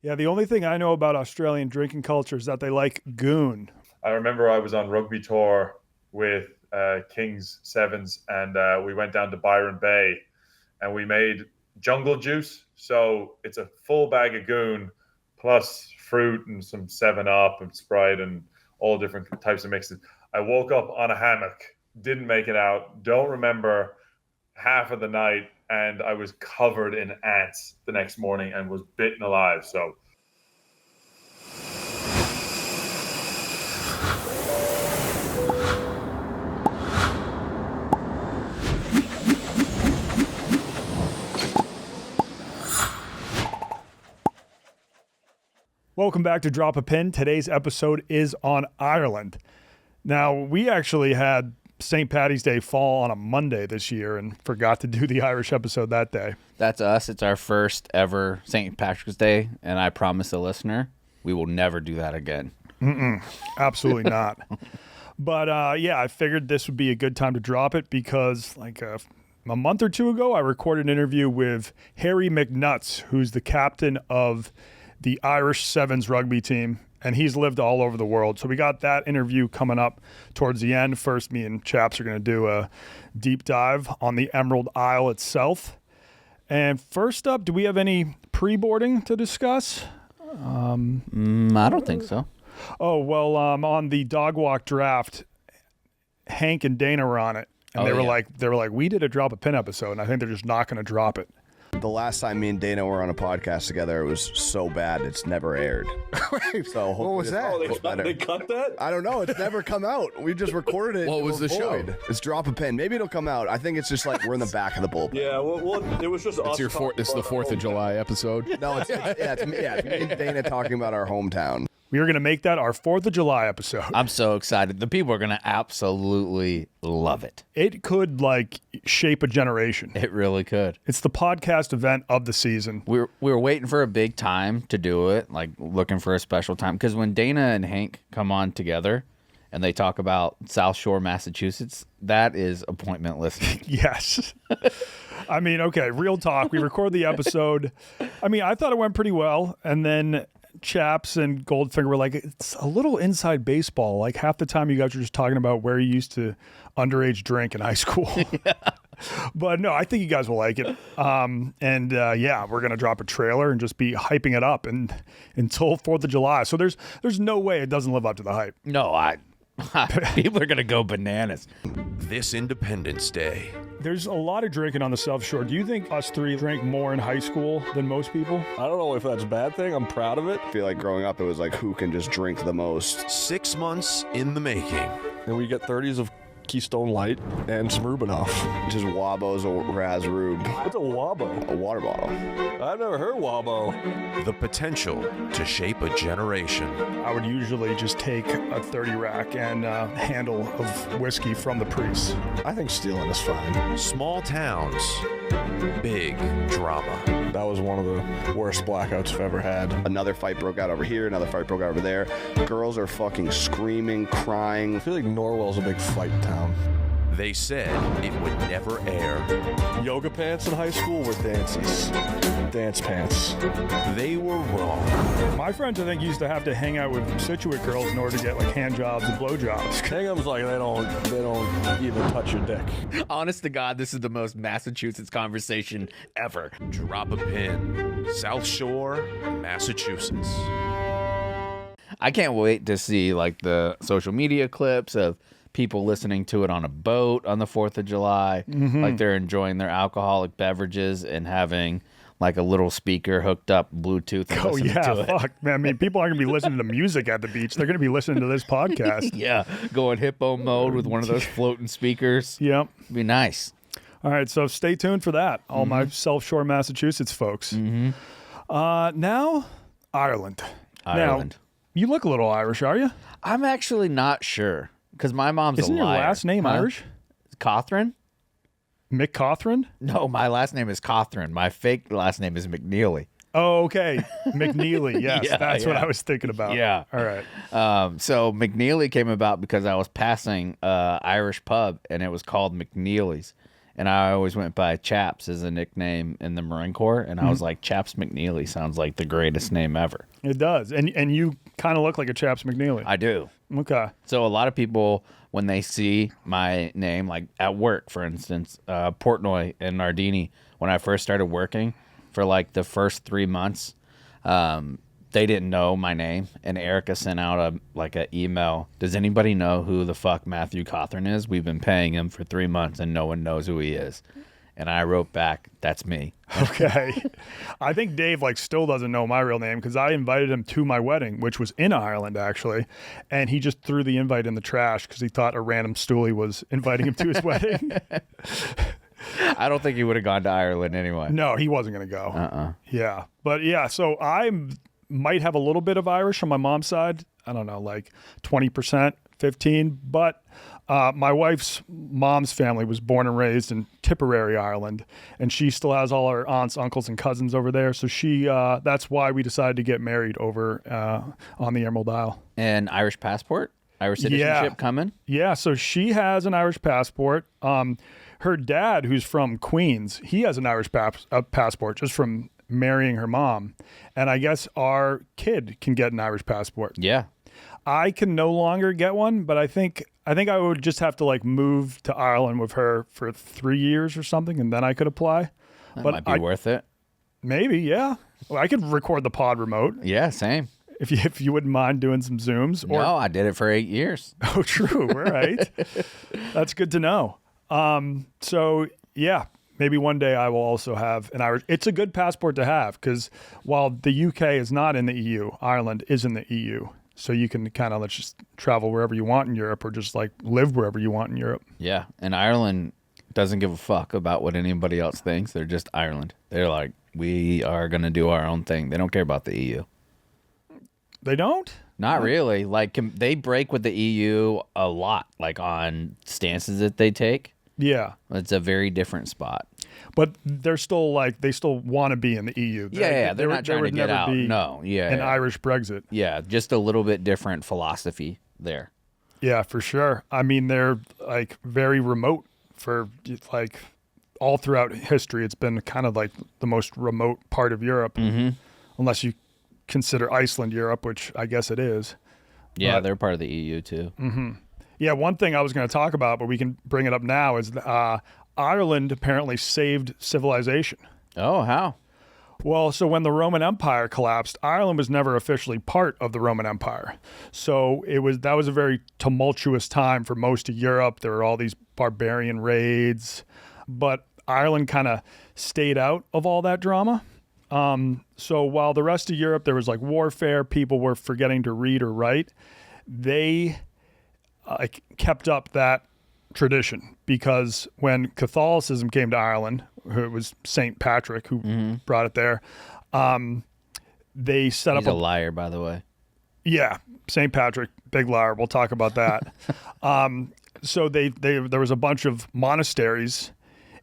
Yeah, the only thing I know about Australian drinking culture is that they like goon. I remember I was on rugby tour with Kings Sevens, and we went down to Byron Bay, and we made jungle juice. So it's a full bag of goon plus fruit and some 7-Up and Sprite and all different types of mixes. I woke up on a hammock, didn't make it out, don't remember half of the night, and I was covered in ants the next morning and was bitten alive. So Welcome back to Drop a Pin. Today's episode is on Ireland. Now, we actually had St. Paddy's Day fall on a Monday this year and forgot to do the Irish episode that day. That's us. It's our first ever St. Patrick's Day, and I promise the listener we will never do that again. Absolutely not. But yeah, I figured this would be a good time to drop it because a month or two ago, I recorded an interview with Harry McNuts, who's the captain of the Irish Sevens rugby team, and he's lived all over the world. So we got that interview coming up towards the end. First, me and Chaps are going to do a deep dive on the Emerald Isle itself. And first up, do we have any pre-boarding to discuss? I don't think so. Oh, well, on the dog walk draft, Hank and Dana were on it. And they were like, we did a Drop a Pin episode, and I think they're just not going to drop it. The last time me and Dana were on a podcast together, it was so bad it's never aired. So what was that? they cut that? I don't know. It's never come out. We just recorded it. What was the show? It's Drop a Pin. Maybe it'll come out. I think it's just like we're in the back of the bullpen. Yeah, well, it was just us. It's the 4th of July episode. No, it's me and Dana talking about our hometown. We are going to make that our 4th of July episode. I'm so excited. The people are going to absolutely love it. It could, shape a generation. It really could. It's the podcast event of the season. We were waiting for a big time to do it, looking for a special time. Because when Dana and Hank come on together and they talk about South Shore, Massachusetts, that is appointment listening. Yes. I mean, okay, real talk. We recorded the episode. I mean, I thought it went pretty well. And then Chaps and Goldfinger were like, it's a little inside baseball. Like half the time you guys were just talking about where you used to underage drink in high school. Yeah. But no, I think you guys will like it. Yeah, we're going to drop a trailer and just be hyping it up until 4th of July. So there's no way it doesn't live up to the hype. No, people are going to go bananas. This Independence Day. There's a lot of drinking on the South Shore. Do you think us three drank more in high school than most people? I don't know if that's a bad thing. I'm proud of it. I feel like growing up, it was like who can just drink the most. 6 months in the making. And we get 30s of Keystone Light and some Rubinoff. Just Wabos or Raz Rube. What's a Wabo? A water bottle. I've never heard Wabo. The potential to shape a generation. I would usually just take a 30 rack and a handle of whiskey from the priest. I think stealing is fine. Small towns. Big drama. That was one of the worst blackouts I've ever had. Another fight broke out over here. Another fight broke out over there. Girls are fucking screaming, crying. I feel like Norwell's a big fight town. They said it would never air. Yoga pants in high school were dances. Dance pants. They were wrong. My friends, I think, used to have to hang out with Situate girls in order to get hand jobs and blow jobs. Hangham's like they don't even touch your dick. Honest to God, this is the most Massachusetts conversation ever. Drop a Pin. South Shore, Massachusetts. I can't wait to see the social media clips of people listening to it on a boat on the 4th of July, like they're enjoying their alcoholic beverages and having a little speaker hooked up Bluetooth and listening to it. Fuck, man. I mean, people aren't going to be listening to music at the beach. They're going to be listening to this podcast. Yeah, going hippo mode with one of those floating speakers. Yep. It'd be nice. All right, so stay tuned for that, all my South Shore, Massachusetts folks. Now, Ireland. Now, you look a little Irish, are you? I'm actually not sure. Because my mom's Isn't a liar. your last name Irish? Cawthron? Mick Cawthron? No, my last name is Cawthron. My fake last name is McNeely. Oh, okay. McNeely. Yes, Yeah, that's what yeah. I was thinking about. Yeah. All right. So McNeely came about because I was passing Irish pub, and it was called McNeely's. and I always went by Chaps as a nickname in the Marine Corps, and I was like, Chaps McNeely sounds like the greatest name ever. It does. And you kind of look like a Chaps McNeely. I do. Okay. So a lot of people, when they see my name, like at work, for instance, Portnoy and Nardini, when I first started working for like the first 3 months, they didn't know my name, and Erica sent out an email. Does anybody know who the fuck Matthew Cawthorn is? We've been paying him for 3 months, and no one knows who he is. And I wrote back, that's me. Okay. I think Dave still doesn't know my real name because I invited him to my wedding, which was in Ireland actually, and he just threw the invite in the trash because he thought a random stoolie was inviting him to his wedding. I don't think he would have gone to Ireland anyway. No, he wasn't going to go. Yeah. But yeah, so I might have a little bit of Irish on my mom's side. I don't know, like 20%, 15%. But my wife's mom's family was born and raised in Tipperary, Ireland. And she still has all her aunts, uncles, and cousins over there. So that's why we decided to get married over on the Emerald Isle. And Irish passport? Irish citizenship coming? Yeah, so she has an Irish passport. Her dad, who's from Queens, he has an Irish passport just from marrying her mom. And I guess our kid can get an Irish passport. Yeah. I can no longer get one, but I think I would just have to move to Ireland with her for 3 years or something, and then I could apply. That might be worth it. Maybe, yeah. Well, I could record the pod remote. Yeah, same. If you wouldn't mind doing some Zooms. No, I did it for 8 years. Oh, true. All right. That's good to know. So, yeah, maybe one day I will also have an Irish. It's a good passport to have because while the UK is not in the EU, Ireland is in the EU. So you can kind of just travel wherever you want in Europe or just live wherever you want in Europe. Yeah. And Ireland doesn't give a fuck about what anybody else thinks. They're just Ireland. They're like, we are going to do our own thing. They don't care about the EU. They don't? Not really. They break with the EU a lot, on stances that they take. Yeah. It's a very different spot. But they're still they still want to be in the EU. They're not trying to get out. No, an Irish Brexit. Yeah, just a little bit different philosophy there. Yeah, for sure. I mean, they're very remote for all throughout history. It's been kind of the most remote part of Europe, unless you consider Iceland Europe, which I guess it is. Yeah, they're part of the EU too. Mm-hmm. Yeah, one thing I was going to talk about, but we can bring it up now, is Ireland apparently saved civilization. Oh, how? Well, so when the Roman Empire collapsed, Ireland was never officially part of the Roman Empire. So that was a very tumultuous time for most of Europe. There were all these barbarian raids, but Ireland kind of stayed out of all that drama. So while the rest of Europe, there was warfare, people were forgetting to read or write, they kept up that tradition because when Catholicism came to Ireland, it was St. Patrick who brought it there. They set up a liar, by the way. Yeah, St. Patrick, big liar. We'll talk about that. So there was a bunch of monasteries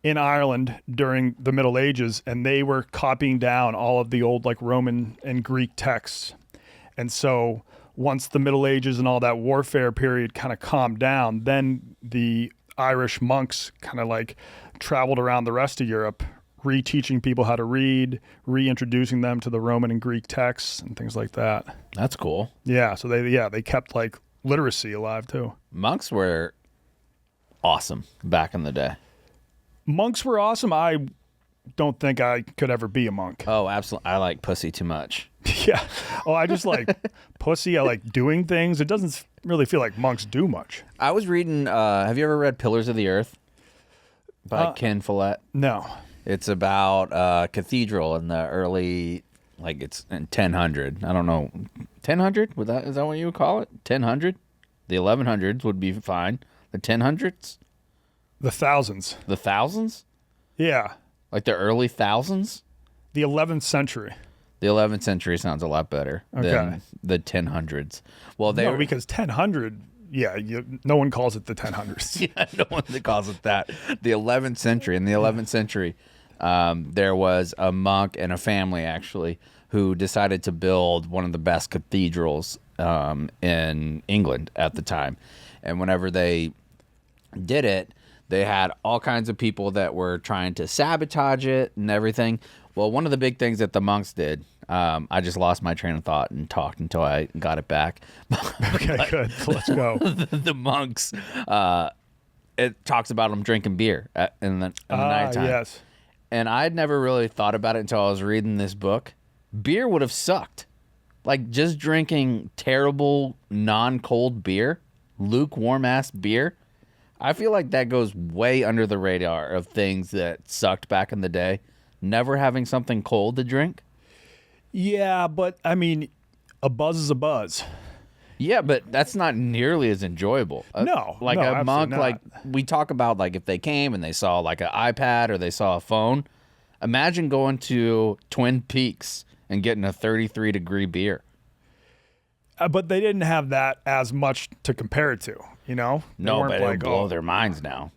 in Ireland during the Middle Ages, and they were copying down all of the old Roman and Greek texts. And so once the Middle Ages and all that warfare period kind of calmed down, then the Irish monks kind of traveled around the rest of Europe, reteaching people how to read, reintroducing them to the Roman and Greek texts and things like that. That's cool. Yeah, so they kept literacy alive too. Monks were awesome back in the day. Monks were awesome. I don't think I could ever be a monk. Oh, absolutely. I like pussy too much. Yeah. Oh, I just like pussy. I like doing things. It doesn't really feel like monks do much. I was reading, have you ever read Pillars of the Earth by Ken Follett? No. It's about a cathedral in the early, it's in 1000. I don't know. 1000? Is that what you would call it? 1000? The 1100s would be fine. The 1000s? The thousands. The thousands? Yeah. Like the early thousands? The 11th century. The 11th century sounds a lot better than the 1000s. Well, no, because 1000, yeah, no one calls it the 1000s. Yeah, no one calls it that. The 11th century. In the 11th century, there was a monk and a family, actually, who decided to build one of the best cathedrals in England at the time. And whenever they did it, They had all kinds of people that were trying to sabotage it and everything. Well, one of the big things that the monks did, I just lost my train of thought and talked until I got it back. Okay, good. Let's go. The monks, it talks about them drinking beer in the nighttime. Yes. And I'd never really thought about it until I was reading this book. Beer would have sucked. Like, just drinking terrible, non-cold beer, lukewarm-ass beer, I feel like that goes way under the radar of things that sucked back in the day. Never having something cold to drink. Yeah, but, I mean, a buzz is a buzz. Yeah, but that's not nearly as enjoyable. No, like no, a monk, absolutely not. like we talk about, like if they came and they saw like an iPad or they saw a phone. Imagine going to Twin Peaks and getting a 33-degree beer. But they didn't have that as much to compare it to, you know? They No, weren't but it'll like, blow oh, their minds now.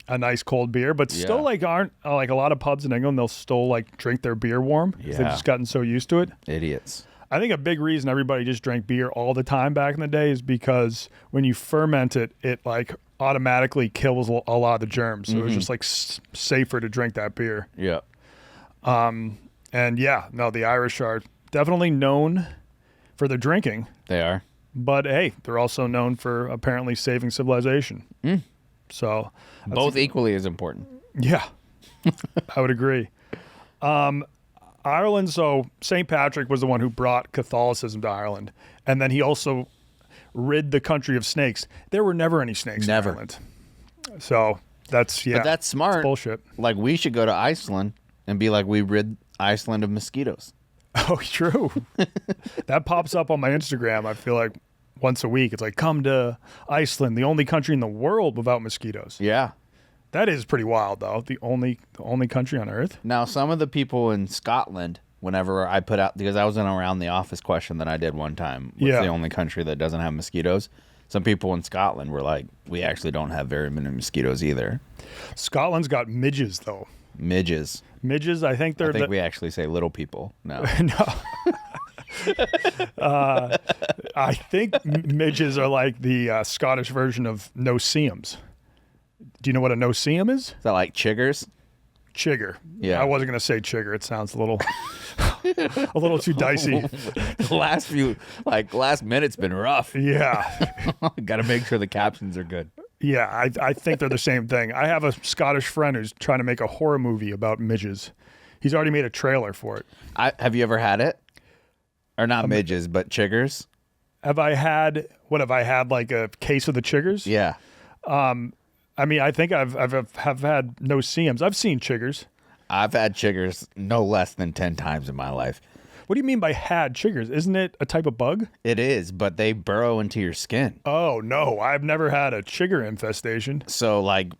a nice cold beer, but still Yeah. like aren't like a lot of pubs in England, they'll still like drink their beer warm because they've Yeah. just gotten so used to it. Idiots. I think a big reason everybody just drank beer all the time back in the day is because when you ferment it, it like automatically kills a lot of the germs. So it was just like safer to drink that beer. Yeah. And yeah, no, the Irish are definitely known for their drinking, They are. but hey, they're also known for apparently saving civilization. So Both equally as important. yeah, I would agree. Ireland, so St. Patrick was the one who brought Catholicism to Ireland. And then he also rid the country of snakes. There were never any snakes Never. in Ireland. So that's, yeah. But that's smart. It's bullshit. Like, we should go to Iceland and be like, we rid Iceland of mosquitoes. Oh, true. That pops up on my Instagram, I feel like once a week. It's like, come to Iceland, the only country in the world without mosquitoes. Yeah. That is pretty wild, though. The only country on Earth. Now, some of the people in Scotland, whenever I put out, because I was in Around the Office question that I did one time, what's Yeah. the only country that doesn't have mosquitoes? Some people in Scotland were like, we actually don't have very many mosquitoes either. Scotland's got midges, though. Midges. Midges, I think they're I think we actually say little people. No. No. I think midges are like the Scottish version of no-see-ums. Do you know what a no-see-um is? Is that like chiggers? Chigger. Yeah. I wasn't going to say chigger. It sounds a little too dicey. The last minute's been rough. Yeah. Got to make sure the captions are good. Yeah, I think they're the same thing. I have a Scottish friend who's trying to make a horror movie about midges. He's already made a trailer for it. Have you ever had it? Or not midges, but chiggers? Have I had like a case of the chiggers? Yeah. I mean, I think I've had no-see-ums. I've seen chiggers. I've had chiggers no less than 10 times in my life. What do you mean by had chiggers? Isn't it a type of bug? It is, but they burrow into your skin. Oh, no. I've never had a chigger infestation. So, like,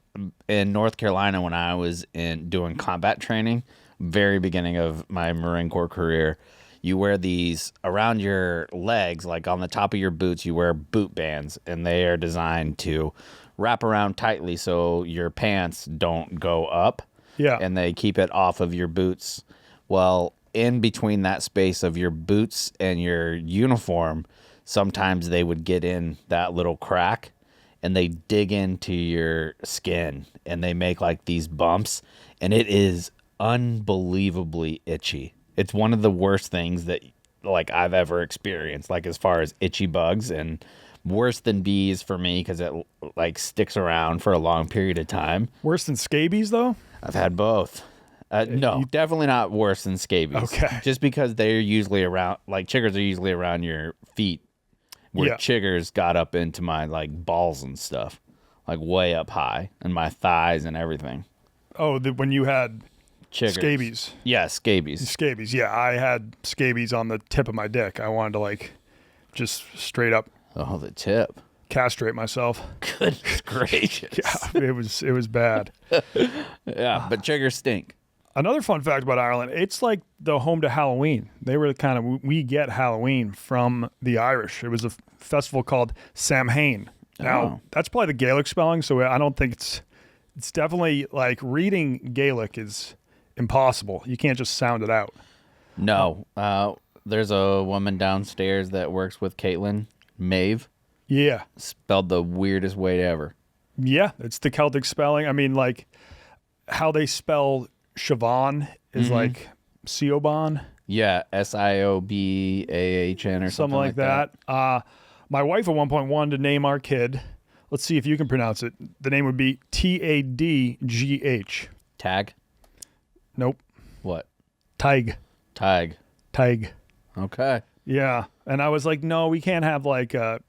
in North Carolina, when I was doing combat training, very beginning of my Marine Corps career, you wear these around your legs, like on the top of your boots, you wear boot bands, and they are designed to wrap around tightly so your pants don't go up. Yeah. And they keep it off of your boots. Well, in between that space of your boots and your uniform, sometimes they would get in that little crack and they dig into your skin and they make like these bumps, and it is unbelievably itchy. It's one of the worst things that like I've ever experienced, like as far as itchy bugs, and worse than bees for me because it like sticks around for a long period of time. Worse than scabies, though? I've had both. No, definitely not worse than scabies. Okay. Just because they're usually around, like chiggers are usually around your feet, where Yeah. chiggers got up into my like balls and stuff, like way up high, and my thighs and everything. Oh, when you had Chiggers. scabies. Yeah, scabies. Scabies, yeah. I had scabies on the tip of my dick. I wanted to like just straight up Oh, the tip. castrate myself. Goodness gracious. Yeah, it was bad. Yeah, but chiggers stink. Another fun fact about Ireland, it's like the home to Halloween. They were we get Halloween from the Irish. It was a festival called Samhain. Now, Oh. that's probably the Gaelic spelling, so I don't think it's definitely like reading Gaelic is impossible. You can't just sound it out. No, there's a woman downstairs that works with Caitlin, Maeve, Yeah. spelled the weirdest way ever. Yeah, it's the Celtic spelling. I mean, like how they spell Siobhan is like Siobhan. Yeah, Siobahn or something like that. My wife at one point wanted to name our kid. Let's see if you can pronounce it. The name would be Tadgh. Tag? Nope. What? Tig. Tig. Tig. Okay. Yeah. And I was like, no, we can't have like a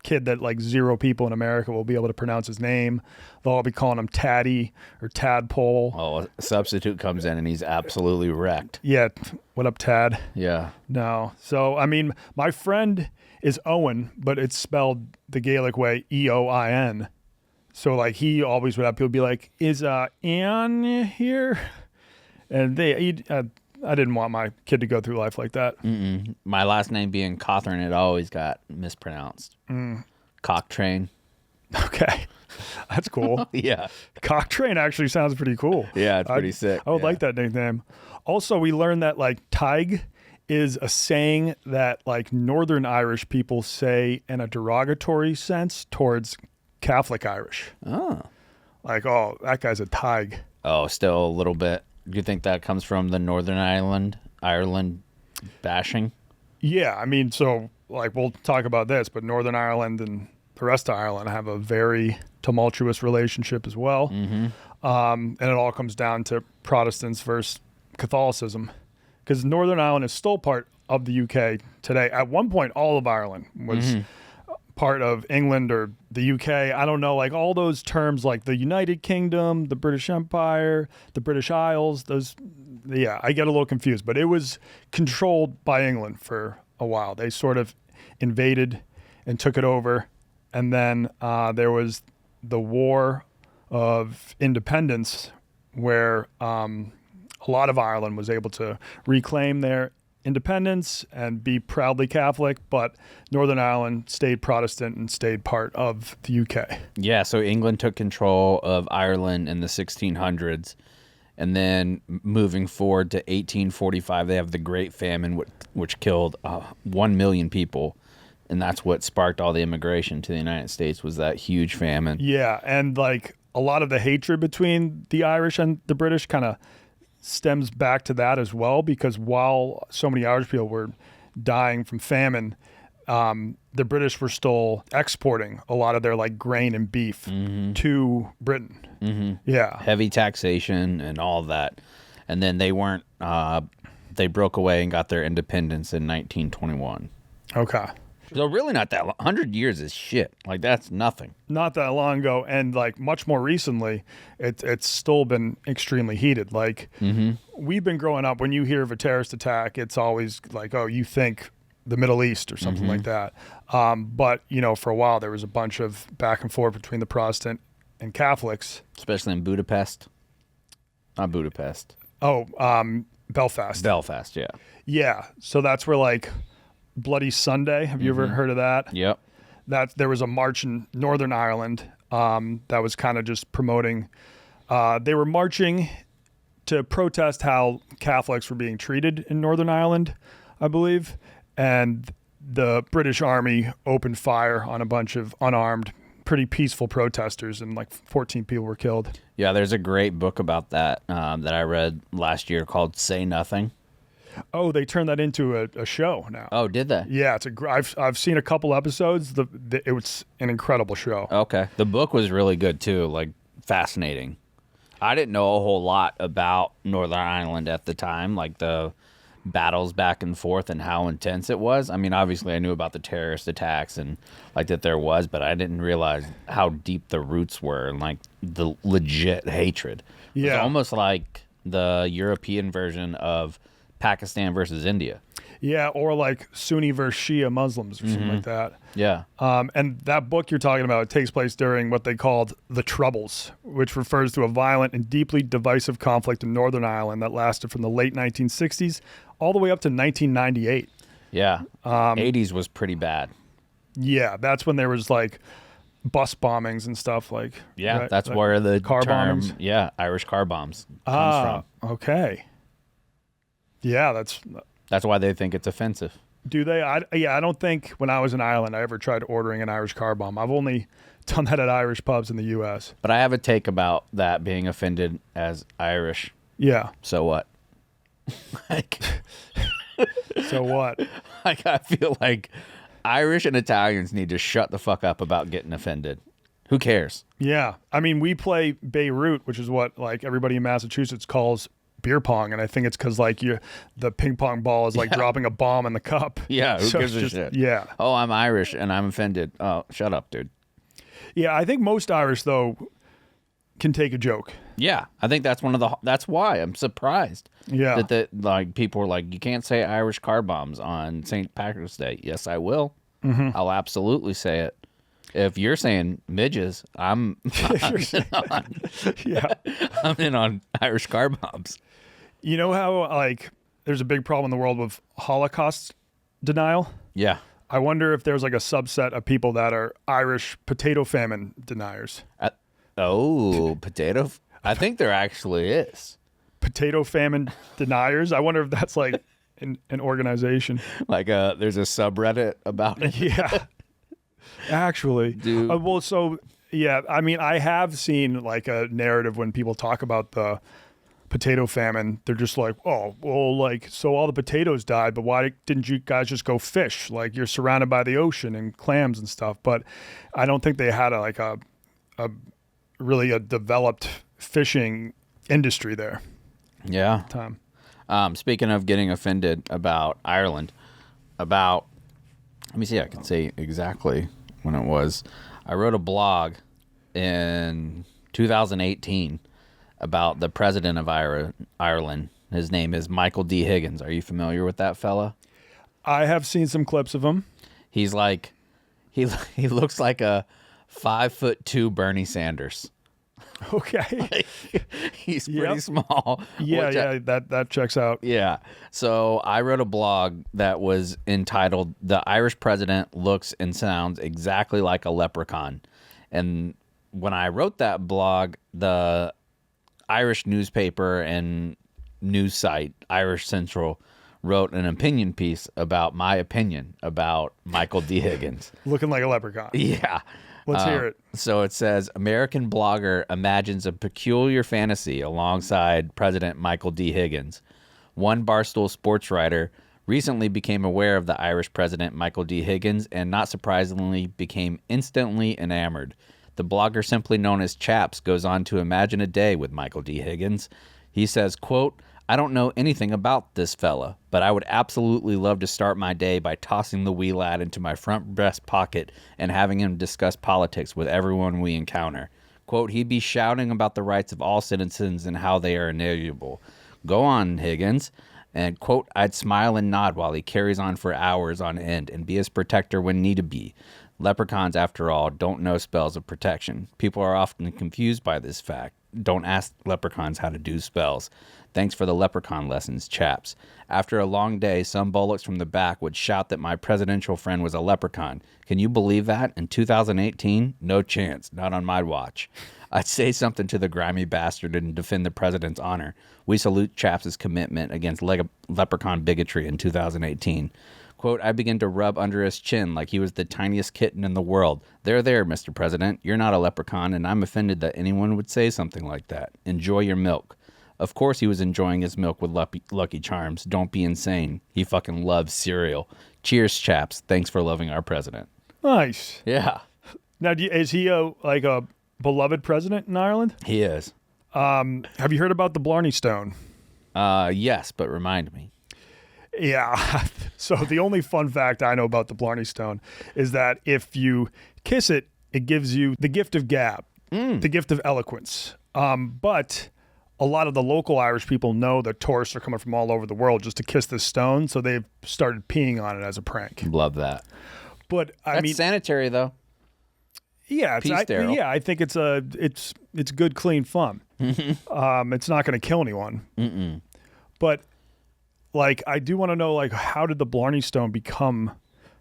kid that like 0 people in America will be able to pronounce his name. They'll all be calling him Taddy or Tadpole. Oh, a substitute comes in and he's absolutely wrecked. Yeah. What up, Tad? Yeah. No. So, I mean, my friend is Owen, but it's spelled the Gaelic way, Eoin. So, like, he always would have people be like, is Anne here? And I didn't want my kid to go through life like that. My last name being Cawthorn, it always got mispronounced. Cocktrain. Okay. That's cool. Yeah. Cocktrain actually sounds pretty cool. Yeah, it's pretty sick. I would like that nickname. Also, we learned that like Tig is a saying that like Northern Irish people say in a derogatory sense towards Catholic Irish. Oh. Like, oh, that guy's a Tig. Oh, still a little bit. Do you think that comes from the Northern Ireland bashing? Yeah, I mean, so like we'll talk about this, but Northern Ireland and the rest of Ireland have a very tumultuous relationship as well. And it all comes down to Protestants versus Catholicism, because Northern Ireland is still part of the UK today. At one point, all of Ireland was part of England or the UK. I don't know, like all those terms like the United Kingdom, the British Empire, the British Isles, I get a little confused, but it was controlled by England for a while. They sort of invaded and took it over. And then there was the War of Independence where a lot of Ireland was able to reclaim their independence and be proudly Catholic, but Northern Ireland stayed Protestant and stayed part of the UK. Yeah, so England took control of Ireland in the 1600s, and then moving forward to 1845, they have the Great Famine, which killed 1 million people, and that's what sparked all the immigration to the United States, was that huge famine. Yeah, and like a lot of the hatred between the Irish and the British kind of stems back to that as well, because while so many Irish people were dying from famine, the British were still exporting a lot of their like grain and beef to Britain. Yeah. Heavy taxation and all of that. And then they weren't, they broke away and got their independence in 1921. Okay. So really not that long. 100 years is shit. Like, that's nothing. Not that long ago, and like much more recently, it's still been extremely heated. Like we've been growing up, when you hear of a terrorist attack, it's always like, oh, you think the Middle East or something like that. But you know, for a while there was a bunch of back and forth between the Protestant and Catholics, especially in Budapest. Not Budapest. Oh, Belfast. Belfast, yeah. Yeah. So that's where like Bloody Sunday. Have you ever heard of that? Yep. That there was a march in Northern Ireland that was kind of just promoting. They were marching to protest how Catholics were being treated in Northern Ireland, I believe, and the British Army opened fire on a bunch of unarmed, pretty peaceful protesters, and like 14 people were killed. Yeah, there's a great book about that that I read last year called "Say Nothing." Oh, they turned that into a show now. Oh, did they? Yeah, I've seen a couple episodes. It was an incredible show. Okay. The book was really good too, like fascinating. I didn't know a whole lot about Northern Ireland at the time, like the battles back and forth and how intense it was. I mean, obviously I knew about the terrorist attacks and like that there was, but I didn't realize how deep the roots were and like the legit hatred. Yeah. It was almost like the European version of Pakistan versus India. Yeah, or like Sunni versus Shia Muslims or something like that. Yeah. And that book you're talking about takes place during what they called the Troubles, which refers to a violent and deeply divisive conflict in Northern Ireland that lasted from the late 1960s all the way up to 1998. Yeah. 80s was pretty bad. Yeah, that's when there was like bus bombings and stuff like. Yeah, right? that's like where the car term, bombings. yeah, Irish car bombs comes from. Okay. Yeah, that's why they think it's offensive. Do they? I don't think when I was in Ireland I ever tried ordering an Irish car bomb. I've only done that at Irish pubs in the U.S. But I have a take about that being offended as Irish. Yeah. So what? Like, So what? like I feel like Irish and Italians need to shut the fuck up about getting offended. Who cares? Yeah. I mean, we play Beirut, which is what like everybody in Massachusetts calls beer pong, and I think it's because like the ping pong ball is like dropping a bomb in the cup. Yeah, who So gives it's a just- shit? Yeah. Oh, I'm Irish and I'm offended. Oh, shut up, dude. Yeah, I think most Irish though can take a joke. Yeah, I think that's that's why I'm surprised. Yeah. That like people are like, you can't say Irish car bombs on St. Patrick's Day. Yes, I will. Mm-hmm. I'll absolutely say it. If you're saying midges, I'm Yeah. in on Irish car bombs. You know how like there's a big problem in the world with Holocaust denial? Yeah. I wonder if there's like a subset of people that are Irish potato famine deniers. Potato. I think there actually is. Potato famine deniers. I wonder if that's like an organization. Like there's a subreddit about it. Yeah. Actually. Dude. Well, so yeah, I mean, I have seen like a narrative when people talk about the potato famine. They're just like, oh, well, like, so all the potatoes died, but why didn't you guys just go fish? Like, you're surrounded by the ocean and clams and stuff. But I don't think they had a really developed fishing industry there. Yeah. Time. Speaking of getting offended about Ireland, let me see, I can say exactly when it was. I wrote a blog in 2018 about the president of Ireland. His name is Michael D. Higgins. Are you familiar with that fella? I have seen some clips of him. He's like, he looks like a 5'2" Bernie Sanders. Okay. He's pretty small. Yeah, that checks out. Yeah. So I wrote a blog that was entitled "The Irish President Looks and Sounds Exactly Like a Leprechaun." And when I wrote that blog, the Irish newspaper and news site, Irish Central, wrote an opinion piece about my opinion about Michael D. Higgins. Looking like a leprechaun. Yeah. Let's hear it. So it says, American blogger imagines a peculiar fantasy alongside President Michael D. Higgins. One Barstool sports writer recently became aware of the Irish president Michael D. Higgins and, not surprisingly, became instantly enamored. The blogger, simply known as Chaps, goes on to imagine a day with Michael D. Higgins. He says, quote, I don't know anything about this fella, but I would absolutely love to start my day by tossing the wee lad into my front breast pocket and having him discuss politics with everyone we encounter. Quote, he'd be shouting about the rights of all citizens and how they are inalienable. Go on, Higgins. And, quote, I'd smile and nod while he carries on for hours on end and be his protector when need be. Leprechauns, after all, don't know spells of protection. People are often confused by this fact. Don't ask leprechauns how to do spells. Thanks for the leprechaun lessons, Chaps. After a long day, some bullocks from the back would shout that my presidential friend was a leprechaun. Can you believe that? In 2018? No chance. Not on my watch. I'd say something to the grimy bastard and defend the president's honor. We salute Chaps' commitment against leprechaun bigotry in 2018. Quote, I begin to rub under his chin like he was the tiniest kitten in the world. There, Mr. President. You're not a leprechaun, and I'm offended that anyone would say something like that. Enjoy your milk. Of course he was enjoying his milk with Lucky Charms. Don't be insane. He fucking loves cereal. Cheers, Chaps. Thanks for loving our president. Nice. Yeah. Now, is he a beloved president in Ireland? He is. Have you heard about the Blarney Stone? Yes, but remind me. Yeah. So the only fun fact I know about the Blarney Stone is that if you kiss it, it gives you the gift of gab, the gift of eloquence. But a lot of the local Irish people know that tourists are coming from all over the world just to kiss this stone, so they've started peeing on it as a prank. Love that. But I mean, sanitary though. Yeah, I think it's good, clean fun. It's not going to kill anyone. But like, I do want to know, like, how did the Blarney Stone become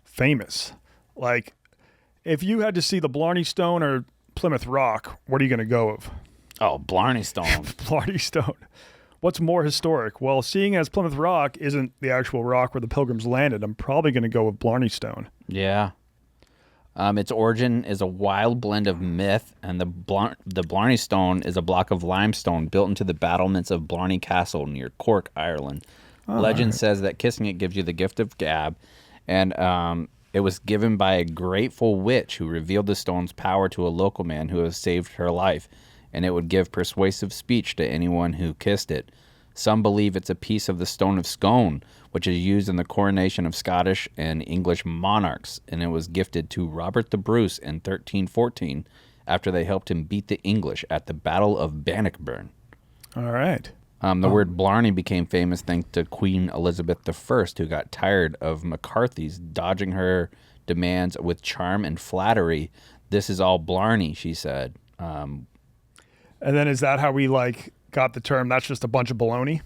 famous? Like, if you had to see the Blarney Stone or Plymouth Rock, what are you going to go with? Oh, Blarney Stone. Blarney Stone. What's more historic? Well, seeing as Plymouth Rock isn't the actual rock where the Pilgrims landed, I'm probably going to go with Blarney Stone. Yeah. Its origin is a wild blend of myth, and the Blarney Stone is a block of limestone built into the battlements of Blarney Castle near Cork, Ireland. Legend says that kissing it gives you the gift of gab, and it was given by a grateful witch who revealed the stone's power to a local man who has saved her life, and it would give persuasive speech to anyone who kissed it. Some believe it's a piece of the Stone of Scone, which is used in the coronation of Scottish and English monarchs, and it was gifted to Robert the Bruce in 1314 after they helped him beat the English at the Battle of Bannockburn. All right. The word Blarney became famous thanks to Queen Elizabeth I, who got tired of McCarthy's dodging her demands with charm and flattery. This is all Blarney, she said. And then is that how we got the term? That's just a bunch of baloney.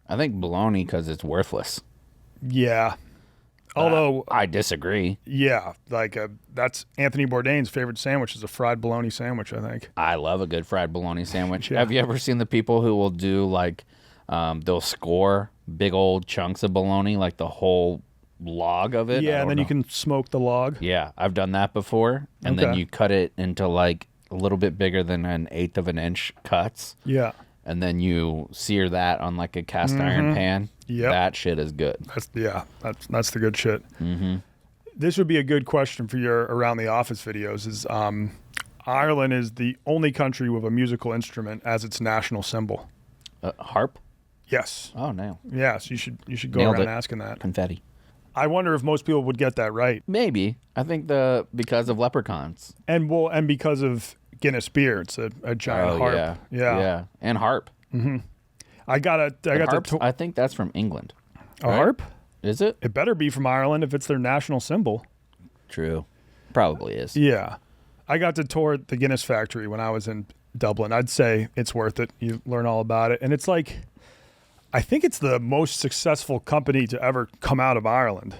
I think baloney because it's worthless. Yeah. Although I disagree. Yeah, that's Anthony Bourdain's favorite sandwich is a fried bologna sandwich, I think. I love a good fried bologna sandwich. Yeah. Have you ever seen the people who will do they'll score big old chunks of bologna, like the whole log of it? Yeah, and then you can smoke the log. Yeah, I've done that before. And then Okay. you cut it into a little bit bigger than an eighth of an inch cuts. Yeah. And then you sear that on a cast iron pan. Yep. That shit is good. That's the good shit. Mm-hmm. This would be a good question for your Around the Office videos. Is Ireland is the only country with a musical instrument as its national symbol. Harp? Yes. Oh, no. Yes. You should go Nailed around it. asking that. Confetti. I wonder if most people would get that right. Maybe. I think because of leprechauns. And because of Guinness beer, it's a giant harp. Yeah. Yeah. Yeah. And harp. I got I think that's from England. a harp. Is it? It better be from Ireland if it's their national symbol. True. Probably is. Yeah. I got to tour the Guinness factory when I was in Dublin. I'd say it's worth it. You learn all about it. And it's I think it's the most successful company to ever come out of Ireland.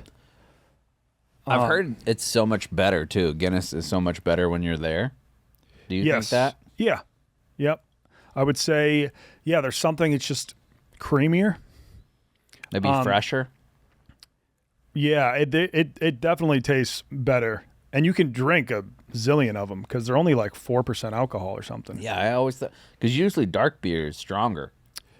I've heard it's so much better, too. Guinness is so much better when you're there. Do you think that? Yeah. Yep. I would say, there's something, it's just creamier. Maybe fresher? Yeah, it definitely tastes better. And you can drink a zillion of them because they're only 4% alcohol or something. Yeah, I always thought, because usually dark beer is stronger.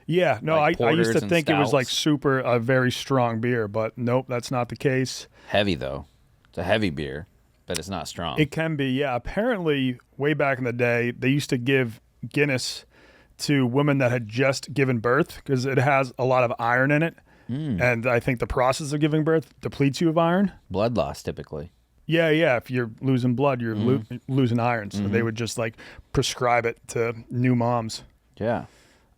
Yeah, no, I used porters to and think it was stouts. a very strong beer, but nope, that's not the case. Heavy, though. It's a heavy beer, but it's not strong. It can be, yeah. Apparently, way back in the day, they used to give Guinness to women that had just given birth because it has a lot of iron in it. And I think the process of giving birth depletes you of iron. Blood loss, typically. Yeah. If you're losing blood, you're losing iron. So they would just prescribe it to new moms. Yeah.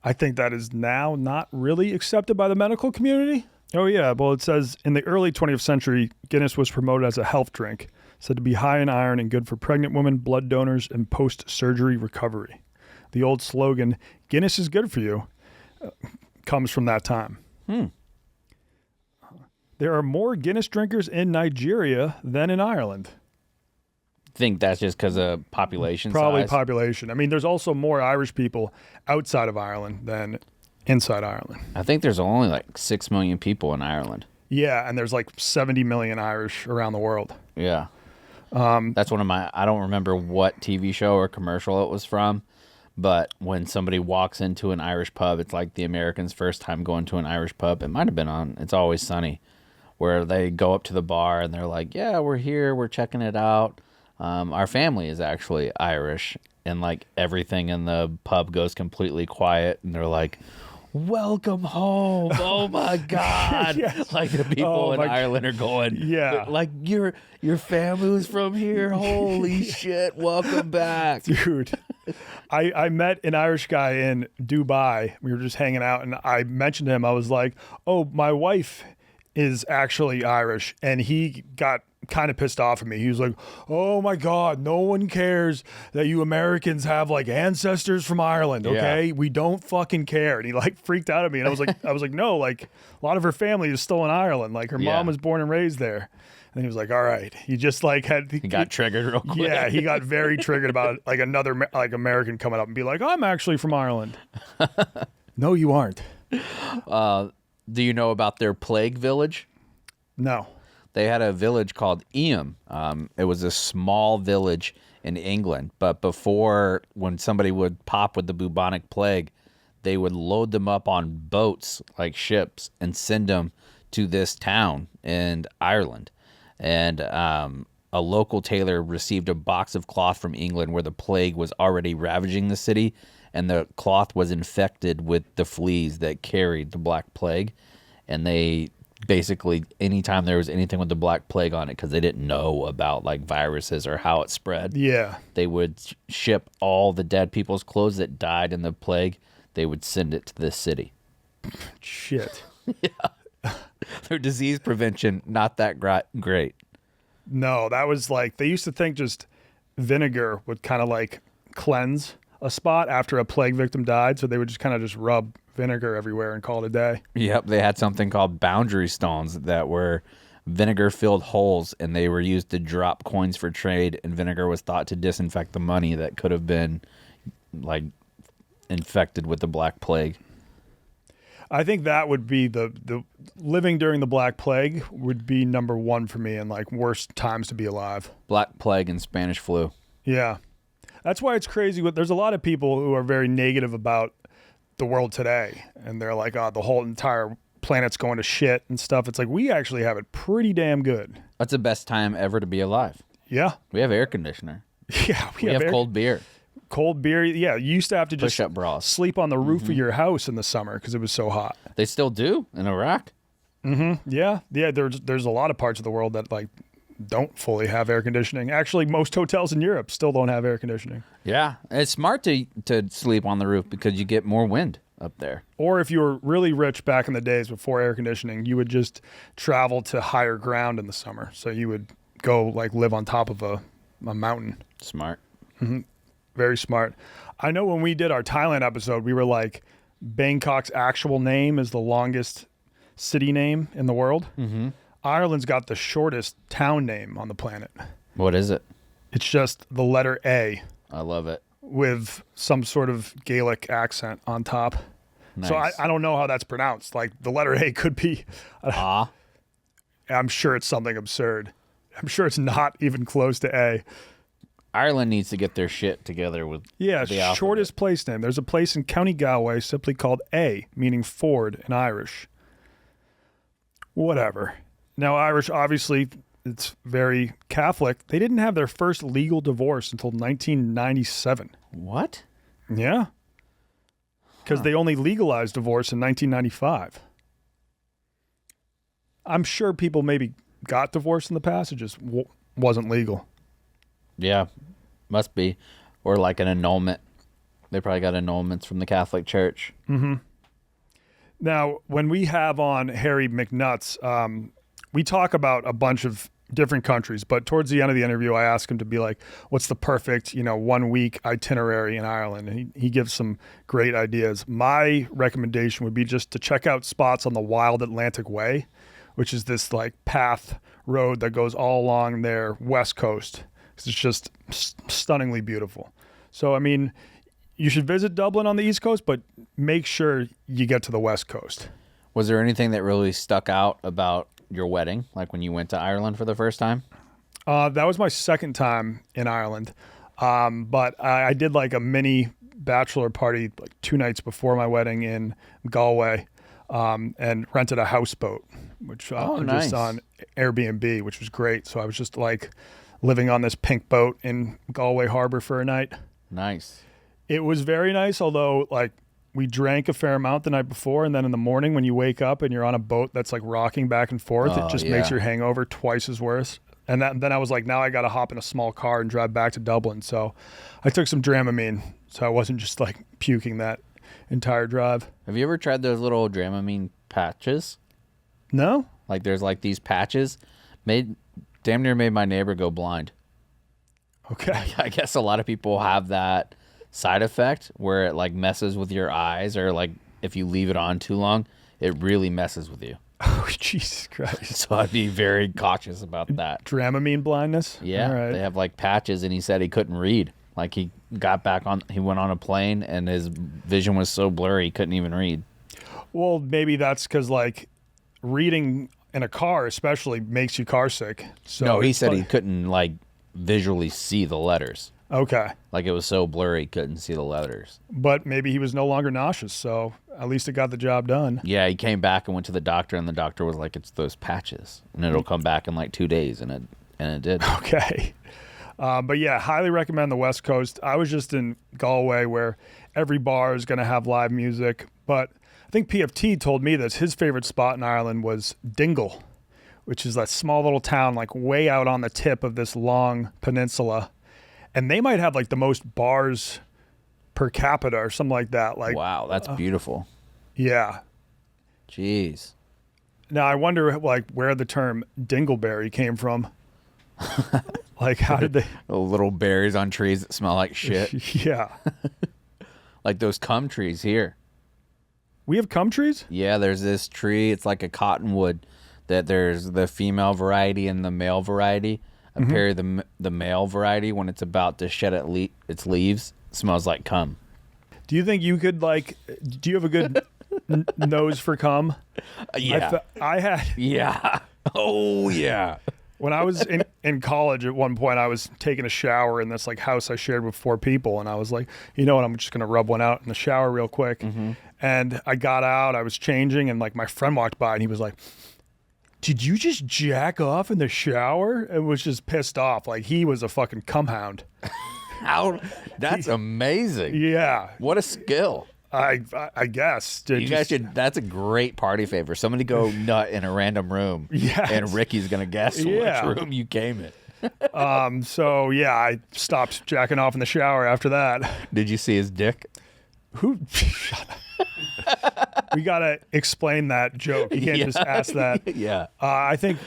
I think that is now not really accepted by the medical community. Oh, yeah. Well, it says in the early 20th century, Guinness was promoted as a health drink, said to be high in iron and good for pregnant women, blood donors, and post-surgery recovery. The old slogan, Guinness is good for you, comes from that time. There are more Guinness drinkers in Nigeria than in Ireland. Think that's just because of population Probably size? population. I mean, there's also more Irish people outside of Ireland than inside Ireland. I think there's only 6 million people in Ireland. Yeah, and there's 70 million Irish around the world. Yeah. That's one of my, I don't remember what TV show or commercial it was from, but when somebody walks into an Irish pub, it's like the Americans' first time going to an Irish pub. It might have been on It's Always Sunny, where they go up to the bar and they're like, yeah, we're here, we're checking it out. Our family is actually Irish, and everything in the pub goes completely quiet, and they're like, welcome home. Oh my God. Yes. The people in Ireland are going, Yeah. your family was from here. Holy shit. Welcome back. Dude, I met an Irish guy in Dubai. We were just hanging out, and I mentioned to him, I was like, oh, my wife is actually Irish, and he got kind of pissed off at me. He was like, oh my God, no one cares that you Americans have ancestors from Ireland, okay? Yeah. We don't fucking care. And he freaked out at me, and I was like, no, a lot of her family is still in Ireland. Her Yeah. mom was born and raised there. And he was like, all right. He just He got triggered real quick. yeah, he got very triggered about another American coming up and be like, I'm actually from Ireland. No, you aren't. Do you know about their plague village? No. They had a village called Eyam. It was a small village in England, but before, when somebody would pop with the bubonic plague, they would load them up on boats like ships and send them to this town in Ireland. And a local tailor received a box of cloth from England where the plague was already ravaging the city, and the cloth was infected with the fleas that carried the Black Plague. And they basically, anytime there was anything with the Black Plague on it, because they didn't know about like viruses or how it spread, they would ship all the dead people's clothes that died in the plague. They would send it to this city. Shit. Yeah. Their disease prevention, not that great. No, that was like, they used to think just vinegar would kind of like cleanse a spot after a plague victim died. So they would just kind of just rub vinegar everywhere and call it a day. Yep. They had something called boundary stones that were vinegar-filled holes, and they were used to drop coins for trade, and vinegar was thought to disinfect the money that could have been like infected with the Black Plague. I think that would be the living during the Black Plague would be number one for me, and like worst times to be alive. Black Plague and Spanish flu. Yeah. That's why it's crazy. There's a lot of people who are very negative about the world today, and they're like, oh, the whole entire planet's going to shit and stuff. It's like, we actually have it pretty damn good. That's the best time ever to be alive. Yeah. We have air conditioner. Yeah. We have cold beer. Cold beer. Yeah. You used to have to just push-up bras. Sleep on the roof of your house in the summer because it was so hot. They still do in Iraq. Mm-hmm. Yeah. Yeah. There's a lot of parts of the world that like don't fully have air conditioning. Actually, most hotels in Europe still don't have air conditioning. Yeah. It's smart to sleep on the roof because you get more wind up there. Or if you were really rich back in the days before air conditioning, you would just travel to higher ground in the summer. So you would go like live on top of a mountain. Smart. Mm-hmm. Very smart. I know when we did our Thailand episode, we were like, Bangkok's actual name is the longest city name in the world. Mm-hmm. Ireland's got the shortest town name on the planet. What is it? It's just the letter A. I love it. With some sort of Gaelic accent on top. Nice. So I don't know how that's pronounced. Like the letter A could be. I'm sure it's something absurd. I'm sure it's not even close to A. Ireland needs to get their shit together with the shortest alphabet. place name. There's a place in County Galway simply called A, meaning Ford in Irish. Whatever. Now, Irish, obviously, it's very Catholic. They didn't have their first legal divorce until 1997. What? Yeah. Because they only legalized divorce in 1995. I'm sure people maybe got divorced in the past. It just wasn't legal. Yeah, must be. Or like an annulment. They probably got annulments from the Catholic Church. Mm-hmm. Now, when we have on Harry McNuts, we talk about a bunch of different countries, but towards the end of the interview, I ask him to be like, what's the perfect, 1 week itinerary in Ireland? And he gives some great ideas. My recommendation would be just to check out spots on the Wild Atlantic Way, which is this like path road that goes all along their west coast. It's just stunningly beautiful. So, I mean, you should visit Dublin on the East Coast, but make sure you get to the West Coast. Was there anything that really stuck out about your wedding, like when you went to Ireland for the first time? That was my second time in Ireland. But I did like a mini bachelor party like 2 nights before my wedding in Galway, and rented a houseboat, which nice. just on Airbnb, which was great. So I was just like living on this pink boat in Galway Harbor for a night. Nice. It was very nice, although like we drank a fair amount the night before, and then in the morning when you wake up and you're on a boat that's like rocking back and forth, it just makes your hangover twice as worse. And then I was like, now I got to hop in a small car and drive back to Dublin. So I took some Dramamine, so I wasn't just like puking that entire drive. Have you ever tried those little Dramamine patches? No? Like there's like these patches damn near made my neighbor go blind. Okay. I guess a lot of people have that side effect where it like messes with your eyes, or like if you leave it on too long, it really messes with you. Oh, Jesus Christ. So I'd be very cautious about that. Dramamine blindness? Yeah. All right. They have like patches, and he said he couldn't read. Like he went on a plane and his vision was so blurry he couldn't even read. Well, maybe that's because like reading in a car especially makes you car sick. So No, he said he couldn't like visually see the letters. Okay. Like it was so blurry, he couldn't see the letters. But maybe he was no longer nauseous, so at least it got the job done. Yeah, he came back and went to the doctor, and the doctor was like, "It's those patches, and it'll come back in like 2 days," and it did. Okay. But yeah, highly recommend the West Coast. I was just in Galway where every bar is going to have live music. But I think PFT told me that his favorite spot in Ireland was Dingle, which is that small little town like way out on the tip of this long peninsula. And they might have like the most bars per capita or something like that. Like, wow, that's beautiful. Yeah. Jeez. Now I wonder like where the term dingleberry came from. Like how did they little berries on trees that smell like shit? Yeah. Like those cum trees here. We have cum trees? Yeah, there's this tree. It's like a cottonwood that there's the female variety and the male variety. Apparently the male variety, when it's about to shed its leaves, smells like cum. Do you think you could like, do you have a good nose for cum? Yeah. I had. Yeah. Oh, yeah. When I was in college at one point, I was taking a shower in this like house I shared with 4 people. And I was like, you know what, I'm just going to rub one out in the shower real quick. And I got out, I was changing, and like my friend walked by and he was like, did you just jack off in the shower? And was just pissed off. Like he was a fucking cum hound. How? That's amazing. Yeah. What a skill. I guess. You guys should. That's a great party favor. Somebody go nut in a random room. Yes. And Ricky's gonna guess which room you came in. So yeah, I stopped jacking off in the shower after that. Did you see his dick? Who? Shut up. We gotta explain that joke. You can't just ask that. Yeah. I think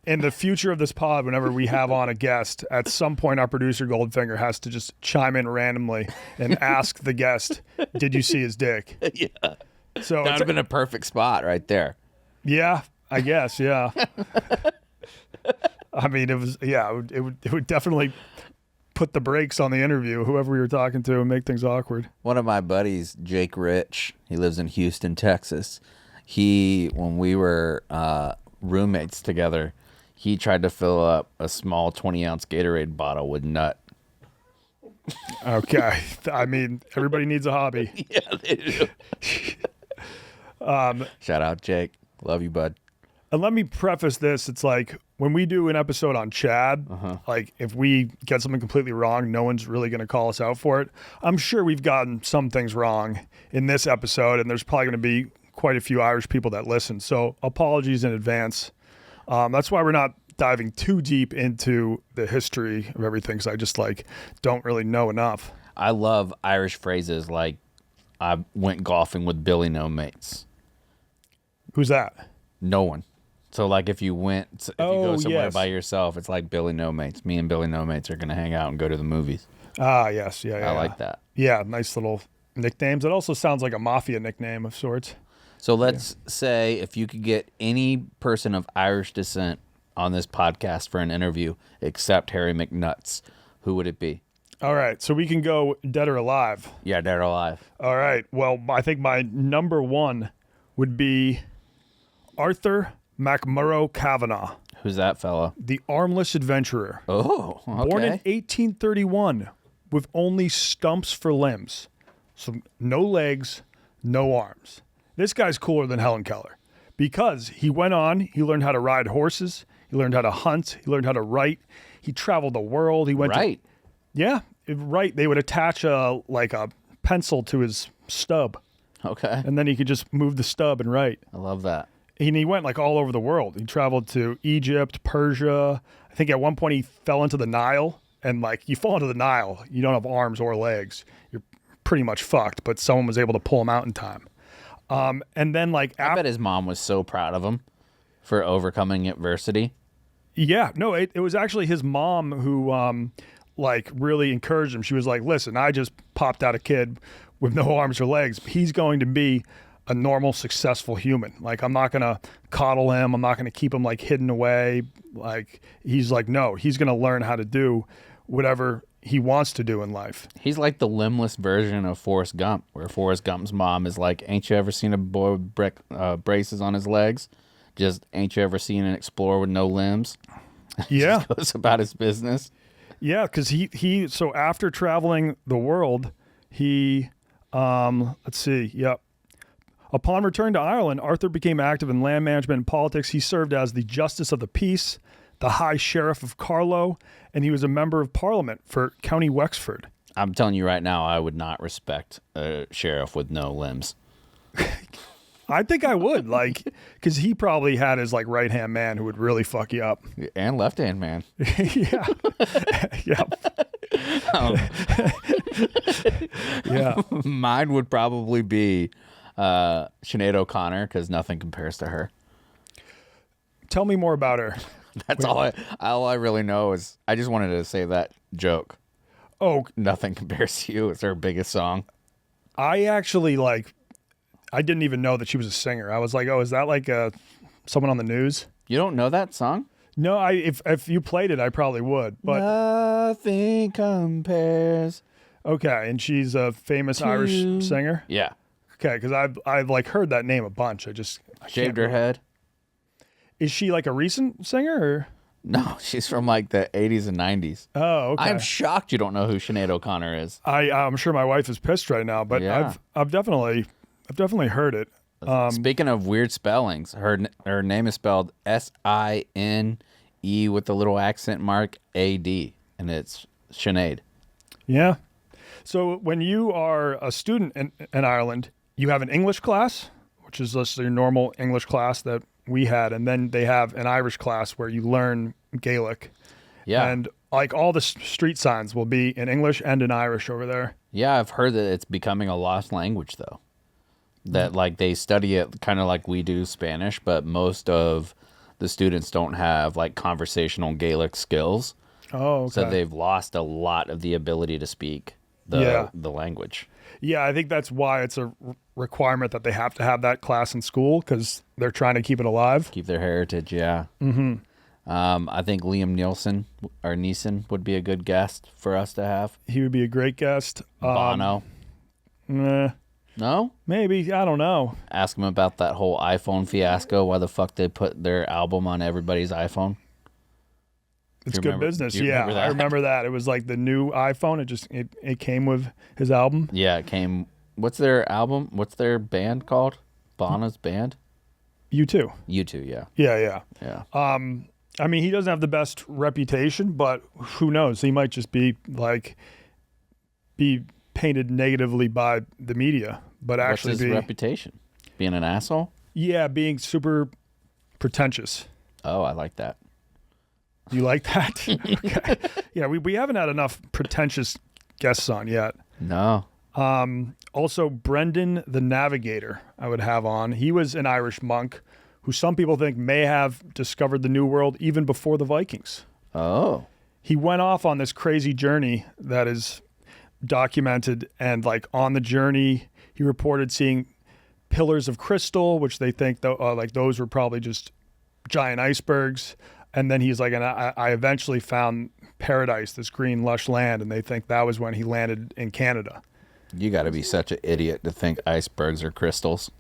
in the future of this pod, whenever we have on a guest, at some point our producer Goldfinger has to just chime in randomly and ask the guest, "Did you see his dick?" Yeah. So That would have been a perfect spot right there. Yeah, I guess. Yeah. I mean, it was. Yeah, it would definitely put the brakes on the interview, whoever we were talking to, and make things awkward. One of my buddies, Jake Rich, he lives in Houston, Texas. When we were roommates together, he tried to fill up a small 20-ounce Gatorade bottle with nut. Okay. I mean, everybody needs a hobby. Yeah, they do. Shout out, Jake. Love you, bud. And let me preface this. It's like when we do an episode on Chad, like if we get something completely wrong, no one's really going to call us out for it. I'm sure we've gotten some things wrong in this episode, and there's probably going to be quite a few Irish people that listen. So apologies in advance. That's why we're not diving too deep into the history of everything, because I just like don't really know enough. I love Irish phrases like I went golfing with Billy No Mates. Who's that? No one. So like if you go somewhere yes. by yourself, it's like Billy No Mates. Me and Billy No Mates are going to hang out and go to the movies. Ah, yes. Yeah. I like that. Yeah, nice little nicknames. It also sounds like a mafia nickname of sorts. So let's say if you could get any person of Irish descent on this podcast for an interview except Harry McNuts, who would it be? All right, so we can go dead or alive. Yeah, dead or alive. All right, well, I think my number one would be Arthur MacMurrough Kavanagh, Who's that fella? the armless adventurer. Oh, okay. Born in 1831 with only stumps for limbs. So no legs, no arms. This guy's cooler than Helen Keller because he went on, he learned how to ride horses, he learned how to hunt, he learned how to write. He traveled the world. He went Right. Right. They would attach a pencil to his stub, Okay. and then he could just move the stub and write. I love that. And he went like all over the world. He traveled to Egypt, Persia. I think at one point he fell into the Nile. And like you fall into the Nile, you don't have arms or legs. You're pretty much fucked. But someone was able to pull him out in time. And then like I bet his mom was so proud of him for overcoming adversity. Yeah, no, it was actually his mom who really encouraged him. She was like, listen, I just popped out a kid with no arms or legs. He's going to be a normal, successful human. Like, I'm not going to coddle him. I'm not going to keep him like hidden away. Like, he's like, no, he's going to learn how to do whatever he wants to do in life. He's like the limbless version of Forrest Gump, where Forrest Gump's mom is like, ain't you ever seen a boy with braces on his legs? Just ain't you ever seen an explorer with no limbs? Yeah. Just goes about his business. Yeah, because so after traveling the world, he, let's see, yep. Upon return to Ireland, Arthur became active in land management and politics. He served as the Justice of the Peace, the High Sheriff of Carlow, and he was a member of Parliament for County Wexford. I'm telling you right now, I would not respect a sheriff with no limbs. I think I would, like, because he probably had his like right-hand man who would really fuck you up. And left-hand man. Yeah. Yep. Yeah. Mine would probably be Sinead O'Connor, because nothing compares to her. Tell me more about her. That's all I really know is I just wanted to say that joke. Oh, Nothing compares to you. It's her biggest song. I actually I didn't even know that she was a singer. I was like, oh, is that like someone on the news? You don't know that song? No, if you played it, I probably would. But nothing compares. Okay, and she's a famous Irish singer. Yeah. Okay, because I've like heard that name a bunch. I Shaved her head. Is she like a recent singer? Or? No, she's from like the 80s and 90s. Oh, okay. I'm shocked you don't know who Sinead O'Connor is. I'm sure my wife is pissed right now, but Yeah. I've definitely heard it. Speaking of weird spellings, her name is spelled Sine with a little accent mark AD, and it's Sinead. Yeah. So when you are a student in Ireland, you have an English class, which is just your normal English class that we had, and then they have an Irish class where you learn Gaelic. Yeah. And like all the street signs will be in English and in Irish over there. Yeah, I've heard that it's becoming a lost language, though. That like they study it kind of like we do Spanish, but most of the students don't have like conversational Gaelic skills. Oh, okay. So they've lost a lot of the ability to speak the language. Yeah, I think that's why it's a requirement that they have to have that class in school, because they're trying to keep it alive. Keep their heritage, yeah. Mm-hmm. I think Liam Neeson would be a good guest for us to have. He would be a great guest. Bono. No? Maybe. I don't know. Ask him about that whole iPhone fiasco. Why the fuck they put their album on everybody's iPhone? It's good business. Do you Yeah, remember that? I remember that. It was like the new iPhone. It came with his album. Yeah, it came. What's their album? What's their band called? Bono's band? U2. U2, yeah. Yeah. Yeah. I mean, he doesn't have the best reputation, but who knows? He might just be painted negatively by the media, but actually What's his reputation? Being an asshole? Yeah, being super pretentious. Oh, I like that. You like that? Okay. Yeah, we haven't had enough pretentious guests on yet. No. Also, Brendan the Navigator I would have on. He was an Irish monk who some people think may have discovered the New World even before the Vikings. Oh. He went off on this crazy journey that is documented, and like on the journey, he reported seeing pillars of crystal, which they think like those were probably just giant icebergs. And then he's like, and I eventually found paradise, this green, lush land, and they think that was when he landed in Canada. You got to be such an idiot to think icebergs are crystals.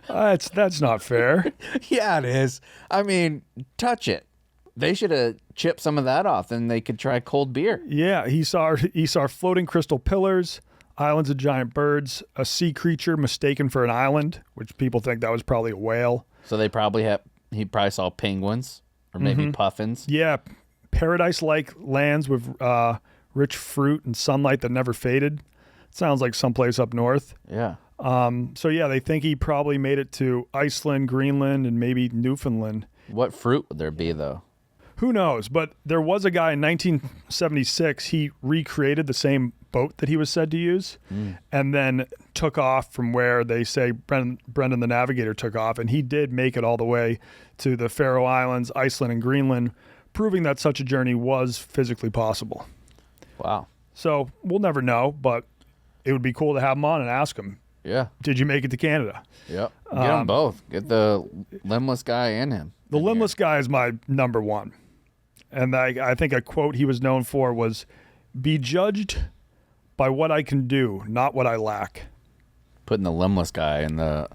That's not fair. Yeah, it is. I mean, touch it. They should have chipped some of that off, then they could try cold beer. Yeah, he saw floating crystal pillars, islands of giant birds, a sea creature mistaken for an island, which people think that was probably a whale. So he probably saw penguins or maybe puffins. Yeah, paradise-like lands with rich fruit and sunlight that never faded. Sounds like someplace up north. Yeah. So yeah, they think he probably made it to Iceland, Greenland, and maybe Newfoundland. What fruit would there be, though? Who knows? But there was a guy in 1976. He recreated the same boat that he was said to use, and then took off from where they say Brendan the Navigator took off, and he did make it all the way to the Faroe Islands, Iceland, and Greenland, proving that such a journey was physically possible. Wow. So we'll never know, but it would be cool to have him on and ask him, Yeah. did you make it to Canada? Yep. Get them both. Get the limbless guy and him. The limbless guy is my number one. And I think a quote he was known for was, "Be judged by what I can do, not what I lack." Putting the limbless guy in the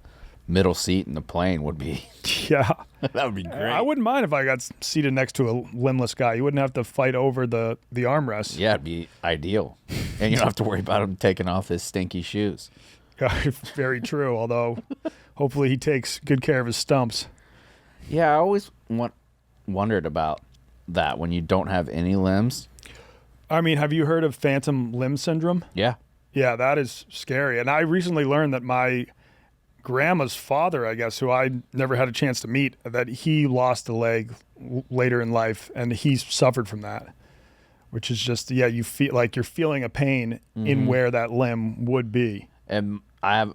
middle seat in the plane would be Yeah. that would be great. I wouldn't mind if I got seated next to a limbless guy. You wouldn't have to fight over the armrest. Yeah, it'd be ideal. And you don't have to worry about him taking off his stinky shoes. Very true, although hopefully he takes good care of his stumps. Yeah, I always wondered about that when you don't have any limbs. I mean, have you heard of phantom limb syndrome? Yeah. Yeah, that is scary. And I recently learned that my grandma's father, I guess, who I never had a chance to meet, that he lost a leg later in life, and he suffered from that, which is just, yeah, you feel like you're feeling a pain in where that limb would be. And I have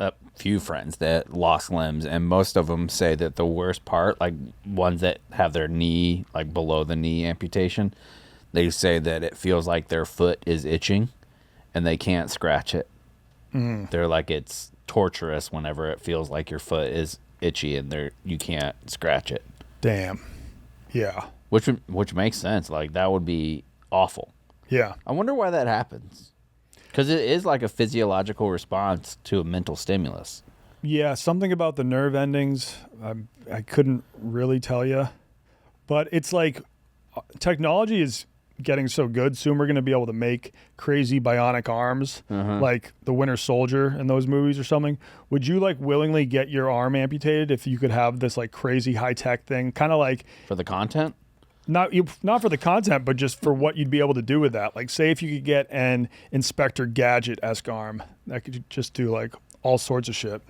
a few friends that lost limbs, and most of them say that the worst part, like ones that have their knee, like below the knee amputation, they say that it feels like their foot is itching and they can't scratch it. They're like, it's torturous whenever it feels like your foot is itchy and you can't scratch it. Damn. Yeah. Which makes sense. Like, that would be awful. Yeah. I wonder why that happens. Because it is like a physiological response to a mental stimulus. Yeah, something about the nerve endings, I couldn't really tell you. But it's like technology is getting so good. Soon we're going to be able to make crazy bionic arms like the Winter Soldier in those movies or something. Would you like willingly get your arm amputated if you could have this like crazy high-tech thing? Kind of like... For the content? Not for the content, but just for what you'd be able to do with that. Like, say if you could get an Inspector Gadget-esque arm that could just do like all sorts of shit.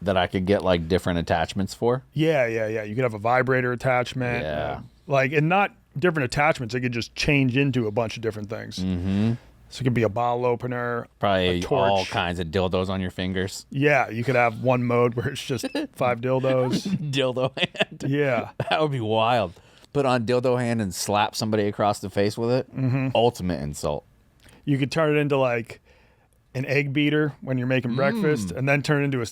That I could get like different attachments for? Yeah. You could have a vibrator attachment. Yeah. And not different attachments. It could just change into a bunch of different things. Mm-hmm. So it could be a bottle opener, probably a torch. All kinds of dildos on your fingers. Yeah, you could have one mode where it's just 5 dildos. Dildo hand. Yeah. That would be wild. Put on dildo hand and slap somebody across the face with it. Ultimate insult. You could turn it into like an egg beater when you're making breakfast, and then turn it into a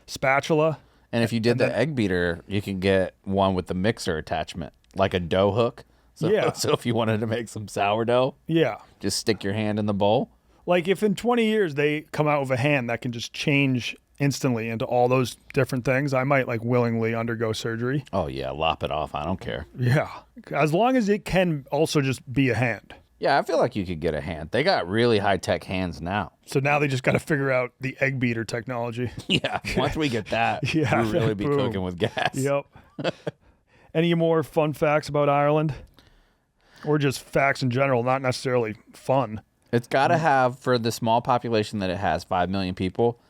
spatula. And if you did the egg beater, you can get one with the mixer attachment, like a dough hook. So, Yeah. So if you wanted to make some sourdough, Yeah. just stick your hand in the bowl. Like if in 20 years they come out with a hand that can just change instantly into all those different things, I might like willingly undergo surgery. Oh yeah, lop it off. I don't care. Yeah. As long as it can also just be a hand. Yeah, I feel like you could get a hand. They got really high-tech hands now. So now they just got to figure out the egg beater technology. Yeah, once we get that, Yeah, we'll really be boom. cooking with gas. Yep. Any more fun facts about Ireland? Or just facts in general, not necessarily fun. It's got to have, for the small population that it has, 5 million people,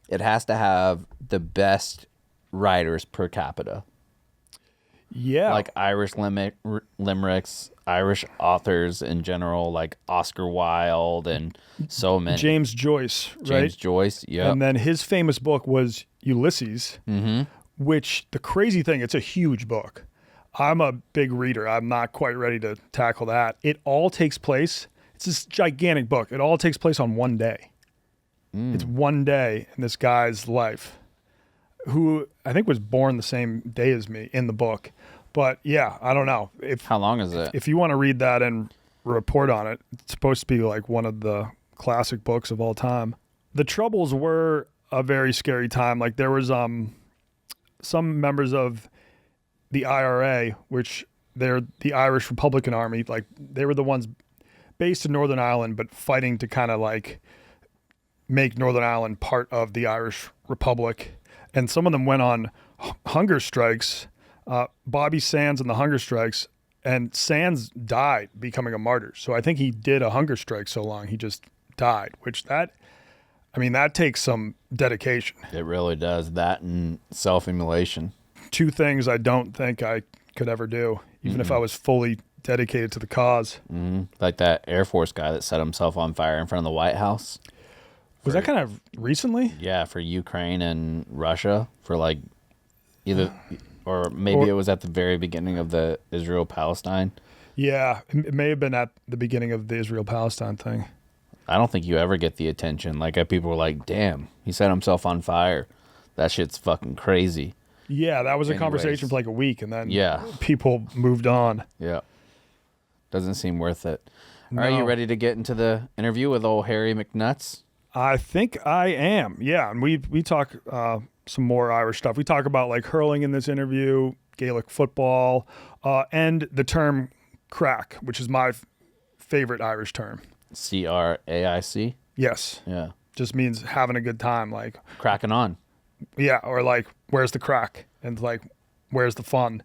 it has to have the best writers per capita. Yeah. Like Irish limericks, Irish authors in general, like Oscar Wilde and so many. James Joyce, right? James Joyce, yeah. And then his famous book was Ulysses, which the crazy thing, it's a huge book. I'm a big reader. I'm not quite ready to tackle that. It all takes place, it's this gigantic book. It all takes place on one day. It's one day in this guy's life, who I think was born the same day as me in the book. But yeah, I don't know. How long is it? If you want to read that and report on it, it's supposed to be like one of the classic books of all time. The Troubles were a very scary time. Like there was some members of the IRA, which they're the Irish Republican Army, like they were the ones based in Northern Ireland, but fighting to kind of like make Northern Ireland part of the Irish Republic. And some of them went on hunger strikes, Bobby Sands and the hunger strikes, and Sands died becoming a martyr. So I think he did a hunger strike so long, he just died, which that takes some dedication. It really does. That and self-immolation. 2 things I don't think I could ever do, even if I was fully dedicated to the cause. Like that Air Force guy that set himself on fire in front of the White House. Was that kind of recently? Yeah, for Ukraine and Russia, for like either, or maybe it was at the very beginning of the Israel-Palestine. Yeah, it may have been at the beginning of the Israel-Palestine thing. I don't think you ever get the attention. Like people were like, damn, he set himself on fire. That shit's fucking crazy. Yeah, that was a Anyways. conversation for like a week, and then Yeah. people moved on. Yeah. Doesn't seem worth it. No. Are you ready to get into the interview with old Harry McNuts? I think I am. Yeah, and we talk some more Irish stuff. We talk about like hurling in this interview, Gaelic football, and the term crack, which is my favorite Irish term. CRAIC. Yes. Yeah. Just means having a good time. Like Cracking on. yeah, or like where's the crack, and like where's the fun.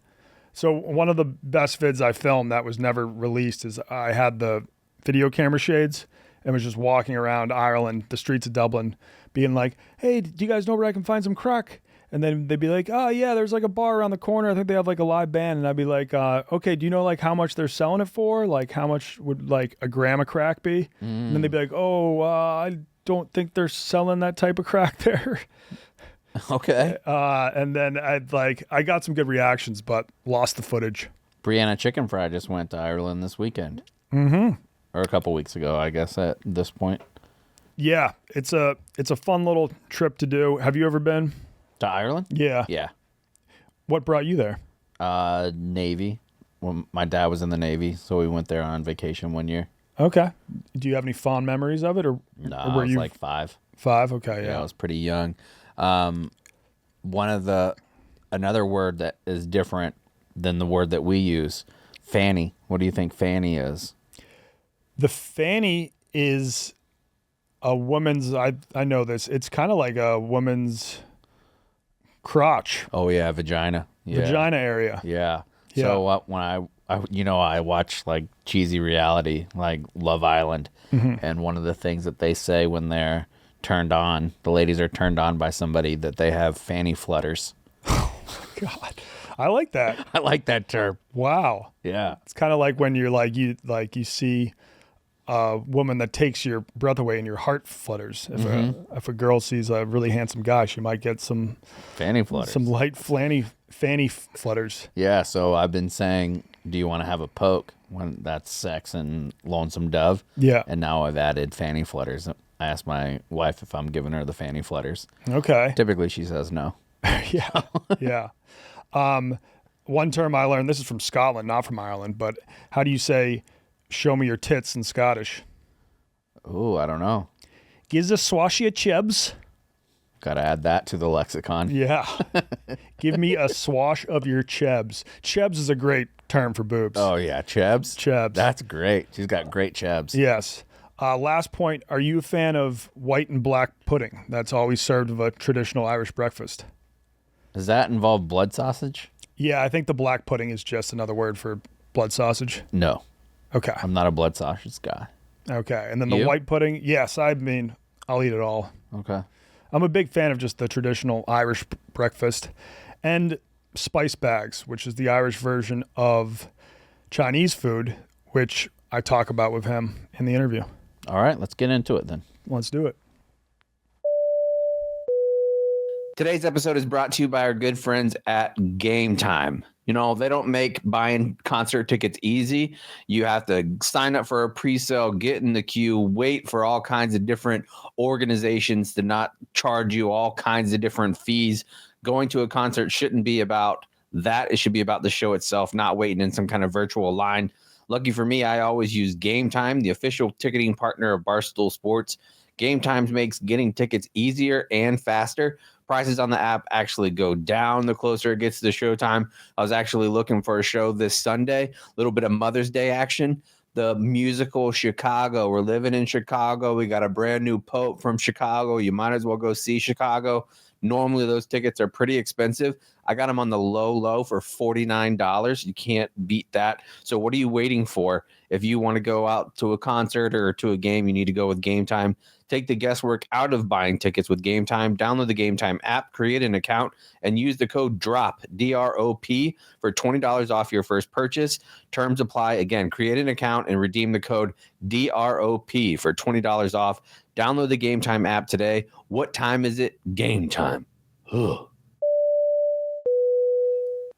So one of the best vids I filmed that was never released is I had the video camera shades and was just walking around Ireland, the streets of Dublin, being like, hey, do you guys know where I can find some crack? And then they'd be like, oh yeah, there's like a bar around the corner. I think they have like a live band. And I'd be like, okay, do you know like how much they're selling it for? Like how much would like a gram of crack be? And then they'd be like, oh, I don't think they're selling that type of crack there. Okay. And then I got some good reactions, but lost the footage. Brianna Chicken Fry just went to Ireland this weekend. Mm-hmm. Or a couple weeks ago, I guess, at this point. Yeah, it's a fun little trip to do. Have you ever been? To Ireland? Yeah. Yeah. What brought you there? Navy. Well, my dad was in the Navy, so we went there on vacation one year. Okay. Do you have any fond memories of it, or No, or I was like 5. 5? Okay, Yeah, I yeah. was pretty young. Another word that is different than the word that we use, fanny. What do you think fanny is? The fanny is a woman's. I know this. It's kind of like a woman's crotch, Oh yeah, vagina. Yeah. vagina area. Yeah. Yeah. So when I watch like cheesy reality like Love Island, and one of the things that they say when they're turned on, the ladies are turned on by somebody, that they have fanny flutters. God, I like that. I like that term. Wow. Yeah. It's kind of like when you're you see a woman that takes your breath away and your heart flutters. If a girl sees a really handsome guy, she might get some Fanny flutters. light fanny flutters. Yeah, so I've been saying, do you want to have a poke? When that's sex and lonesome dove. Yeah. And now I've added fanny flutters. I asked my wife if I'm giving her the fanny flutters. Okay. Typically she says no. Yeah. Yeah. One term I learned, this is from Scotland, not from Ireland, but how do you say show me your tits in Scottish? Ooh, I don't know. Gives a swash your chebs. Got to add that to the lexicon. Yeah. Give me a swash of your chebs. Chebs is a great term for boobs. Oh, yeah. Chebs? Chebs. That's great. She's got great chebs. Yes. Last point. Are you a fan of white and black pudding? That's always served with a traditional Irish breakfast. Does that involve blood sausage? Yeah, I think the black pudding is just another word for blood sausage. No. Okay. I'm not a blood sausage guy. Okay. And then the You? white pudding, yes, I mean, I'll eat it all. Okay. I'm a big fan of just the traditional Irish breakfast and spice bags, which is the Irish version of Chinese food, which I talk about with him in the interview. All right, let's get into it then. Let's do it. Today's episode is brought to you by our good friends at Game Time. You know, they don't make buying concert tickets easy. You have to sign up for a pre-sale, get in the queue, wait for all kinds of different organizations to not charge you all kinds of different fees. Going to a concert shouldn't be about that. It should be about the show itself, not waiting in some kind of virtual line. Lucky for me, I always use Game Time, the official ticketing partner of Barstool Sports. Game Time makes getting tickets easier and faster. Prices on the app actually go down the closer it gets to the showtime. I was actually looking for a show this Sunday, a little bit of Mother's Day action. The musical Chicago. We're living in Chicago. We got a brand new Pope from Chicago. You might as well go see Chicago. Normally, those tickets are pretty expensive. I got them on the low for $49. You can't beat that. So what are you waiting for? If you want to go out to a concert or to a game, you need to go with Game Time. Take the guesswork out of buying tickets with Game Time. Download the Game Time app, create an account, and use the code DROP, D-R-O-P, for $20 off your first purchase. Terms apply. Again, create an account and redeem the code DROP for $20 off. Download the Game Time app today. What time is it? Game time. Ugh.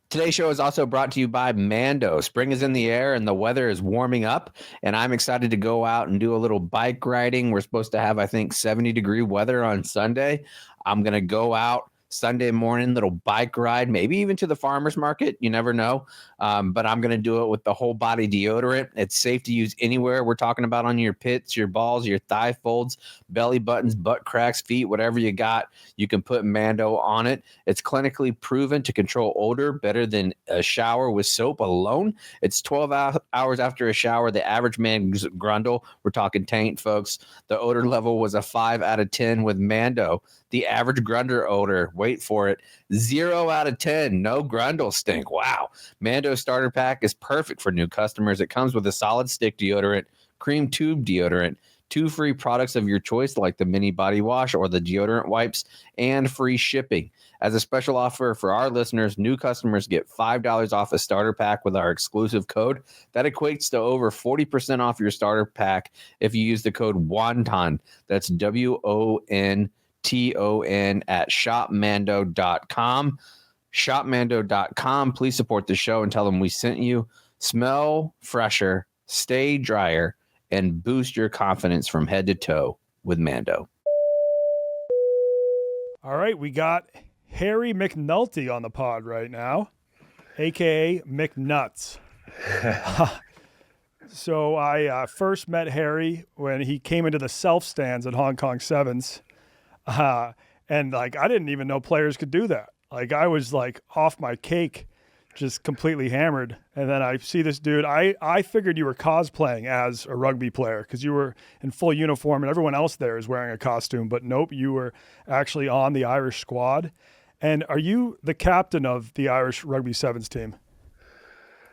Today's show is also brought to you by Mando. Spring is in the air and the weather is warming up, and I'm excited to go out and do a little bike riding. We're supposed to have, I think, 70-degree weather on Sunday. I'm going to go out, Sunday morning little bike ride, maybe even to the farmer's market. You never know. But I'm going to do it with the whole body deodorant. It's safe to use anywhere. We're talking about on your pits, your balls, your thigh folds, belly buttons, butt cracks, feet, whatever you got. You can put Mando on it. It's clinically proven to control odor better than a shower with soap alone. It's 12 hours after a shower. The average man's grundle, we're talking taint, folks, the odor level was a 5 out of 10 with Mando. The average grundle odor, wait for it, 0 out of 10. No grundle stink. Wow. Mando starter pack is perfect for new customers. It comes with a solid stick deodorant, cream tube deodorant, 2 free products of your choice like the mini body wash or the deodorant wipes, and free shipping. As a special offer for our listeners, new customers get $5 off a starter pack with our exclusive code. That equates to over 40% off your starter pack if you use the code WONTON. That's WONTON at shopmando.com. Shopmando.com. Please support the show and tell them we sent you. Smell fresher, stay drier, and boost your confidence from head to toe with Mando. All right, we got Harry McNulty on the pod right now, a.k.a. McNuts. So I first met Harry when he came into the self-stands at Hong Kong Sevens. And, like, I didn't even know players could do that. Like, I was, like, off my cake, just completely hammered. And then I see this dude. I figured you were cosplaying as a rugby player because you were in full uniform and everyone else there is wearing a costume. But nope, you were actually on the Irish squad. And are you the captain of the Irish Rugby Sevens team?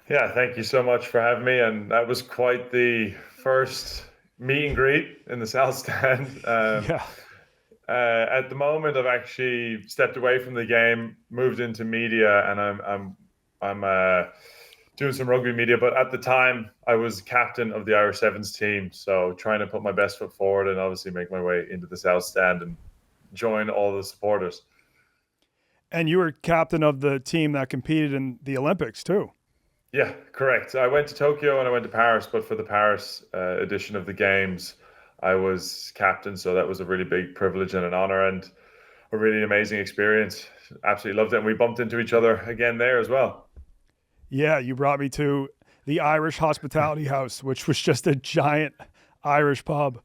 Yeah, thank you so much for having me. And that was quite the first meet and greet in the South Stand. Yeah. At the moment, I've actually stepped away from the game, moved into media, and I'm doing some rugby media. But at the time, I was captain of the Irish Sevens team, so trying to put my best foot forward and obviously make my way into the South Stand and join all the supporters. And you were captain of the team that competed in the Olympics too. Yeah, correct. I went to Tokyo and I went to Paris, but for the Paris edition of the games, I was captain, so that was a really big privilege and an honor and a really amazing experience. Absolutely loved it. And we bumped into each other again there as well. Yeah, you brought me to the Irish Hospitality House, which was just a giant Irish pub.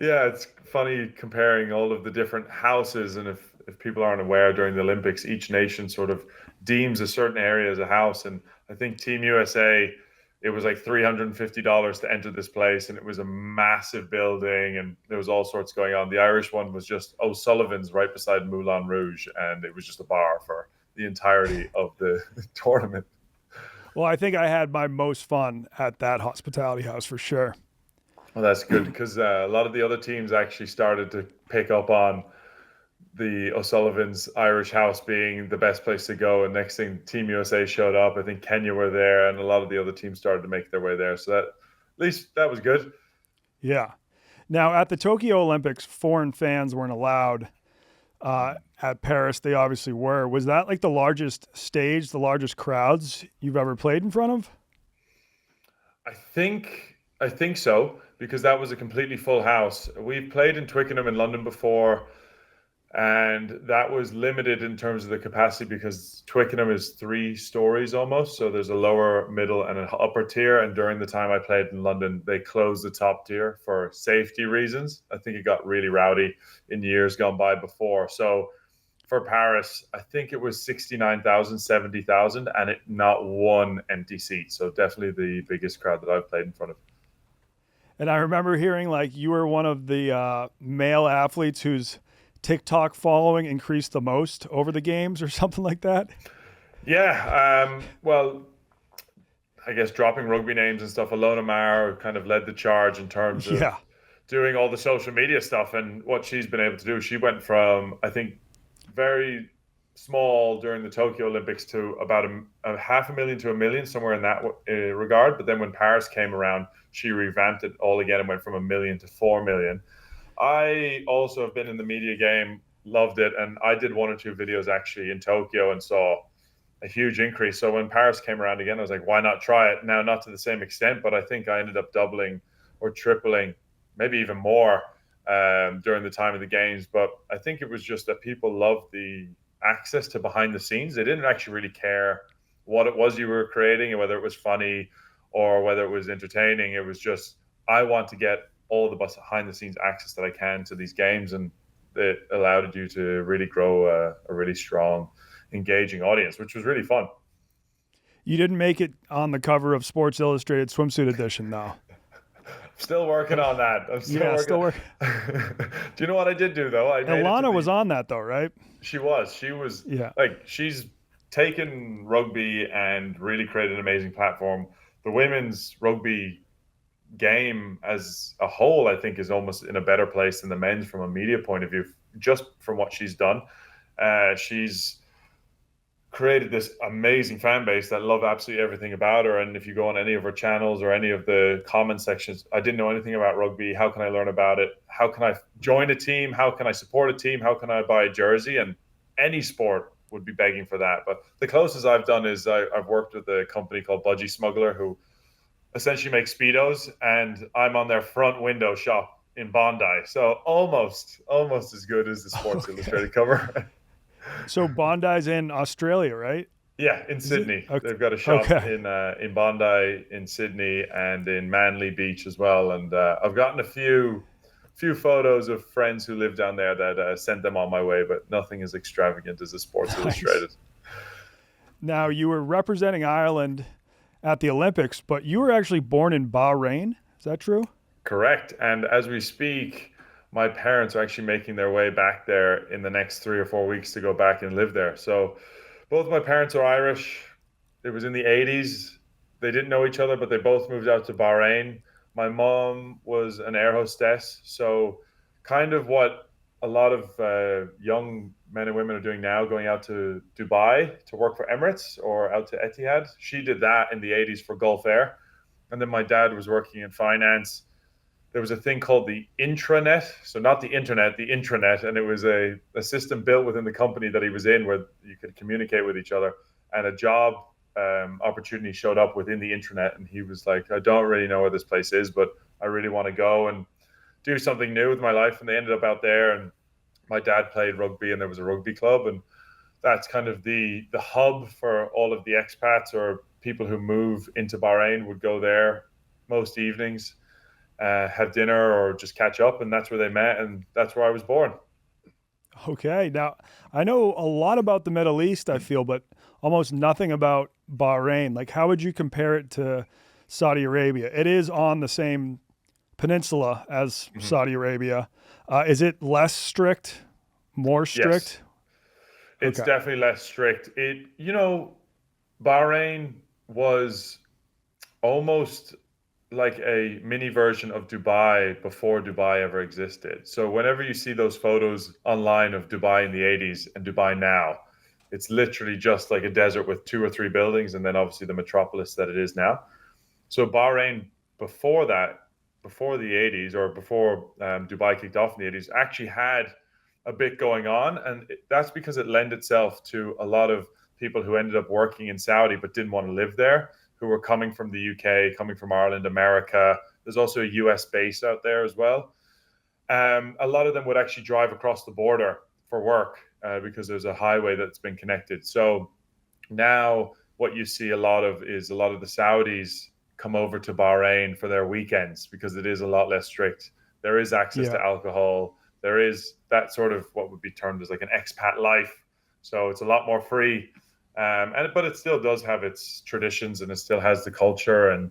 Yeah, it's funny comparing all of the different houses. And if people aren't aware, during the Olympics, each nation sort of deems a certain area as a house. And I think Team USA, it was like $350 to enter this place, and it was a massive building, and there was all sorts going on. The Irish one was just O'Sullivan's right beside Moulin Rouge, and it was just a bar for the entirety of the tournament. Well, I think I had my most fun at that hospitality house for sure. Well, that's good because a lot of the other teams actually started to pick up on the O'Sullivan's Irish house being the best place to go. And next thing, Team USA showed up. I think Kenya were there, and a lot of the other teams started to make their way there. So that, at least that was good. Yeah. Now, at the Tokyo Olympics, foreign fans weren't allowed. At Paris, they obviously were. Was that like the largest stage, the largest crowds you've ever played in front of? I think so, because that was a completely full house. We've played in Twickenham in London before, and that was limited in terms of the capacity because Twickenham is 3 stories almost. So there's a lower, middle, and an upper tier. And during the time I played in London, they closed the top tier for safety reasons. I think it got really rowdy in years gone by before. So for Paris, I think it was 69,000, 70,000, and not one empty seat. So definitely the biggest crowd that I've played in front of. And I remember hearing like you were one of the male athletes whose TikTok following increased the most over the games or something like that. Yeah. Well, I guess dropping rugby names and stuff, Alona Maher kind of led the charge in terms of doing all the social media stuff and what she's been able to do. She went from, I think, very small during the Tokyo Olympics to about a 500,000 to 1 million, somewhere in that regard. But then when Paris came around, she revamped it all again and went from 1 million to 4 million. I also have been in the media game, loved it. And I did 1 or 2 videos actually in Tokyo and saw a huge increase. So when Paris came around again, I was like, why not try it? Now, not to the same extent, but I think I ended up doubling or tripling, maybe even more during the time of the games. But I think it was just that people loved the access to behind the scenes. They didn't actually really care what it was you were creating and whether it was funny or whether it was entertaining. It was just, I want to get all the behind the scenes access that I can to these games. And it allowed you to really grow a really strong, engaging audience, which was really fun. You didn't make it on the cover of Sports Illustrated swimsuit edition, though. Still working on that. I'm still working. Do you know what I did do, though? Ilana was on that, though, right? She was. Yeah. Like, she's taken rugby and really created an amazing platform. The women's rugby game as a whole, I think, is almost in a better place than the men's from a media point of view, just from what she's done. She's created this amazing fan base that love absolutely everything about her. And if you go on any of her channels or any of the comment sections, I didn't know anything about rugby. How can I learn about it? How can I join a team? How can I support a team? How can I buy a jersey? And any sport would be begging for that. But the closest I've done is I've worked with a company called Budgie Smuggler, who essentially makes Speedos, and I'm on their front window shop in Bondi. So almost as good as the Sports Illustrated cover. So Bondi's in Australia, right? Yeah, in Sydney. Okay. They've got a shop in Bondi, in Sydney, and in Manly Beach as well. And I've gotten a few photos of friends who live down there that sent them on my way, but nothing as extravagant as the Sports Illustrated. Now, you were representing Ireland at the Olympics, but you were actually born in Bahrain. Is that true? Correct. And as we speak, my parents are actually making their way back there in the next 3 or 4 weeks to go back and live there. So both my parents are Irish. It was in the 80s. They didn't know each other, but they both moved out to Bahrain. My mom was an air hostess. So kind of what a lot of young men and women are doing now, going out to Dubai to work for Emirates or out to Etihad. She did that in the 80s for Gulf Air. And then my dad was working in finance. There was a thing called the intranet. So not the internet, the intranet. And it was a system built within the company that he was in where you could communicate with each other. And a job opportunity showed up within the intranet. And he was like, I don't really know where this place is, but I really want to go and do something new with my life. And they ended up out there. And my dad played rugby and there was a rugby club. And that's kind of the hub for all of the expats or people who move into Bahrain would go there most evenings. Have dinner or just catch up, and that's where they met, and that's where I was born. Okay. Now, I know a lot about the Middle East, I feel, but almost nothing about Bahrain. Like, how would you compare it to Saudi Arabia? It is on the same peninsula as Saudi Arabia. Is it less strict, more strict? Yes. It's definitely less strict. Bahrain was almost like a mini version of Dubai before Dubai ever existed. So whenever you see those photos online of Dubai in the 80s and Dubai now, it's literally just like a desert with 2 or 3 buildings and then obviously the metropolis that it is now. So Bahrain before that, before the 80s or before Dubai kicked off in the 80s, actually had a bit going on. And that's because it lent itself to a lot of people who ended up working in Saudi but didn't want to live there, who were coming from the UK, coming from Ireland, America. There's also a US base out there as well. A lot of them would actually drive across the border for work because there's a highway that's been connected. So now what you see a lot of the Saudis come over to Bahrain for their weekends because it is a lot less strict. There is access to alcohol. There is that sort of what would be termed as like an expat life. So it's a lot more free. But it still does have its traditions and it still has the culture and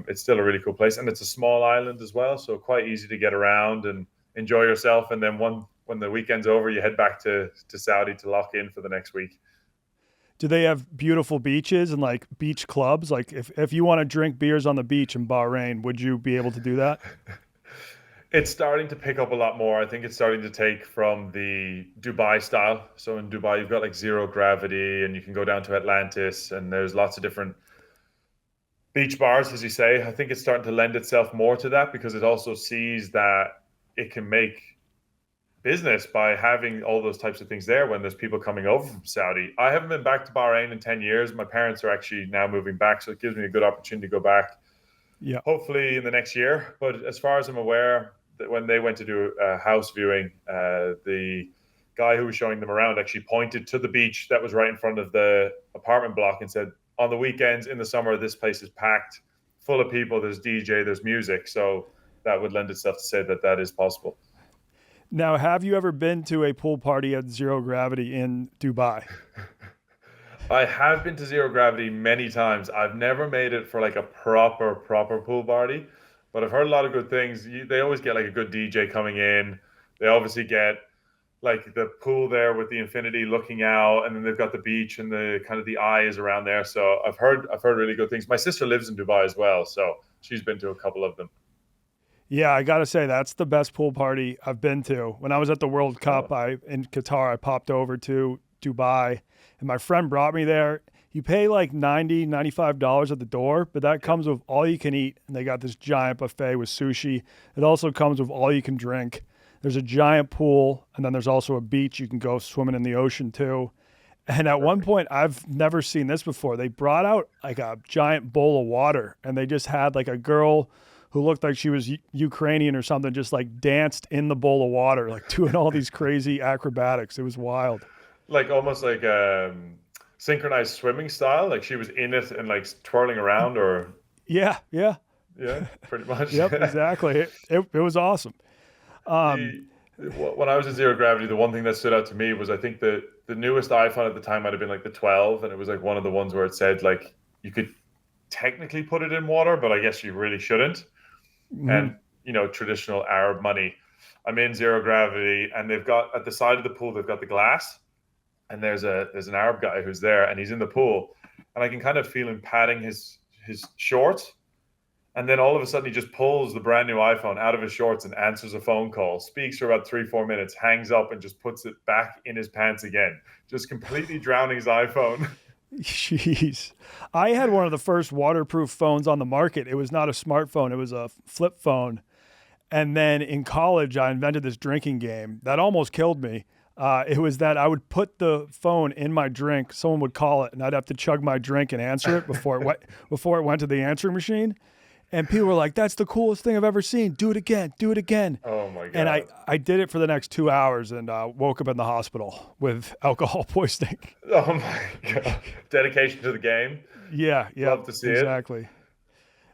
it's still a really cool place. And it's a small island as well, so quite easy to get around and enjoy yourself. And then when the weekend's over, you head back to Saudi to lock in for the next week. Do they have beautiful beaches and like beach clubs? Like if you want to drink beers on the beach in Bahrain, would you be able to do that? It's starting to pick up a lot more. I think it's starting to take from the Dubai style. So in Dubai, you've got like zero gravity and you can go down to Atlantis and there's lots of different beach bars, as you say. I think it's starting to lend itself more to that because it also sees that it can make business by having all those types of things there when there's people coming over from Saudi. I haven't been back to Bahrain in 10 years. My parents are actually now moving back, so it gives me a good opportunity to go back. Yeah. Hopefully in the next year. But as far as I'm aware, when they went to do a house viewing, the guy who was showing them around actually pointed to the beach that was right in front of the apartment block and said, on the weekends in the summer, this place is packed, full of people. There's DJ, there's music. So that would lend itself to say that that is possible. Now, have you ever been to a pool party at Zero Gravity in Dubai? I have been to Zero Gravity many times. I've never made it for like a proper pool party, but I've heard a lot of good things. They always get like a good DJ coming in. They obviously get like the pool there with the infinity looking out, and then they've got the beach and the kind of the eye is around there. So I've heard really good things. My sister lives in Dubai as well, so she's been to a couple of them. Yeah, I got to say, that's the best pool party I've been to. When I was at the World Cup in Qatar, I popped over to Dubai, and my friend brought me there. You pay like $90, $95 at the door, but that comes with all you can eat. And they got this giant buffet with sushi. It also comes with all you can drink. There's a giant pool, and then there's also a beach. You can go swimming in the ocean too. And at one point, I've never seen this before. They brought out like a giant bowl of water, and they just had like a girl who looked like she was Ukrainian or something, just like danced in the bowl of water, like doing all these crazy acrobatics. It was wild. Like almost like synchronized swimming style. Like she was in it and like twirling around, or yeah, pretty much. Yep, exactly. It was awesome. When I was in Zero Gravity, the one thing that stood out to me was I think the newest iPhone at the time might have been like the 12, and it was like one of the ones where it said like you could technically put it in water, but I guess you really shouldn't. And traditional Arab money. I'm in Zero Gravity, and they've got at the side of the pool, they've got the glass, and there's an Arab guy who's there, and he's in the pool, and I can kind of feel him patting his shorts, and then all of a sudden he just pulls the brand new iPhone out of his shorts and answers a phone call, speaks for about 3-4 minutes, hangs up, and just puts it back in his pants again, just completely drowning his iPhone. Jeez. I had one of the first waterproof phones on the market. It was not a smartphone. It was a flip phone. And then in college, I invented this drinking game that almost killed me. It was that I would put the phone in my drink. Someone would call it, and I'd have to chug my drink and answer it before it went to the answering machine. And people were like, that's the coolest thing I've ever seen. Do it again. Do it again. Oh, my God. And I did it for the next 2 hours and woke up in the hospital with alcohol poisoning. Oh, my God. Dedication to the game. Yeah. Love to see it. Exactly.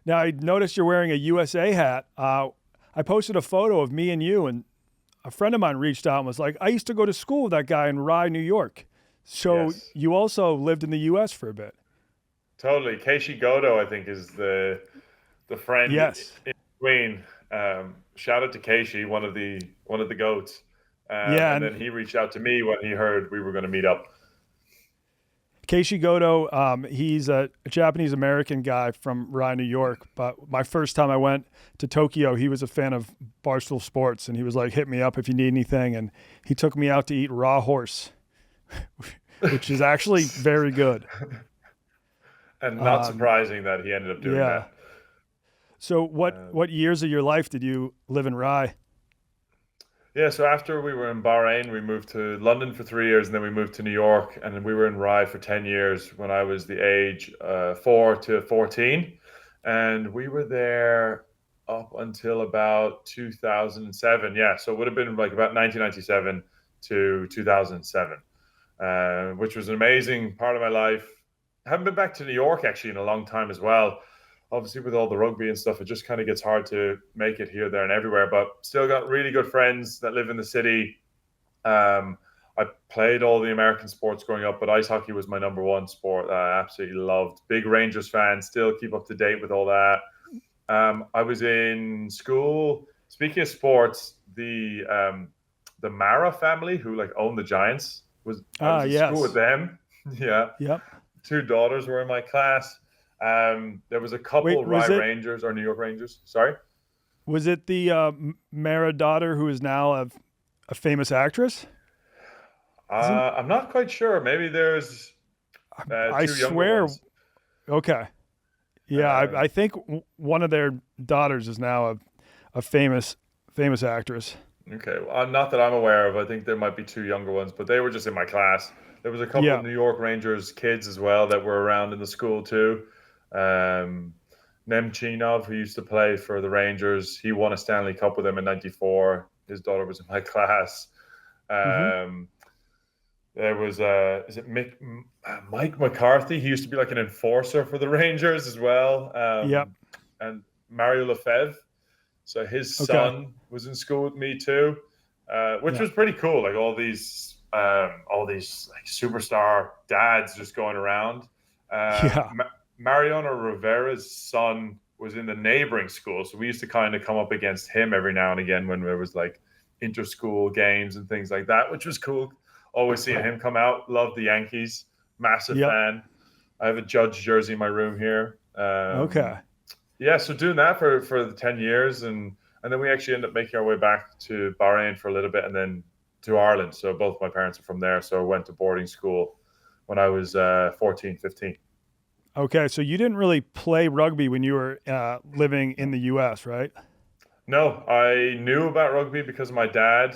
Now, I noticed you're wearing a USA hat. I posted a photo of me and you, and a friend of mine reached out and was like, I used to go to school with that guy in Rye, New York. So Yes. You also lived in the U.S. for a bit. Totally. Keishi Godo, I think, is the friend Yes. in between. Shout out to Keishi, one of the goats. Yeah, and then he reached out to me when he heard we were going to meet up. Keishi Godo, he's a Japanese American guy from Rye, New York. But my first time I went to Tokyo, he was a fan of Barstool Sports, and he was like, hit me up if you need anything. And he took me out to eat raw horse, which is actually very good. And not surprising that he ended up doing that. So what years of your life did you live in Rye? Yeah, so after we were in Bahrain, we moved to London for 3 years, and then we moved to New York, and then we were in Rye for 10 years when I was the age 4 to 14. And we were there up until about 2007. Yeah, so it would have been like about 1997 to 2007, which was an amazing part of my life. I haven't been back to New York actually in a long time as well. Obviously, with all the rugby and stuff, it just kind of gets hard to make it here, there, and everywhere. But still got really good friends that live in the city. I played all the American sports growing up, but ice hockey was my number one sport that I absolutely loved. Big Rangers fan, still keep up to date with all that. I was in school. Speaking of sports, the Mara family, who like own the Giants, I was in school with them. Yeah. Yep. 2 daughters were in my class. There was a couple Rye Rangers or New York Rangers. Sorry? Was it the Mara daughter who is now a famous actress? I'm not quite sure. Maybe there's I two younger swear. ones. Okay. Yeah, I think one of their daughters is now a famous actress. Okay. Well, not that I'm aware of. I think there might be 2 younger ones, but they were just in my class. There was a couple of New York Rangers kids as well that were around in the school too. Not Nemchinov, who used to play for the Rangers. He won a Stanley Cup with him in '94. His daughter was in my class. There was Mike McCarthy. He used to be like an enforcer for the Rangers as well. And Mario Lefebvre. So his son was in school with me too, which was pretty cool. Like all these like superstar dads just going around. Mariano Rivera's son was in the neighboring school, so we used to kind of come up against him every now and again when there was like inter-school games and things like that, which was cool. Always seeing him come out. Loved the Yankees. Massive fan. I have a Judge jersey in my room here. Yeah, so doing that for the 10 years, and then we actually ended up making our way back to Bahrain for a little bit and then to Ireland. So both my parents are from there, so I went to boarding school when I was 14, 15. Okay, so you didn't really play rugby when you were living in the U.S., right? No, I knew about rugby because of my dad.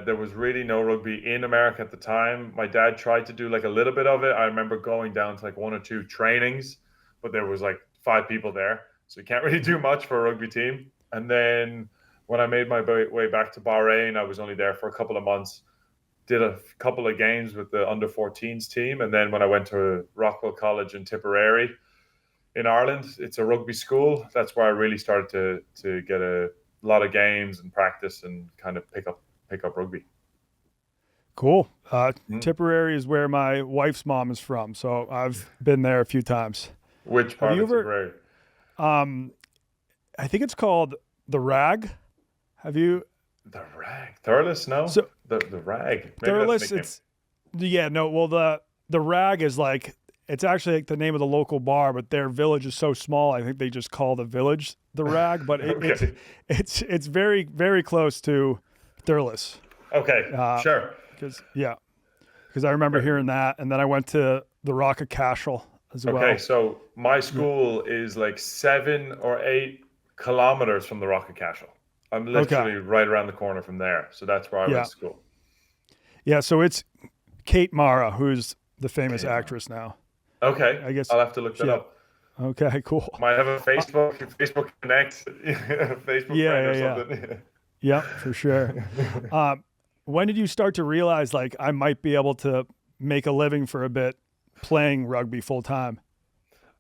There was really no rugby in America at the time. My dad tried to do like a little bit of it. I remember going down to like 1 or 2 trainings, but there was like 5 people there. So you can't really do much for a rugby team. And then when I made my way back to Bahrain, I was only there for a couple of months. Did a couple of games with the under-14s team. And then when I went to Rockwell College in Tipperary in Ireland, it's a rugby school. That's where I really started to get a lot of games and practice and kind of pick up rugby. Cool. Tipperary is where my wife's mom is from, so I've been there a few times. Which part of Tipperary? I think it's called the Rag. Have you? The Rag. Thurles? No. So the Rag. Maybe Thurles. It's no. Well, the Rag is like, it's actually like the name of the local bar, but their village is so small. I think they just call the village the Rag, but it's very, very close to Thurles. Okay, sure. Because I remember hearing that, and then I went to the Rock of Cashel as well. Okay, so my school is like 7 or 8 kilometers from the Rock of Cashel. I'm literally right around the corner from there. So that's where I went to school. Yeah, so it's Kate Mara, who's the famous actress now. Okay, I guess I'll have to look that up. Okay, cool. Might have a Facebook Connect, Facebook friend or something. Yeah, for sure. When did you start to realize like I might be able to make a living for a bit playing rugby full time?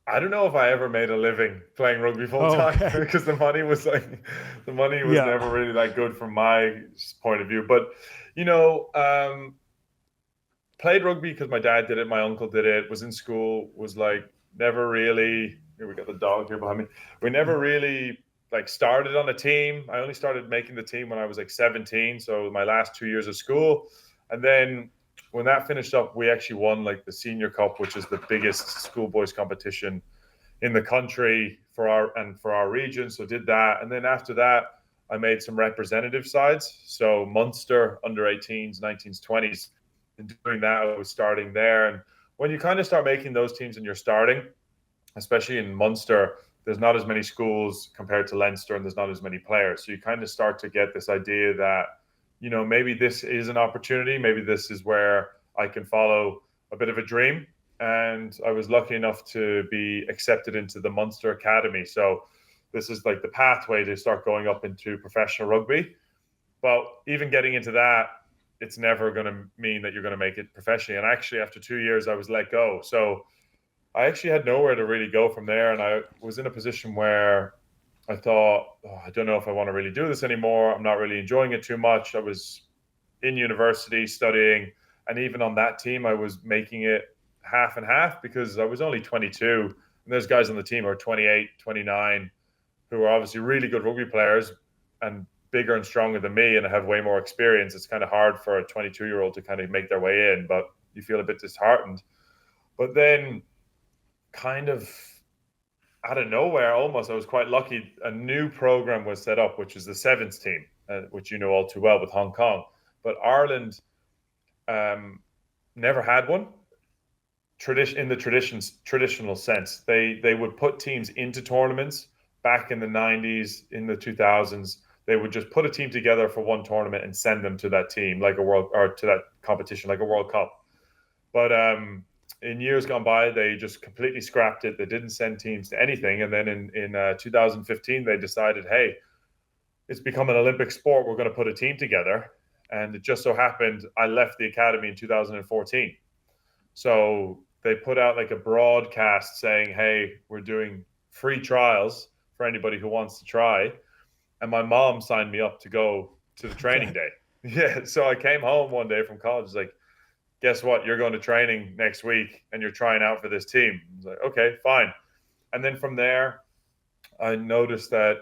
I don't know if I ever made a living playing rugby full time because the money was never really that good from my point of view. But played rugby because my dad did it, my uncle did it, was in school, was like never really. Here we got the dog here behind me. We never really like started on a team. I only started making the team when I was like 17, so my last 2 years of school, and then when that finished up, we actually won like the Senior Cup, which is the biggest schoolboys competition in the country for our region. So did that. And then after that, I made some representative sides. So Munster, under 18s, 19s, 20s. And doing that, I was starting there. And when you kind of start making those teams and you're starting, especially in Munster, there's not as many schools compared to Leinster and there's not as many players. So you kind of start to get this idea that, maybe this is an opportunity. Maybe this is where I can follow a bit of a dream. And I was lucky enough to be accepted into the Munster Academy. So this is like the pathway to start going up into professional rugby. But even getting into that, it's never going to mean that you're going to make it professionally. And actually, after 2 years, I was let go. So I actually had nowhere to really go from there. And I was in a position where I thought, I don't know if I want to really do this anymore. I'm not really enjoying it too much. I was in university studying, and even on that team, I was making it half and half because I was only 22. And there's guys on the team who are 28, 29, who are obviously really good rugby players and bigger and stronger than me and have way more experience. It's kind of hard for a 22-year-old to kind of make their way in, but you feel a bit disheartened. But then kind of out of nowhere, almost, I was quite lucky. A new program was set up, which is the Sevens team, which you know all too well with Hong Kong. But Ireland never had one. In the traditional sense, they would put teams into tournaments back in the 90s, in the 2000s. They would just put a team together for one tournament and send them to that team, like to that competition, like a World Cup. But in years gone by, they just completely scrapped it. They didn't send teams to anything. And then in 2015, they decided, hey, it's become an Olympic sport. We're going to put a team together. And it just so happened I left the academy in 2014. So they put out like a broadcast saying, hey, we're doing free trials for anybody who wants to try. And my mom signed me up to go to the training day. Yeah. So I came home one day from college, like, guess what? You're going to training next week and you're trying out for this team. I was like, okay, fine. And then from there, I noticed that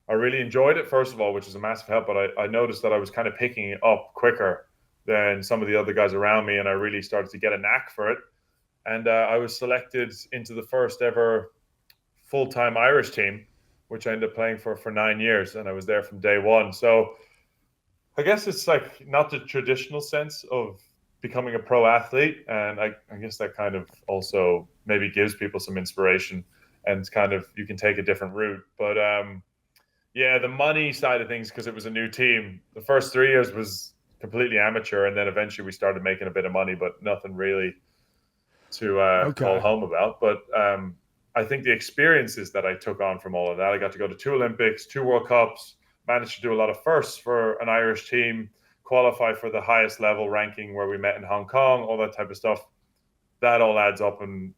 I really enjoyed it, first of all, which is a massive help. But I noticed that I was kind of picking it up quicker than some of the other guys around me. And I really started to get a knack for it. And I was selected into the first ever full-time Irish team, which I ended up playing for 9 years. And I was there from day one. So I guess it's like not the traditional sense of becoming a pro athlete. And I guess that kind of also maybe gives people some inspiration and kind of you can take a different route. But yeah, the money side of things, because it was a new team, the first 3 years was completely amateur. And then eventually we started making a bit of money, but nothing really to call home about. But I think the experiences that I took on from all of that, I got to go to 2 Olympics, 2 World Cups, managed to do a lot of firsts for an Irish team, qualify for the highest level ranking where we met in Hong Kong, all that type of stuff. That all adds up, and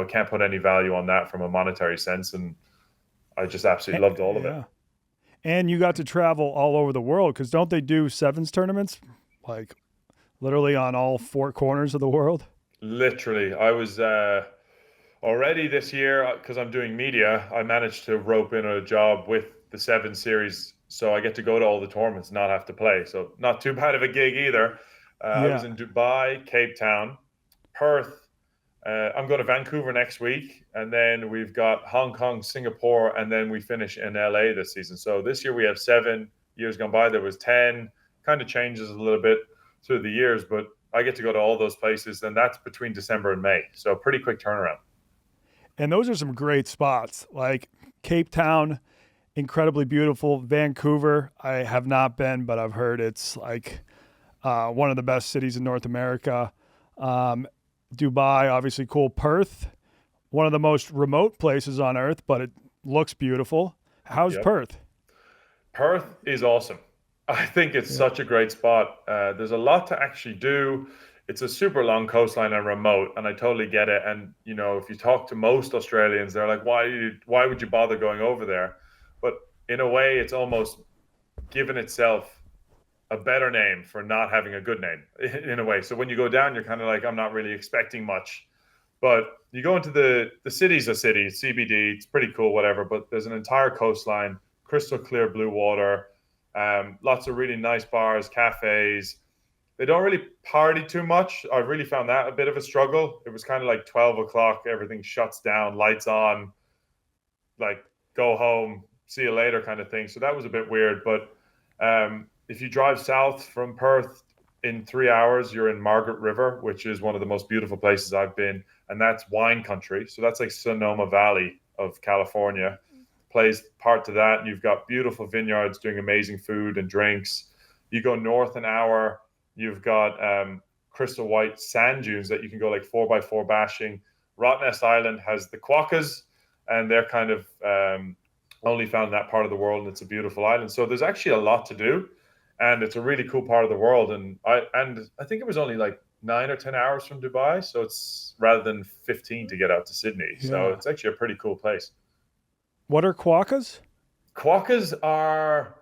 can't put any value on that from a monetary sense. And I just absolutely loved all of it. And you got to travel all over the world, because don't they do sevens tournaments like literally on all 4 corners of the world? Literally. I was already this year, because I'm doing media, I managed to rope in a job with the 7 series. So I get to go to all the tournaments, not have to play. So not too bad of a gig either. I was in Dubai, Cape Town, Perth. I'm going to Vancouver next week. And then we've got Hong Kong, Singapore, and then we finish in LA this season. So this year we have 7. Years gone by, there was 10. Kind of changes a little bit through the years, but I get to go to all those places. And that's between December and May. So pretty quick turnaround. And those are some great spots, like Cape Town, incredibly beautiful. Vancouver, I have not been, but I've heard it's like one of the best cities in North America. Dubai, obviously cool. Perth, one of the most remote places on earth, but it looks beautiful. How's Perth? Perth is awesome. I think it's such a great spot. There's a lot to actually do. It's a super long coastline and remote, and I totally get it. And if you talk to most Australians, they're like, why would you bother going over there? But in a way, it's almost given itself a better name for not having a good name in a way. So when you go down, you're kind of like, I'm not really expecting much. But you go into the city's a city, CBD, it's pretty cool, whatever. But there's an entire coastline, crystal clear blue water, lots of really nice bars, cafes. They don't really party too much. I really found that a bit of a struggle. It was kind of like 12 o'clock, everything shuts down, lights on, like go home, see you later kind of thing. So that was a bit weird. But if you drive south from Perth in 3 hours, you're in Margaret River, which is one of the most beautiful places I've been. And that's wine country. So that's like Sonoma Valley of California. Plays part to that. And you've got beautiful vineyards doing amazing food and drinks. You go north an hour, you've got crystal white sand dunes that you can go like 4x4 bashing. Rottnest Island has the quokkas, and they're kind of only found in that part of the world, and it's a beautiful island. So there's actually a lot to do, and it's a really cool part of the world. And I think it was only like 9 or 10 hours from Dubai, so it's rather than 15 to get out to Sydney. Yeah. So it's actually a pretty cool place. What are quokkas? Quokkas are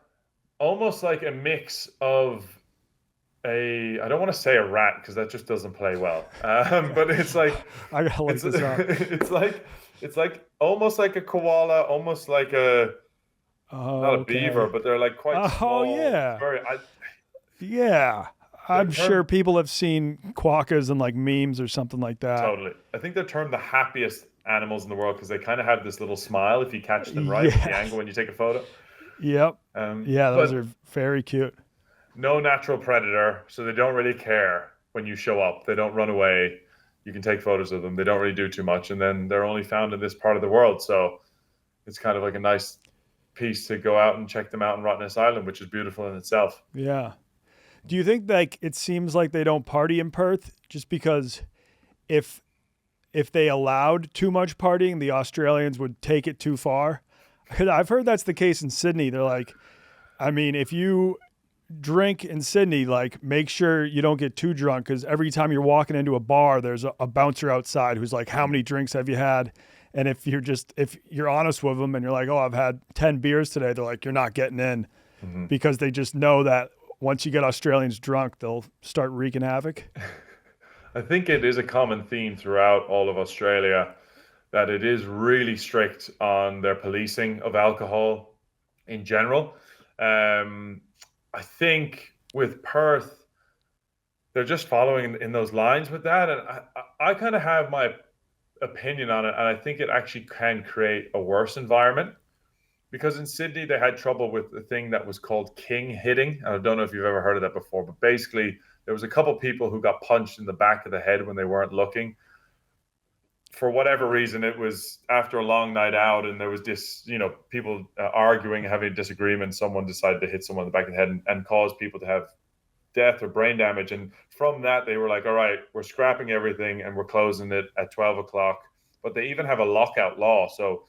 almost like a mix of I don't want to say a rat because that just doesn't play well. But it's like I gotta look this up. It's like almost like a koala, almost like not a beaver, but they're like quite small. Oh yeah. I'm sure people have seen quokkas in like memes or something like that. Totally. I think they're termed the happiest animals in the world because they kind of have this little smile if you catch them right at the angle when you take a photo. Yep. Those are very cute. No natural predator, so they don't really care when you show up. They don't run away. You can take photos of them. They don't really do too much. And then they're only found in this part of the world. So it's kind of like a nice piece to go out and check them out in Rottnest Island, which is beautiful in itself. Yeah. Do you think like it seems like they don't party in Perth just because if if they allowed too much partying, the Australians would take it too far. I've heard that's the case in Sydney. They're like, I mean, if you drink in Sydney, like make sure you don't get too drunk, because every time you're walking into a bar, there's a bouncer outside who's like, how many drinks have you had? And if you're honest with them and you're like, oh, I've had 10 beers today, they're like, you're not getting in, because they just know that once you get Australians drunk, they'll start wreaking havoc. I think it is a common theme throughout all of Australia that it is really strict on their policing of alcohol in general. I think with Perth, they're just following in those lines with that. And I kind of have my opinion on it. And I think it actually can create a worse environment, because in Sydney, they had trouble with the thing that was called king hitting. I don't know if you've ever heard of that before, but basically there was a couple people who got punched in the back of the head when they weren't looking. For whatever reason, it was after a long night out, and there was this, people arguing, having a disagreement. Someone decided to hit someone in the back of the head and cause people to have death or brain damage. And from that, they were like, all right, we're scrapping everything and we're closing it at 12 o'clock. But they even have a lockout law. So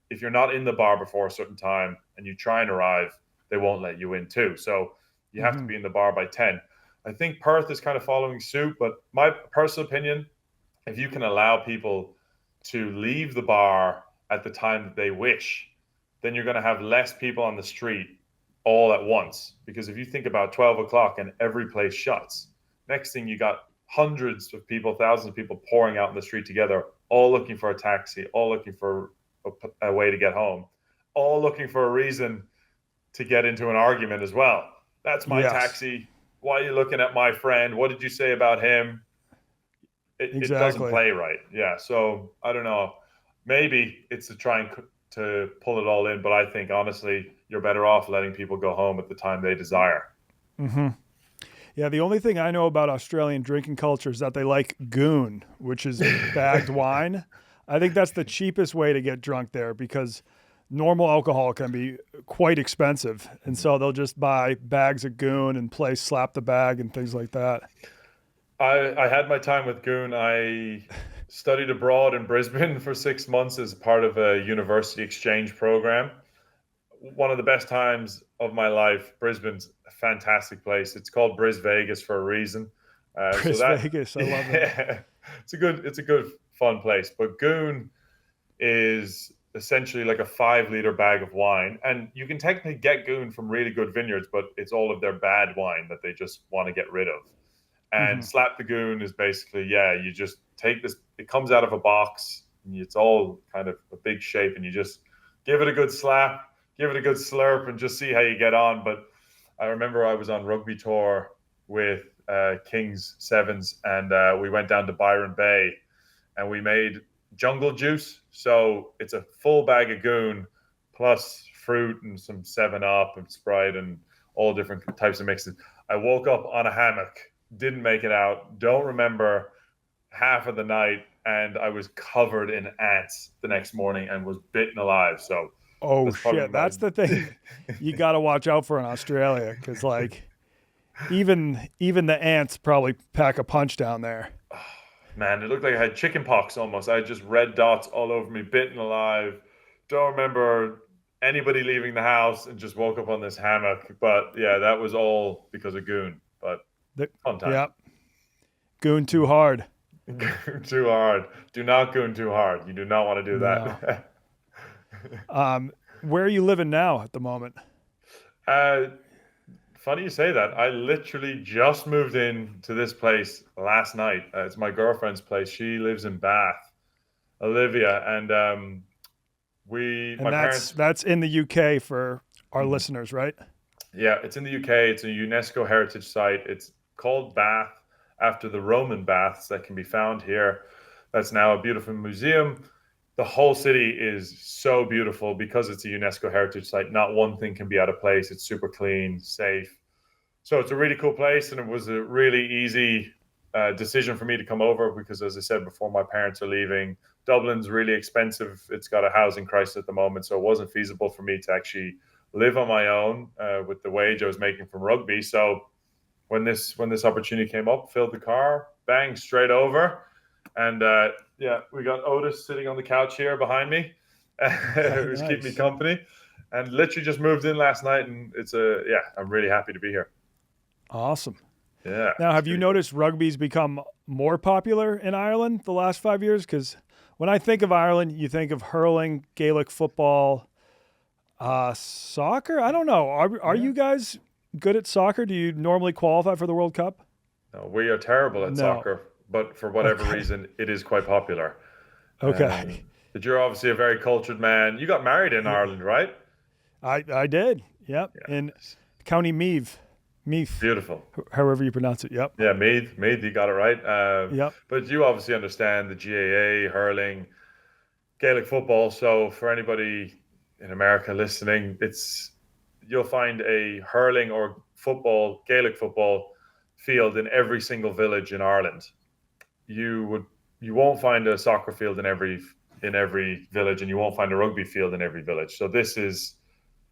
if you're not in the bar before a certain time and you try and arrive, they won't let you in too. So you have to be in the bar by 10. I think Perth is kind of following suit, but my personal opinion, if you can allow people to leave the bar at the time that they wish, then you're going to have less people on the street all at once. Because if you think about 12 o'clock and every place shuts, next thing you got hundreds of people, thousands of people pouring out in the street together, all looking for a taxi, all looking for a way to get home, all looking for a reason to get into an argument as well. That's my taxi. Why are you looking at my friend? What did you say about him? It doesn't play right. Yeah. So I don't know. Maybe it's to try and to pull it all in, but I think honestly, you're better off letting people go home at the time they desire. Yeah. The only thing I know about Australian drinking culture is that they like goon, which is bagged wine. I think that's the cheapest way to get drunk there, because normal alcohol can be quite expensive. And so they'll just buy bags of goon and play slap the bag and things like that. I had my time with goon. I studied abroad in Brisbane for 6 months as part of a university exchange program. One of the best times of my life. Brisbane's a fantastic place. It's called Bris Vegas for a reason. Vegas, I love it. It's a good fun place. But goon is essentially like a 5-liter bag of wine, and you can technically get goon from really good vineyards, but it's all of their bad wine that they just want to get rid of. And slap the goon is basically, you just take this, it comes out of a box, and it's all kind of a big shape, and you just give it a good slap, give it a good slurp, and just see how you get on. But I remember I was on rugby tour with Kings Sevens, and we went down to Byron Bay, and we made jungle juice. So it's a full bag of goon plus fruit and some 7-Up and Sprite and all different types of mixes. I woke up on a hammock, didn't make it out, don't remember half of the night, and I was covered in ants the next morning and was bitten alive. So that's the thing you got to watch out for in Australia, because like even the ants probably pack a punch down there. Man, it looked like I had chicken pox almost. I had just red dots all over me, bitten alive. Don't remember anybody leaving the house, and just woke up on this hammock. But yeah, that was all because of goon. But fun time. Yeah. Goon too hard. Goon too hard. Do not goon too hard. You do not want to do that. Where are you living now at the moment? Funny you say that. I literally just moved in to this place last night. It's my girlfriend's place. She lives in Bath, Olivia, and that's in the UK for our listeners, right? Yeah, it's in the UK. It's a UNESCO heritage site. It's called Bath after the Roman baths that can be found here. That's now a beautiful museum. The whole city is so beautiful because it's a UNESCO heritage site. Not one thing can be out of place. It's super clean, safe. So it's a really cool place, and it was a really easy decision for me to come over because, as I said before, my parents are leaving. Dublin's really expensive. It's got a housing crisis at the moment, so it wasn't feasible for me to actually live on my own with the wage I was making from rugby. So when this opportunity came up, filled the car, bang, straight over. And Yeah, we got Otis sitting on the couch here behind me, who's keeping me Nice. company, and literally just moved in last night, and I'm really happy to be here. Awesome. Yeah. Now, it's have you pretty noticed rugby's become more popular in Ireland the last 5 years? Because when I think of Ireland, you think of hurling, Gaelic football, soccer. I don't know. Are you guys good at soccer? Do you normally qualify for the World Cup? cool. No, we are terrible at No. soccer, but for whatever Okay. reason, it is quite popular. Okay. But you're obviously a very cultured man. You got married in Ireland, right? I did. Yep. Yeah. In County Meath. Meath. Beautiful. However you pronounce it. Yep. Yeah, Meath, you got it right. Yep. But you obviously understand the GAA, hurling, Gaelic football. So for anybody in America listening, you'll find a hurling or football, Gaelic football field in every single village in Ireland. You won't find a soccer field in every village, and you won't find a rugby field in every village. So this is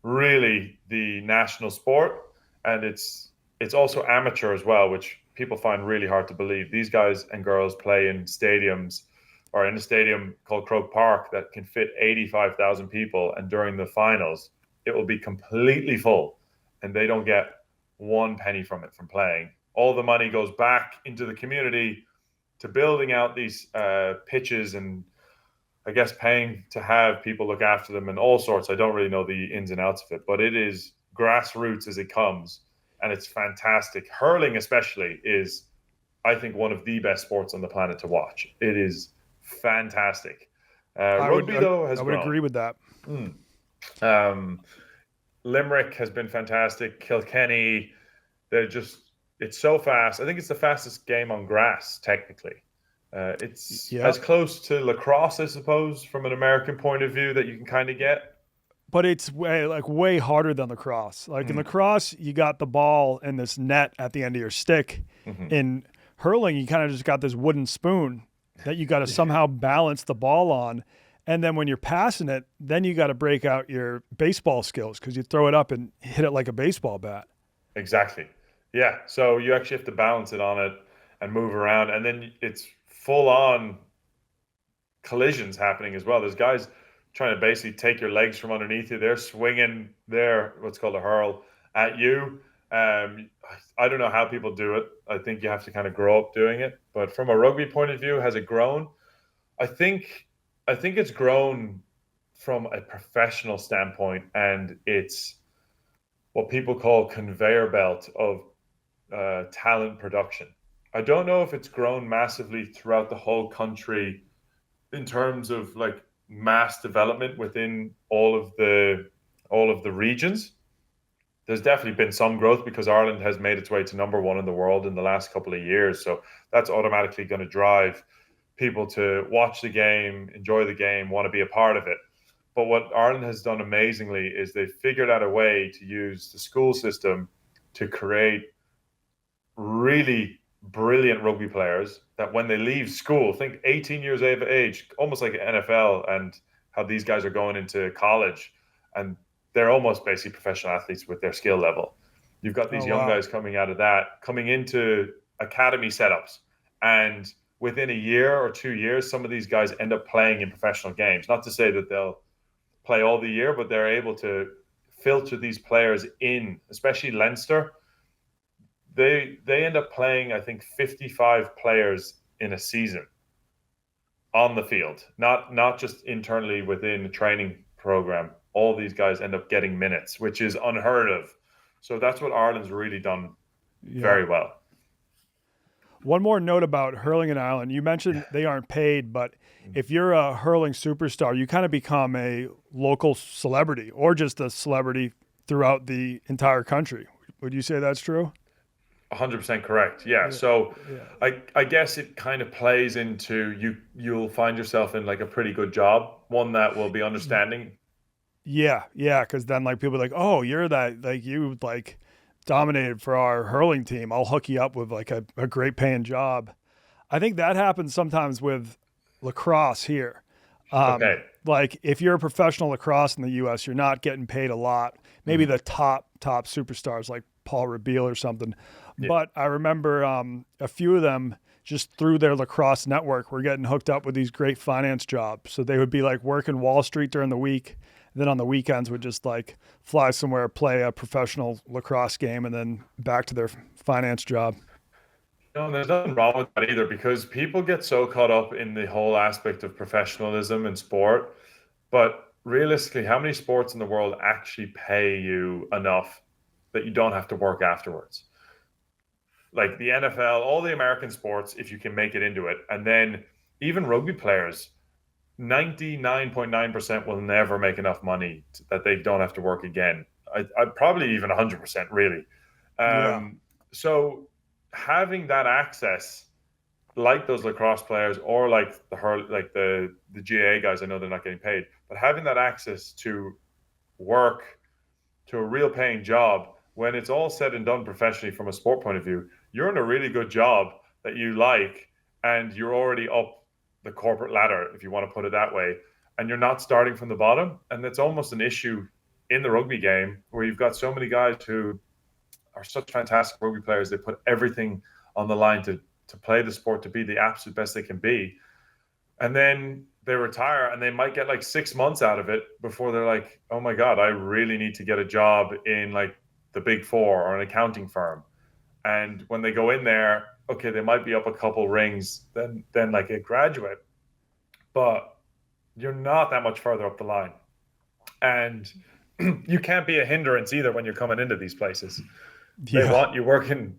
really the national sport, and it's also amateur as well, which people find really hard to believe. These guys and girls play in stadiums, or in a stadium called Croke Park that can fit 85,000 people, and during the finals it will be completely full, and they don't get one penny from it, from playing. All the money goes back into the community to building out these pitches, and I guess paying to have people look after them and all sorts. I don't really know the ins and outs of it, but it is grassroots as it comes, and it's fantastic. Hurling especially is, I think, one of the best sports on the planet to watch. It is fantastic. Rugby, though, has I would grown. agree with that. Limerick has been fantastic. Kilkenny, it's so fast. I think it's the fastest game on grass, technically. It's as close to lacrosse, I suppose, from an American point of view, that you can kind of get. But it's way harder than lacrosse. Like in lacrosse, you got the ball and this net at the end of your stick. In hurling, you kind of just got this wooden spoon that you got to somehow balance the ball on. And then when you're passing it, then you got to break out your baseball skills, because you throw it up and hit it like a baseball bat. Exactly. Yeah. So you actually have to balance it on it and move around. And then it's full on collisions happening as well. There's guys trying to basically take your legs from underneath you. They're swinging their, what's called a hurl, at you. I don't know how people do it. I think you have to kind of grow up doing it. But from a rugby point of view, has it grown? I think it's grown from a professional standpoint, and it's what people call conveyor belt of talent production. I don't know if it's grown massively throughout the whole country in terms of like mass development within all of the regions. There's definitely been some growth because Ireland has made its way to number one in the world in the last couple of years. So that's automatically going to drive people to watch the game, enjoy the game, want to be a part of it. But what Ireland has done amazingly is they've figured out a way to use the school system to create really brilliant rugby players that when they leave school, think 18 years of age, almost like NFL, and how these guys are going into college, and they're almost basically professional athletes with their skill level. You've got these young guys coming out of that, coming into academy setups, and within a year or 2 years, some of these guys end up playing in professional games. Not to say that they'll play all the year, but they're able to filter these players in, especially Leinster. They end up playing, I think, 55 players in a season on the field, not just internally within the training program. All these guys end up getting minutes, which is unheard of. So that's what Ireland's really done very well. One more note about hurling in Ireland. You mentioned they aren't paid, but if you're a hurling superstar, you kind of become a local celebrity, or just a celebrity throughout the entire country. Would you say that's true? 100% correct. Yeah. So I guess it kind of plays into you'll find yourself in like a pretty good job, one that will be understanding. Yeah. Because then like people are like, oh, you're that, like you like dominated for our hurling team. I'll hook you up with like a great paying job. I think that happens sometimes with lacrosse here. Okay. Like if you're a professional lacrosse in the US, you're not getting paid a lot. Maybe the top superstars like Paul Rabille or something. Yeah. But I remember a few of them just through their lacrosse network were getting hooked up with these great finance jobs. So they would be like working Wall Street during the week. Then on the weekends would just like fly somewhere, play a professional lacrosse game, and then back to their finance job. No, there's nothing wrong with that either, because people get so caught up in the whole aspect of professionalism in sport. But realistically, how many sports in the world actually pay you enough that you don't have to work afterwards? Like the NFL, all the American sports, if you can make it into it. And then even rugby players, 99.9% will never make enough money that they don't have to work again. I probably even 100%, really. So having that access, like those lacrosse players or like the GAA guys, I know they're not getting paid, but having that access to work, to a real paying job, when it's all said and done professionally from a sport point of view, you're in a really good job that you like, and you're already up the corporate ladder, if you want to put it that way, and you're not starting from the bottom. And that's almost an issue in the rugby game, where you've got so many guys who are such fantastic rugby players. They put everything on the line to play the sport, to be the absolute best they can be. And then they retire, and they might get like 6 months out of it before they're like, oh my God, I really need to get a job in like the Big Four or an accounting firm. And when they go in there, okay, they might be up a couple rings than like a graduate, but you're not that much further up the line. And you can't be a hindrance either when you're coming into these places. They want you working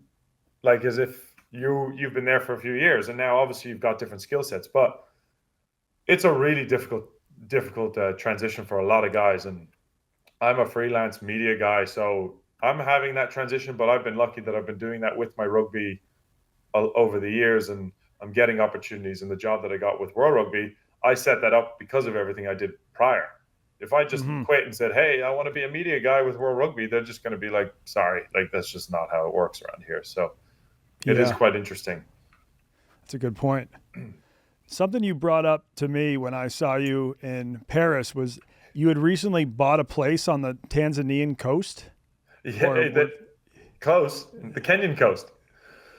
like as if you've been there for a few years, and now obviously you've got different skill sets, but it's a really difficult transition for a lot of guys. And I'm a freelance media guy, so I'm having that transition, but I've been lucky that I've been doing that with my rugby over the years, and I'm getting opportunities. And the job that I got with World Rugby, I set that up because of everything I did prior. If I just quit and said, hey, I want to be a media guy with World Rugby, they're just going to be like, sorry, like that's just not how it works around here. So it is quite interesting. That's a good point. Something you brought up to me when I saw you in Paris was you had recently bought a place on the Tanzanian coast. Yeah, the Kenyan coast.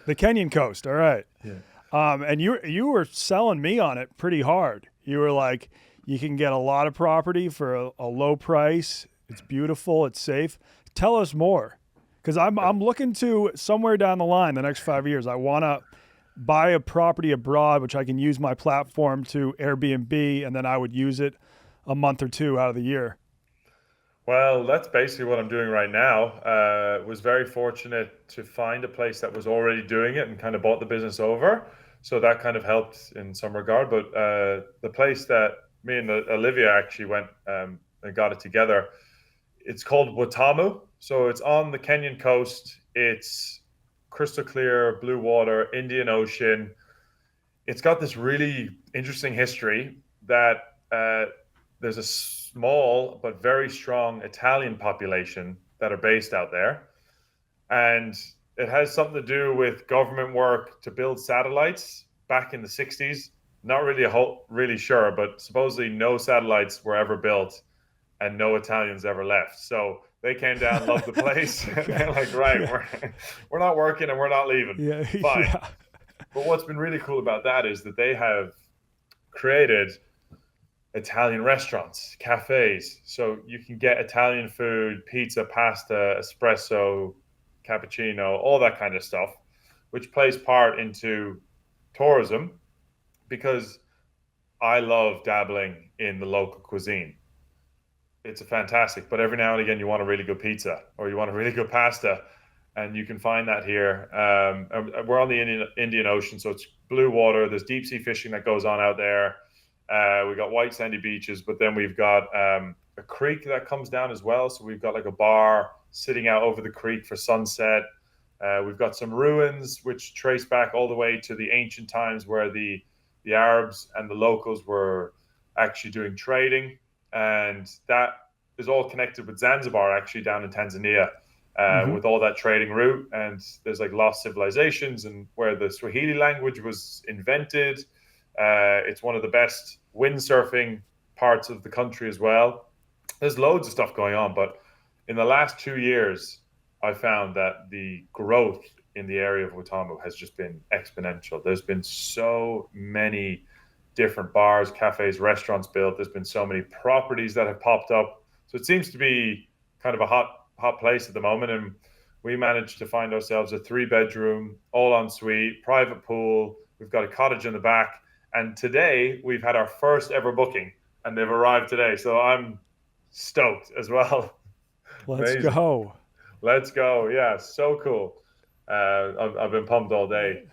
The Kenyan coast, all right. Yeah. And you were selling me on it pretty hard. You were like, you can get a lot of property for a low price. It's beautiful. It's safe. Tell us more, because I'm looking to somewhere down the line, the next 5 years, I want to buy a property abroad, which I can use my platform to Airbnb, and then I would use it a month or two out of the year. Well, that's basically what I'm doing right now. Was very fortunate to find a place that was already doing it and kind of bought the business over. So that kind of helped in some regard. But the place that me and Olivia actually went and got it together, it's called Watamu. So it's on the Kenyan coast. It's crystal clear, blue water, Indian Ocean. It's got this really interesting history that there's a small but very strong Italian population that are based out there. And it has something to do with government work to build satellites back in the 60s. Not really sure, but supposedly no satellites were ever built and no Italians ever left. So they came down, loved the place. They're like, right, we're not working and we're not leaving. Yeah, fine. Yeah. But what's been really cool about that is that they have created Italian restaurants, cafes. So you can get Italian food, pizza, pasta, espresso, cappuccino, all that kind of stuff, which plays part into tourism, because I love dabbling in the local cuisine. It's fantastic, but every now and again you want a really good pizza or you want a really good pasta, and you can find that here. We're on the Indian Ocean, so it's blue water. There's deep sea fishing that goes on out there. We've got white sandy beaches, but then we've got a creek that comes down as well. So we've got like a bar sitting out over the creek for sunset. We've got some ruins which trace back all the way to the ancient times where the Arabs and the locals were actually doing trading. And that is all connected with Zanzibar, actually down in Tanzania, with all that trading route. And there's like lost civilizations and where the Swahili language was invented. It's one of the best windsurfing parts of the country as well. There's loads of stuff going on, but in the last 2 years, I found that the growth in the area of Watamu has just been exponential. There's been so many different bars, cafes, restaurants built. There's been so many properties that have popped up. So it seems to be kind of a hot place at the moment. And we managed to find ourselves a 3-bedroom, all en suite, private pool. We've got a cottage in the back. And today we've had our first ever booking, and they've arrived today. So I'm stoked as well. Let's Amazing. go. Let's go. Yeah, so cool. I've been pumped all day.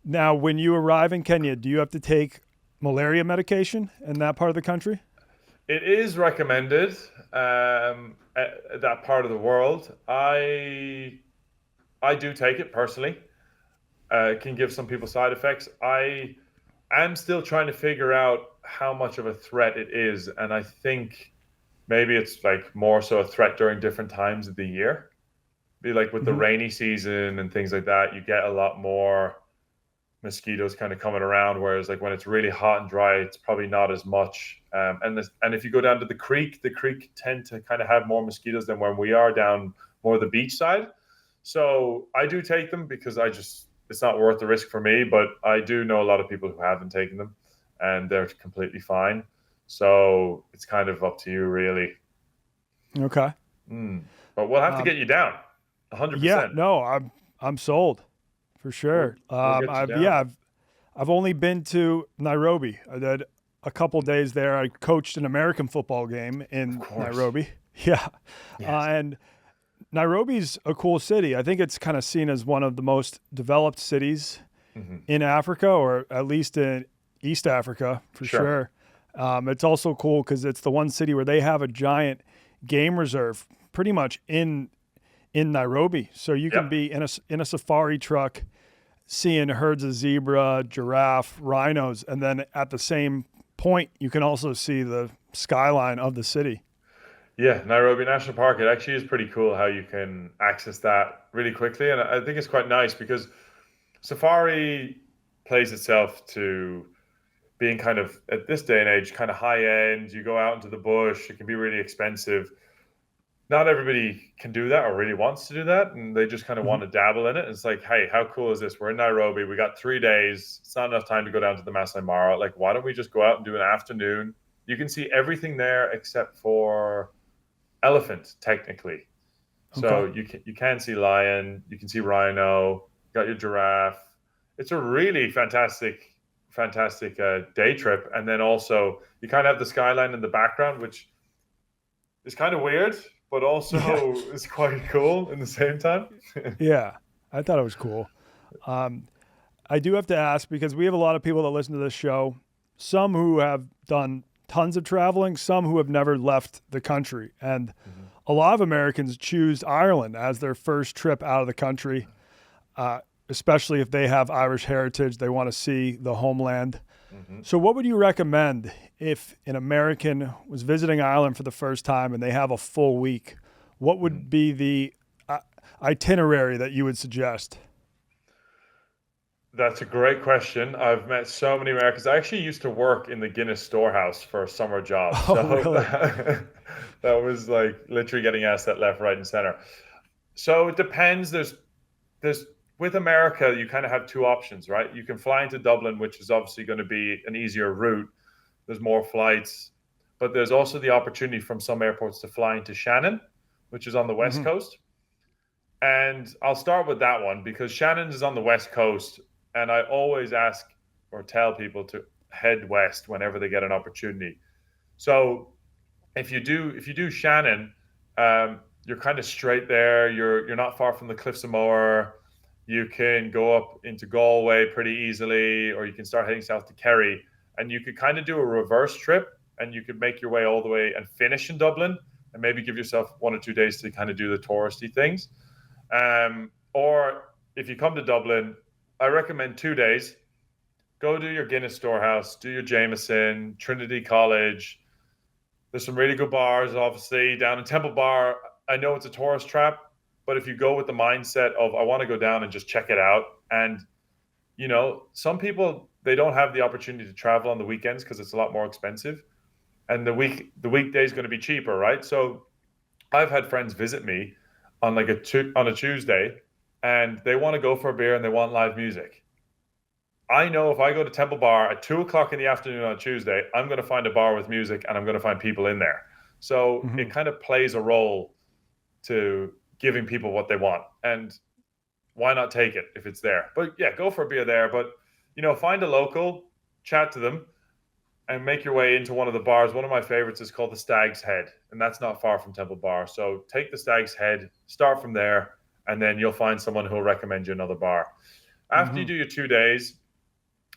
Now, when you arrive in Kenya, do you have to take malaria medication in that part of the country? It is recommended, that part of the world. I do take it personally. It can give some people side effects. I am still trying to figure out how much of a threat it is, and I think maybe it's like more so a threat during different times of the year. Be like with the rainy season and things like that, you get a lot more mosquitoes kind of coming around, whereas like when it's really hot and dry, it's probably not as much. And if you go down to the creek tend to kind of have more mosquitoes than when we are down more the beach side. So I do take them because it's not worth the risk for me, but I do know a lot of people who haven't taken them and they're completely fine. So it's kind of up to you, really. Okay. But we'll have to get you down 100%. Yeah, no, I'm sold for sure. We'll get you down. I've only been to Nairobi. I did a couple days there. I coached an American football game in Nairobi. Yeah. Yes. And Nairobi's a cool city. I think it's kind of seen as one of the most developed cities in Africa, or at least in East Africa for sure. It's also cool because it's the one city where they have a giant game reserve pretty much in Nairobi. So you can be in a safari truck seeing herds of zebra, giraffe, rhinos, and then at the same point you can also see the skyline of the city. Yeah, Nairobi National Park, it actually is pretty cool how you can access that really quickly. And I think it's quite nice because safari plays itself to being kind of, at this day and age, kind of high end. You go out into the bush, it can be really expensive. Not everybody can do that or really wants to do that, and they just kind of want to dabble in it. It's like, hey, how cool is this? We're in Nairobi. We got 3 days. It's not enough time to go down to the Masai Mara. Like, why don't we just go out and do an afternoon? You can see everything there except for elephant, technically. So you can see lion, you can see rhino, got your giraffe. It's a really fantastic day trip. And then also you kind of have the skyline in the background, which is kind of weird, but also is quite cool in the same time. Yeah, I thought it was cool. I do have to ask, because we have a lot of people that listen to this show, some who have done tons of traveling, some who have never left the country. And a lot of Americans choose Ireland as their first trip out of the country, especially if they have Irish heritage, they want to see the homeland. So what would you recommend if an American was visiting Ireland for the first time and they have a full week? What would be the itinerary that you would suggest? That's a great question. I've met so many Americans. I actually used to work in the Guinness storehouse for a summer job. Really? That was like literally getting asked that left, right, and center. So it depends. There's with America, you kind of have two options, right? You can fly into Dublin, which is obviously going to be an easier route. There's more flights, but there's also the opportunity from some airports to fly into Shannon, which is on the West Coast. And I'll start with that one because Shannon is on the West Coast. And I always ask or tell people to head west whenever they get an opportunity. So if you do Shannon, you're kind of straight there. You're not far from the Cliffs of Moher. You can go up into Galway pretty easily, or you can start heading south to Kerry. And you could kind of do a reverse trip, and you could make your way all the way and finish in Dublin, and maybe give yourself 1 or 2 days to kind of do the touristy things. Or if you come to Dublin, I recommend 2 days. Go do your Guinness Storehouse, do your Jameson, Trinity College. There's some really good bars, obviously. Down in Temple Bar, I know it's a tourist trap, but if you go with the mindset of, I want to go down and just check it out. And, you know, some people, they don't have the opportunity to travel on the weekends because it's a lot more expensive. And the weekday is going to be cheaper, right? So I've had friends visit me on on a Tuesday, and they want to go for a beer and they want live music. I know if I go to Temple Bar at 2:00 in the afternoon on Tuesday, I'm going to find a bar with music and I'm going to find people in there. So it kind of plays a role to giving people what they want. And why not take it if it's there? But yeah, go for a beer there. But, find a local, chat to them, and make your way into one of the bars. One of my favorites is called the Stag's Head, and that's not far from Temple Bar. So take the Stag's Head, start from there, and then you'll find someone who will recommend you another bar. After you do your 2 days,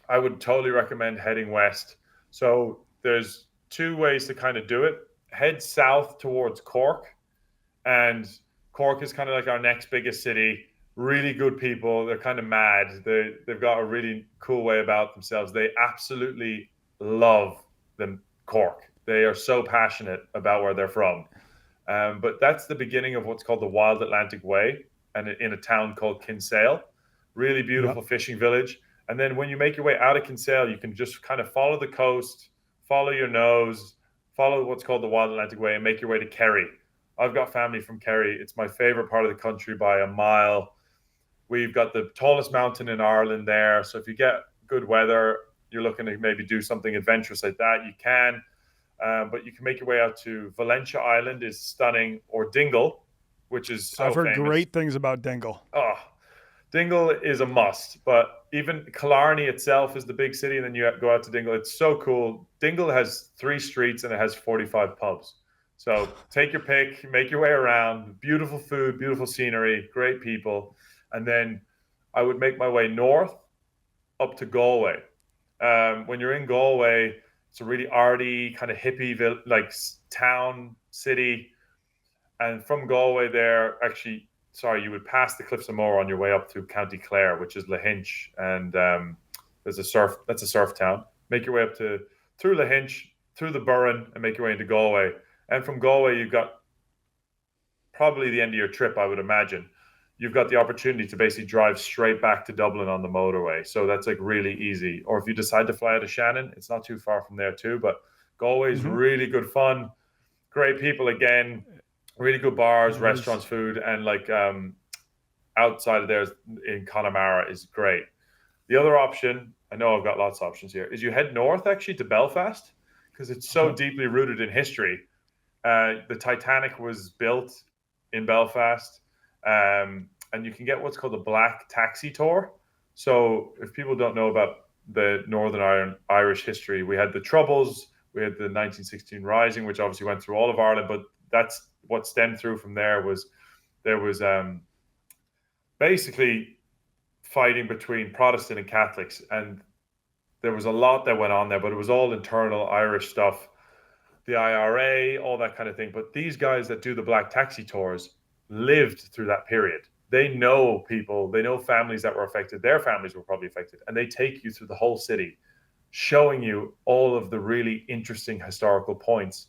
I would totally recommend heading west. So there's 2 ways to kind of do it. Head south towards Cork, and Cork is kind of like our next biggest city. Really good people. They're kind of mad. They've got a really cool way about themselves. They absolutely love Cork. They are so passionate about where they're from. But that's the beginning of what's called the Wild Atlantic Way, and in a town called Kinsale. Really beautiful fishing village. And then when you make your way out of Kinsale, you can just kind of follow the coast, follow your nose, follow what's called the Wild Atlantic Way, and make your way to Kerry. I've got family from Kerry. It's my favorite part of the country by a mile. We've got the tallest mountain in Ireland there. So if you get good weather, you're looking to maybe do something adventurous like that, you can. But you can make your way out to Valentia Island is stunning, or Dingle, which is so I've heard famous. great things about Dingle. Oh, Dingle is a must, but even Killarney itself is the big city, and then you go out to Dingle. It's so cool. Dingle has 3 streets and it has 45 pubs. So take your pick, make your way around. Beautiful food, beautiful scenery, great people. And then I would make my way north up to Galway. When you're in Galway, it's a really arty, kind of hippie, town, city. And from Galway there, you would pass the Cliffs of Moher on your way up through County Clare, which is Lahinch, and that's a surf town. Make your way up through Lahinch, through the Burren, and make your way into Galway. And from Galway, you've got probably the end of your trip, I would imagine. You've got the opportunity to basically drive straight back to Dublin on the motorway. So that's really easy. Or if you decide to fly out of Shannon, it's not too far from there too. But Galway is really good fun. Great people again. Really good bars, restaurants, food, and outside of there in Connemara is great. The other option, I know I've got lots of options here, is you head north actually to Belfast, because it's so deeply rooted in history. The Titanic was built in Belfast, and you can get what's called the Black Taxi Tour. So if people don't know about the Northern Irish history, we had the Troubles, we had the 1916 Rising, which obviously went through all of Ireland, but that's what stemmed through from there was basically fighting between Protestant and Catholics, and there was a lot that went on there, but it was all internal Irish stuff, the IRA, all that kind of thing. But these guys that do the Black Taxi Tours lived through that period. They know people, they know families that were affected, their families were probably affected, and they take you through the whole city, showing you all of the really interesting historical points.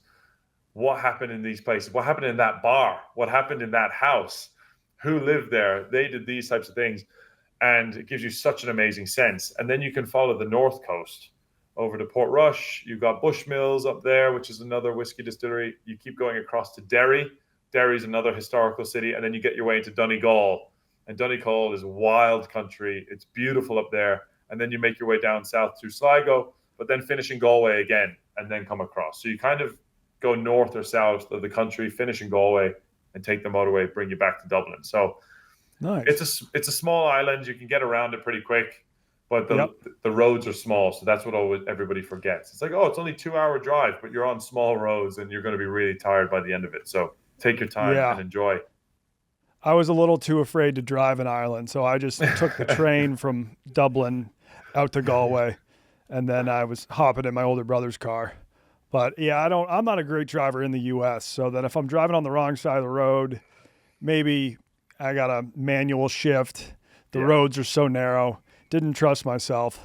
What happened in these places? What happened in that bar? What happened in that house? Who lived there? They did these types of things. And it gives you such an amazing sense. And then you can follow the north coast over to Portrush. You've got Bushmills up there, which is another whiskey distillery. You keep going across to Derry. Derry's another historical city. And then you get your way into Donegal. And Donegal is wild country. It's beautiful up there. And then you make your way down south through Sligo, but then finish in Galway again and then come across. So you kind of go north or south of the country, finish in Galway, and take the motorway, bring you back to Dublin. So Nice. It's a small island. You can get around it pretty quick, but the roads are small. So that's what everybody forgets. It's like, oh, it's only 2-hour drive, but you're on small roads and you're going to be really tired by the end of it. So take your time and enjoy. I was a little too afraid to drive in Ireland, so I just took the train from Dublin out to Galway, and then I was hopping in my older brother's car. But yeah, I'm not a great driver in the U.S., so that if I'm driving on the wrong side of the road, maybe I got a manual shift. The roads are so narrow. Didn't trust myself.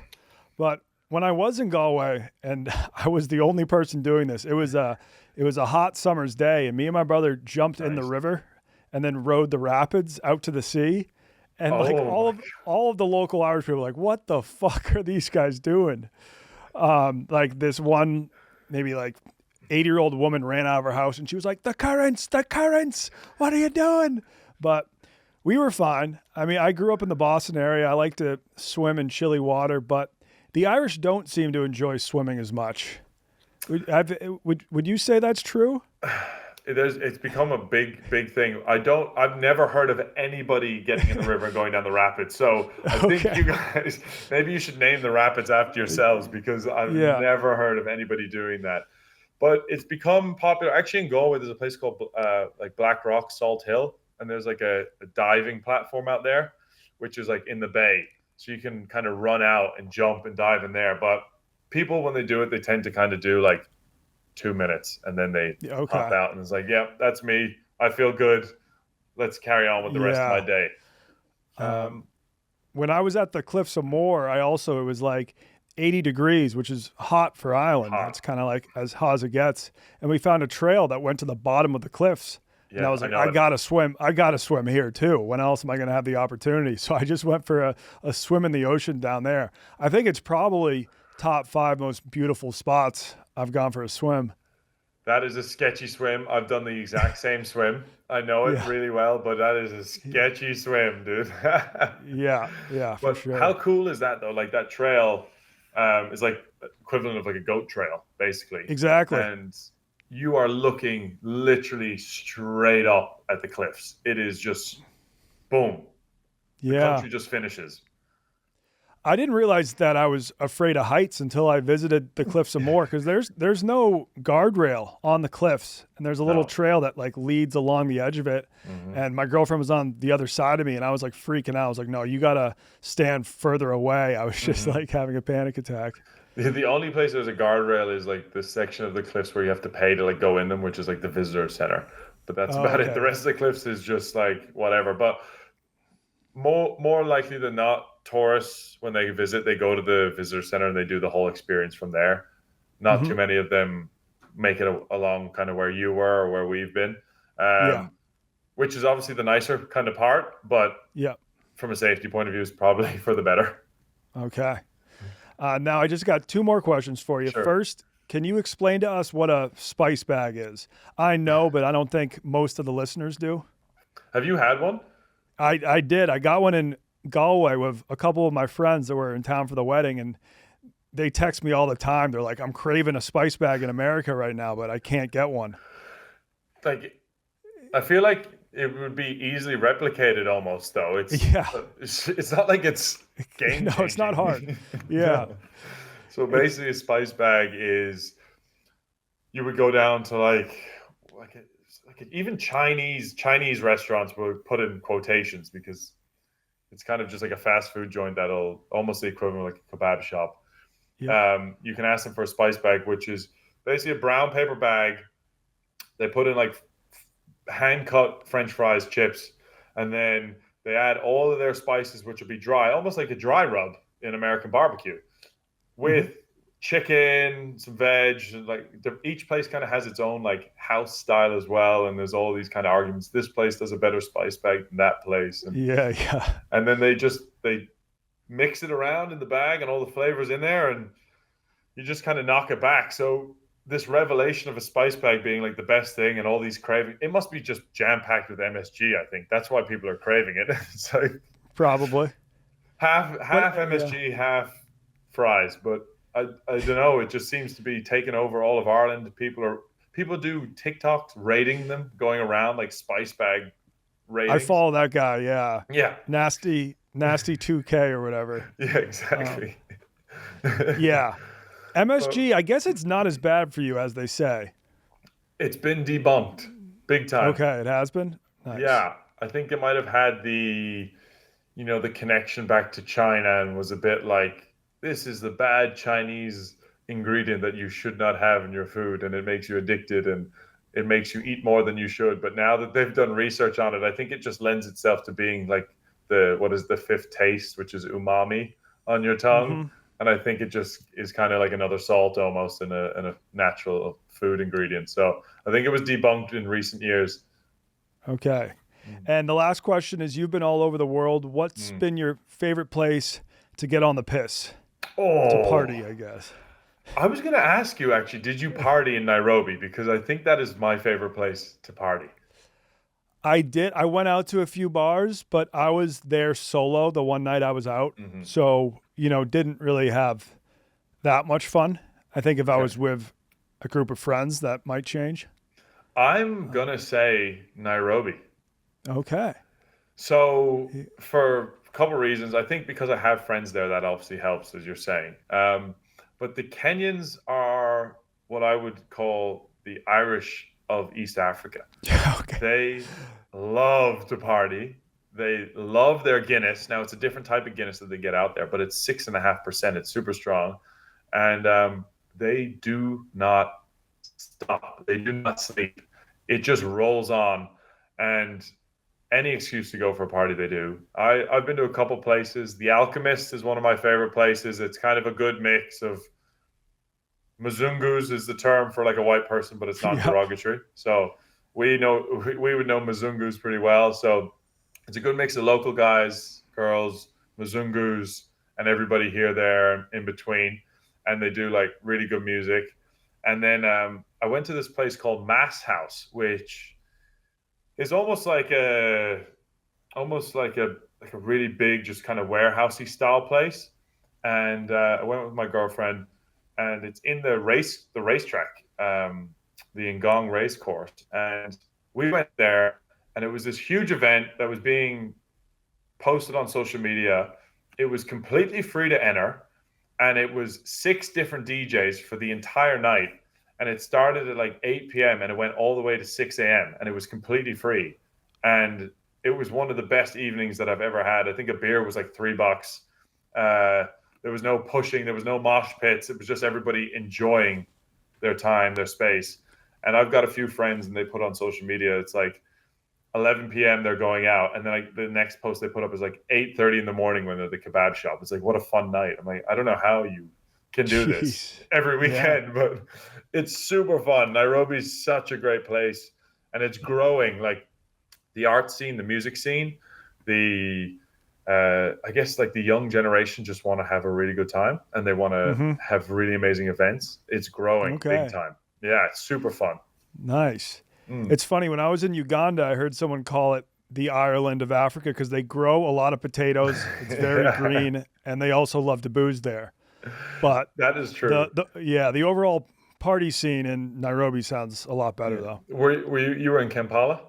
But when I was in Galway, and I was the only person doing this, it was a hot summer's day, and me and my brother jumped in the river and then rode the rapids out to the sea. And all of the local Irish people were like, what the fuck are these guys doing? This one maybe 80-year-old woman ran out of her house and she was like, the currents, what are you doing? But We were fine. I mean, I grew up in the Boston area. I like to swim in chilly water, but the Irish don't seem to enjoy swimming as much. Would you say that's true? It's become a big thing. I've never heard of anybody getting in the river and going down the rapids. So I think Okay. you guys, maybe you should name the rapids after yourselves, because I've never heard of anybody doing that. But it's become popular. Actually, in Galway, there's a place called like Black Rock, Salt Hill, and there's like a diving platform out there, which is like in the bay. So you can kind of run out and jump and dive in there. But people, when they do it, they tend to kind of do like 2 minutes, and then they pop out, and it's like, yeah, that's me. I feel good. Let's carry on with the rest of my day. When I was at the Cliffs of Moher, it was like 80 degrees, which is hot for Ireland. That's kind of like as hot as it gets. And we found a trail that went to the bottom of the cliffs. And I was like, I gotta swim. I gotta swim here too. When else am I gonna have the opportunity? So I just went for a swim in the ocean down there. I think it's probably top 5 most beautiful spots I've gone for a swim. That is a sketchy swim. I've done the exact same swim. I know it really well, but that is a sketchy swim, dude. yeah, for sure. How cool is that though? Like that trail is like equivalent of like a goat trail, basically. Exactly. And you are looking literally straight up at the cliffs. It is just boom. The country just finishes. I didn't realize that I was afraid of heights until I visited the Cliffs of Moher, because there's no guardrail on the cliffs, and there's a little trail that like leads along the edge of it. And my girlfriend was on the other side of me, and I was like freaking out. I was like, no, you gotta stand further away. I was just like having a panic attack. The only place there's a guardrail is like the section of the cliffs where you have to pay to like go in them, which is like the visitor center. But that's about it. The rest of the cliffs is just like whatever. But more likely than not, tourists, when they visit, they go to the visitor center and they do the whole experience from there. Not too many of them make it along kind of where you were or where we've been, which is obviously the nicer kind of part, but from a safety point of view, is probably for the better. Okay. Now I just got 2 more questions for you. Sure. First, can you explain to us what a spice bag is? I know, but I don't think most of the listeners do. Have you had one? I did. I got one in Galway with a couple of my friends that were in town for the wedding, and they text me all the time. They're like, I'm craving a spice bag in America right now, but I can't get one. Like, I feel like it would be easily replicated almost, though. It's not like it's game changing. No, it's not hard. Yeah. So basically, a spice bag is, you would go down to like even Chinese restaurants would put in quotations, because it's kind of just like a fast food joint that'll almost the equivalent of like a kebab shop. Yeah. You can ask them for a spice bag, which is basically a brown paper bag. They put in like hand cut French fries, chips, and then they add all of their spices, which will be dry, almost like a dry rub in American barbecue, with chicken, some veg. Like each place kind of has its own like house style as well, and there's all these kind of arguments. This place does a better spice bag than that place, and and then they mix it around in the bag and all the flavors in there, and you just kind of knock it back. So this revelation of a spice bag being like the best thing, and all these craving, it must be just jam packed with MSG. I think that's why people are craving it. It's like probably half MSG, half fries, but I don't know. It just seems to be taking over all of Ireland. People do TikToks rating them, going around like spice bag ratings. I follow that guy. Yeah. Yeah. Nasty 2K or whatever. Yeah, exactly. Yeah. MSG, I guess it's not as bad for you as they say. It's been debunked big time. Okay, it has been? Nice. Yeah. I think it might have had the connection back to China, and was a bit like, this is the bad Chinese ingredient that you should not have in your food, and it makes you addicted, and it makes you eat more than you should. But now that they've done research on it, I think it just lends itself to being like the fifth taste, which is umami on your tongue. And I think it just is kind of like another salt almost in a natural food ingredient. So I think it was debunked in recent years. Okay. And the last question is, you've been all over the world. What's been your favorite place to get on the piss? To party, I guess. I was going to ask you, actually, did you party in Nairobi? Because I think that is my favorite place to party. I did. I went out to a few bars, but I was there solo the one night I was out. Mm-hmm. So, didn't really have that much fun. I think if I was with a group of friends, that might change. I'm going to say Nairobi. Okay. So for a couple of reasons, I think because I have friends there, that obviously helps, as you're saying. But the Kenyans are what I would call the Irish of East Africa. Okay. They love to party. They love their Guinness. Now, it's a different type of Guinness that they get out there, but it's 6.5%. It's super strong. And they do not stop. They do not sleep. It just rolls on. And any excuse to go for a party, they do. I've been to a couple places. The Alchemist is one of my favorite places. It's kind of a good mix of Mzungus is the term for like a white person, but it's not derogatory. So we would know Mzungus pretty well. So it's a good mix of local guys, girls, Mzungus, and everybody here, there, in between. And they do like really good music. And then I went to this place called Mass House, which is almost like a really big, just kind of warehousey style place. And I went with my girlfriend, and it's in the racetrack, the Ngong race course. And we went there, and it was this huge event that was being posted on social media. It was completely free to enter, and it was 6 different DJs for the entire night. And it started at like 8 p.m. and it went all the way to 6 a.m. and it was completely free. And it was one of the best evenings that I've ever had. I think a beer was like $3. There was no pushing. There was no mosh pits. It was just everybody enjoying their time, their space. And I've got a few friends, and they put on social media, it's like 11 p.m. they're going out. And then like the next post they put up is like 8:30 in the morning when they're at the kebab shop. It's like, what a fun night. I'm like, I don't know how you can do this every weekend, but it's super fun. Nairobi's such a great place, and it's growing. Like the art scene, the music scene, I guess like the young generation just want to have a really good time, and they want to have really amazing events. It's growing big time. Yeah, it's super fun. Nice. It's funny, when I was in Uganda, I heard someone call it the Ireland of Africa because they grow a lot of potatoes. It's very green, and they also love to booze there. But that is true. The overall party scene in Nairobi sounds a lot better, though. You were in Kampala?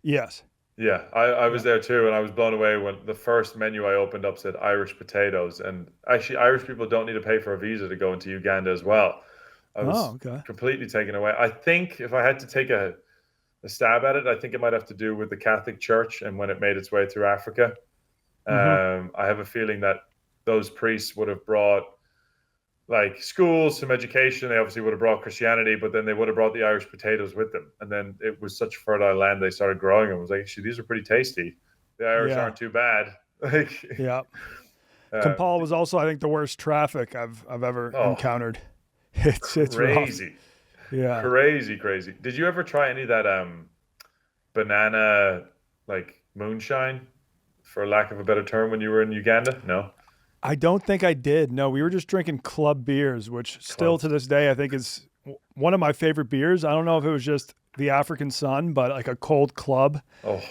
Yes. Yeah, I was there too, and I was blown away when the first menu I opened up said Irish potatoes. And actually, Irish people don't need to pay for a visa to go into Uganda as well. I was completely taken away. I think if I had to take a stab at it, I think it might have to do with the Catholic Church and when it made its way through Africa. I have a feeling that those priests would have brought like schools, some education. They obviously would have brought Christianity, but then they would have brought the Irish potatoes with them. And then it was such fertile land, they started growing them. I was like, actually, these are pretty tasty. The Irish aren't too bad. Kampala was also, I think, the worst traffic I've ever encountered. It's crazy. Rough. Yeah. Crazy. Did you ever try any of that banana like moonshine, for lack of a better term, when you were in Uganda? No. I don't think I did. No, we were just drinking club beers, which still to this day I think is one of my favorite beers. I don't know if it was just the African sun, but like a cold club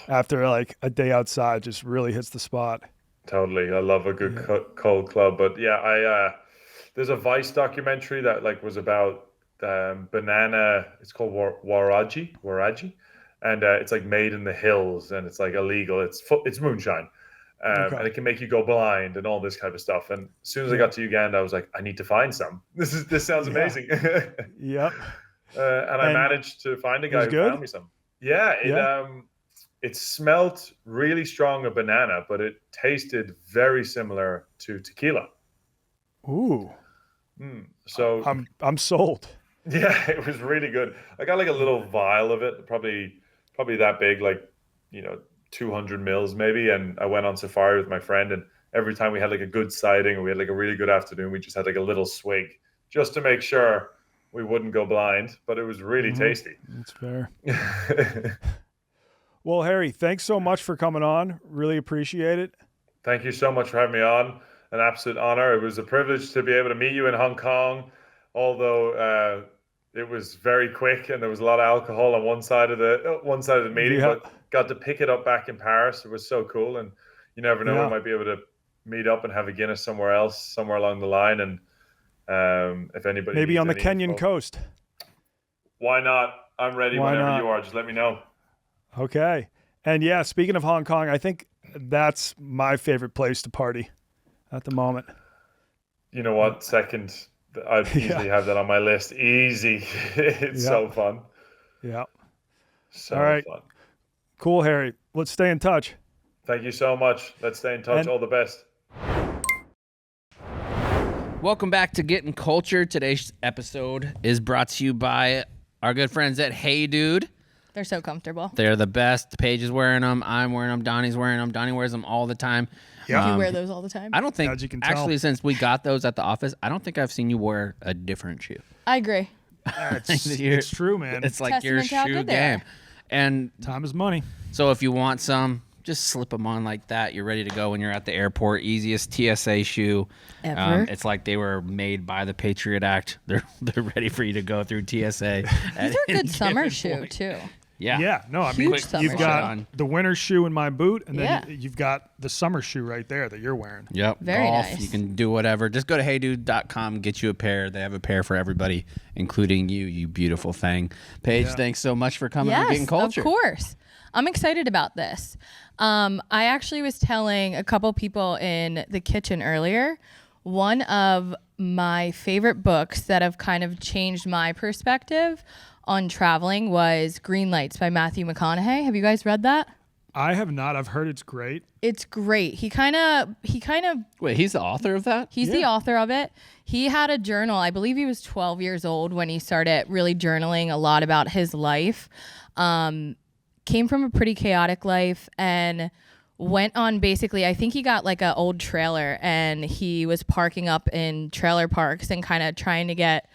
after like a day outside just really hits the spot. Totally. I love a good cold club. But yeah, there's a Vice documentary that like was about banana. It's called waraji, and it's like made in the hills, and it's like illegal. It's moonshine. And it can make you go blind and all this kind of stuff. And as soon as I got to Uganda, I was like, I need to find some. This sounds amazing. Yep. And I managed to find a guy who found me some. Yeah, it smelt really strong of banana, but it tasted very similar to tequila. Ooh. So I'm sold. Yeah, it was really good. I got like a little vial of it, probably that big, like 200 mils maybe, and I went on safari with my friend, and every time we had like a good sighting or we had like a really good afternoon, we just had like a little swig just to make sure we wouldn't go blind, but it was really tasty. That's fair. Well, Harry, thanks so much for coming on. Really appreciate it. Thank you so much for having me on. An absolute honor. It was a privilege to be able to meet you in Hong Kong, although it was very quick and there was a lot of alcohol on one side of the meeting. got to pick it up back in Paris. It was so cool, and you never know, Yeah. we might be able to meet up and have a Guinness somewhere else, somewhere along the line. And if anybody Maybe needs on the any Kenyan info, coast. why not? I'm ready Why whenever not? you are. Just let me know. Okay. And yeah, speaking of Hong Kong, I think that's my favorite place to party at the moment. You know what? Second, I'd easily have that on my list. Easy. It's so fun. Yeah. So All right. fun. Cool, Harry. Let's stay in touch. Thank you so much. Let's stay in touch. And- All the best. Welcome back to Gettin Cultured. Today's episode is brought to you by our good friends at Hey Dude. They're so comfortable. They're the best. Paige is wearing them. I'm wearing them. Donnie's wearing them. Donnie wears them all the time. Yeah. You wear those all the time? I don't think, As you can tell. actually, since we got those at the office, I don't think I've seen you wear a different shoe. I agree. It's true, man. It's like your Testament to how shoe good they are. game. And Time is money. so if you want some, just slip them on like that. You're ready to go when you're at the airport. Easiest TSA shoe Ever. It's like they were made by the Patriot Act. They're ready for you to go through TSA. These are good summer shoe, too. Yeah. Yeah. No, I mean, Huge summer you've got shoe. the winter shoe in my boot, and then Yeah. you've got the summer shoe right there that you're wearing. Yep. Very Golf. nice. You can do whatever. Just go to heydude.com, get you a pair. They have a pair for everybody, including you, you beautiful thing. Paige, thanks so much for coming and getting Yes, cultured. of course. I'm excited about this. I actually was telling a couple people in the kitchen earlier, one of my favorite books that have kind of changed my perspective on traveling was Green Lights by Matthew McConaughey. Have you guys read that? I have not. I've heard it's great. It's great. He kind of Wait, he's the author of that? He's the author of it. He had a journal. I believe he was 12 years old when he started really journaling a lot about his life. Came from a pretty chaotic life and went on basically, I think he got like an old trailer and he was parking up in trailer parks and kind of trying to get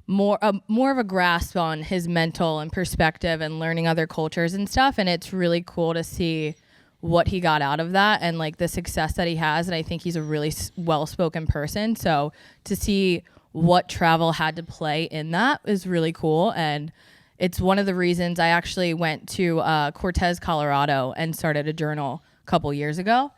more of a grasp on his mental and perspective and learning other cultures and stuff. And it's really cool to see what he got out of that and like the success that he has. And I think he's a really well-spoken person. So to see what travel had to play in that is really cool. And it's one of the reasons I actually went to Cortez, Colorado and started a journal a couple years ago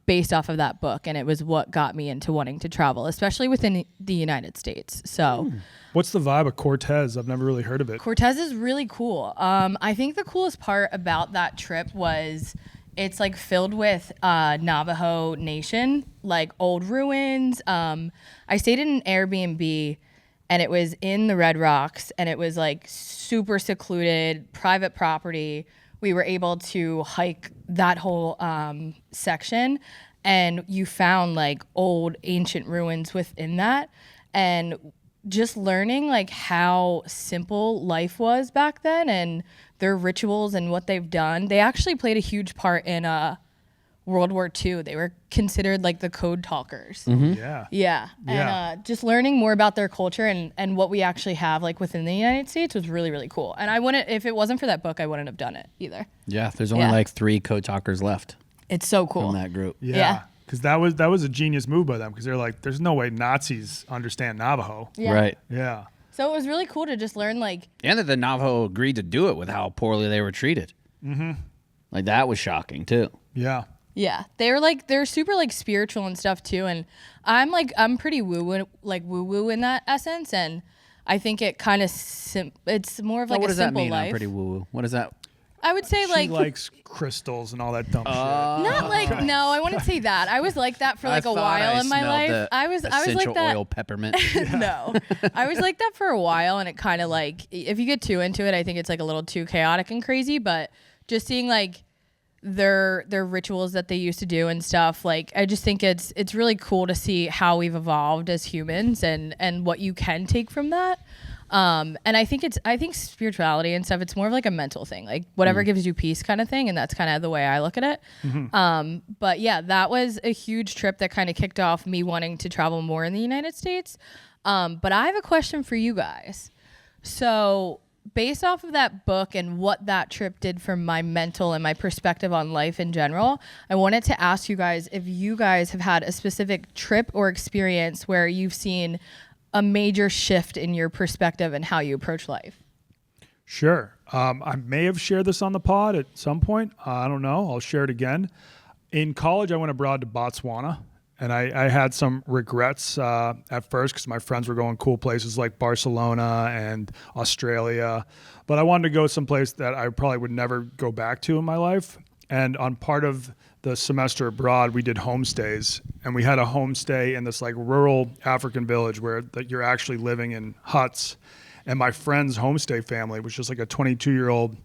based off of that book. And it was what got me into wanting to travel, especially within the United States. So What's the vibe of Cortez? I've never really heard of it. Cortez is really cool. I think the coolest part about that trip was it's like filled with Navajo Nation, like old ruins. I stayed in an Airbnb and it was in the Red Rocks and it was like super secluded, private property. We were able to hike that whole section and you found like old ancient ruins within that. And just learning like how simple life was back then and their rituals and what they've done. They actually played a huge part in World War II. They were considered like the code talkers. Yeah. Yeah. And just learning more about their culture and what we actually have like within the United States was really, really cool. And I wouldn't, if it wasn't for that book, I wouldn't have done it either. Yeah, there's only Yeah. like 3 code talkers left It's so cool. from that group. Yeah. Because that was a genius move by them. Because they're like, there's no way Nazis understand Navajo. Yeah. Right. Yeah. So it was really cool to just learn like, And that the Navajo agreed to do it with how poorly they were treated. Mm-hmm. Like that was shocking too. Yeah. yeah, they're super like spiritual and stuff too. And I'm pretty woo woo in that essence. And I think it kind of, it's more of like what a does that simple mean? life. I'm pretty woo-woo. What is that? I would say She like, likes crystals and all that dumb shit. not like, no, I wouldn't say that. I was like that for like I a thought while I in my smelled life. the I was essential like that. oil peppermint. No, I was like that for a while, and it kind of like if you get too into it, I think it's like a little too chaotic and crazy. But just seeing like their rituals that they used to do and stuff, like I just think it's really cool to see how we've evolved as humans and what you can take from that. And I think spirituality and stuff, it's more of like a mental thing, like whatever gives you peace kind of thing. And that's kind of the way I look at it. But yeah, that was a huge trip that kind of kicked off me wanting to travel more in the United States. But I have a question for you guys. So based off of that book and what that trip did for my mental and my perspective on life in general, I wanted to ask you guys if you guys have had a specific trip or experience where you've seen a major shift in your perspective and how you approach life. Sure. I may have shared this on the pod at some point. I don't know. I'll share it again. In college, I went abroad to Botswana, and I had some regrets at first because my friends were going cool places like Barcelona and Australia. But I wanted to go someplace that I probably would never go back to in my life. And on part of the semester abroad, we did homestays, and we had a homestay in this like rural African village where you're actually living in huts. And my friend's homestay family was just like a 22-year-old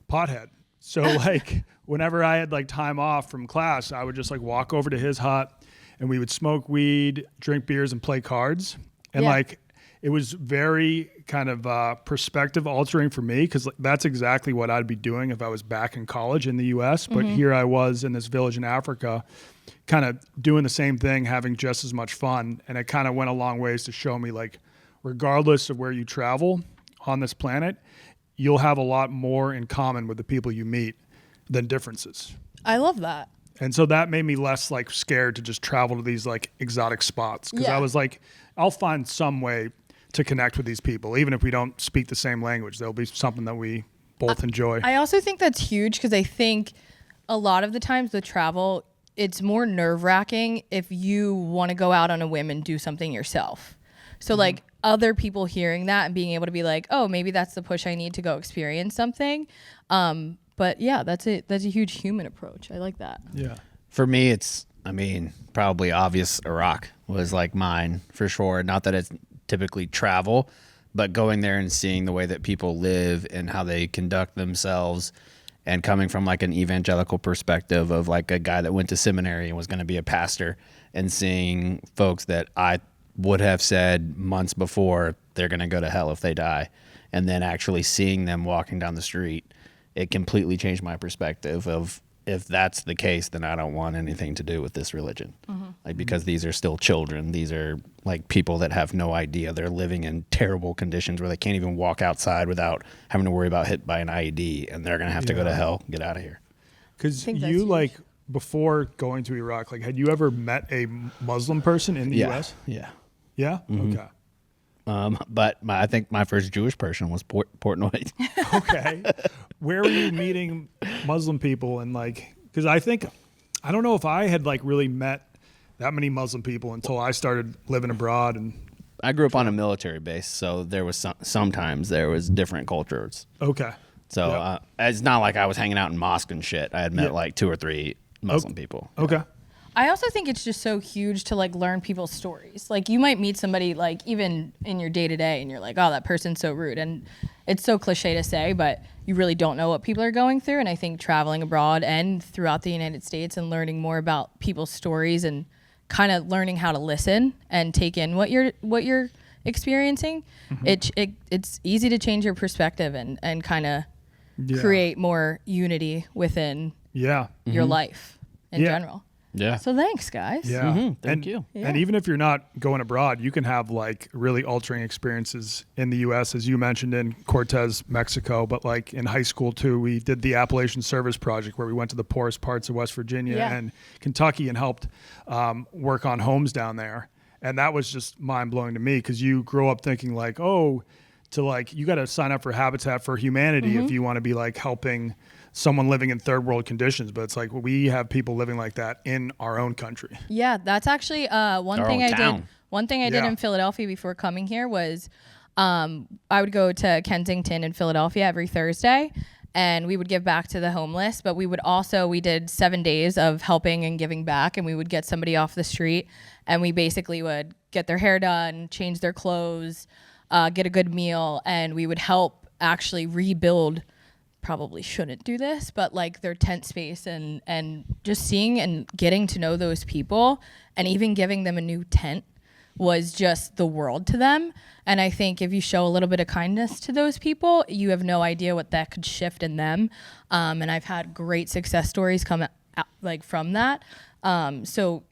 pothead. So like whenever I had like time off from class, I would just like walk over to his hut and we would smoke weed, drink beers, and play cards. And like it was very kind of perspective altering for me because that's exactly what I'd be doing if I was back in college in the US. But here I was in this village in Africa kind of doing the same thing, having just as much fun. And it kind of went a long ways to show me like regardless of where you travel on this planet, you'll have a lot more in common with the people you meet than differences. I love that. And so that made me less like scared to just travel to these like exotic spots because I was like, I'll find some way to connect with these people. Even if we don't speak the same language, there'll be something that we both enjoy. I also think that's huge because I think a lot of the times with travel, it's more nerve-wracking if you want to go out on a whim and do something yourself. So like other people hearing that and being able to be like, oh, maybe that's the push I need to go experience something. But yeah, that's a huge human approach. I like that. Yeah. For me, it's, I mean, probably obvious Iraq was like mine for sure. Not that it's typically travel, but going there and seeing the way that people live and how they conduct themselves, and coming from like an evangelical perspective of like a guy that went to seminary and was going to be a pastor, and seeing folks that I would have said months before they're going to go to hell if they die, and then actually seeing them walking down the street, it completely changed my perspective of, if that's the case, then I don't want anything to do with this religion. Like, because these are still children. These are like people that have no idea. They're living in terrible conditions where they can't even walk outside without having to worry about hit by an IED, and they're going to have to go to hell, get out of here. Because you like, before going to Iraq, like, had you ever met a Muslim person in the U.S.? Yeah. Yeah? Okay. But I think my first Jewish person was Portnoy. Okay. Where were you meeting Muslim people? And like, because I don't know if I had like really met that many Muslim people until I started living abroad. And I grew up on a military base, so there was sometimes there was different cultures. Okay. So it's not like I was hanging out in mosque and shit. I had met like 2 or 3 Muslim people. Okay. I also think it's just so huge to like learn people's stories. Like you might meet somebody like even in your day to day and you're like, oh, that person's so rude. And it's so cliche to say, but you really don't know what people are going through. And I think traveling abroad and throughout the United States and learning more about people's stories and kind of learning how to listen and take in what you're experiencing, it's easy to change your perspective and kind of create more unity within your life in general. Yeah. So thanks, guys. Yeah. Thank you. And even if you're not going abroad, you can have like really altering experiences in the U.S., as you mentioned in Cortez, Mexico. But like in high school too, we did the Appalachian Service Project where we went to the poorest parts of West Virginia and Kentucky and helped work on homes down there. And that was just mind blowing to me because you grow up thinking like, oh, to like, you got to sign up for Habitat for Humanity if you want to be like helping someone living in third world conditions, but it's like we have people living like that in our own country. Yeah, that's actually one thing I did in Philadelphia before coming here was I would go to Kensington in Philadelphia every Thursday and we would give back to the homeless, but we did 7 days of helping and giving back, and we would get somebody off the street and we basically would get their hair done, change their clothes, get a good meal, and we would help actually rebuild. Probably shouldn't do this, but like their tent space and just seeing and getting to know those people and even giving them a new tent was just the world to them. And I think if you show a little bit of kindness to those people, you have no idea what that could shift in them. And I've had great success stories come out like from that. So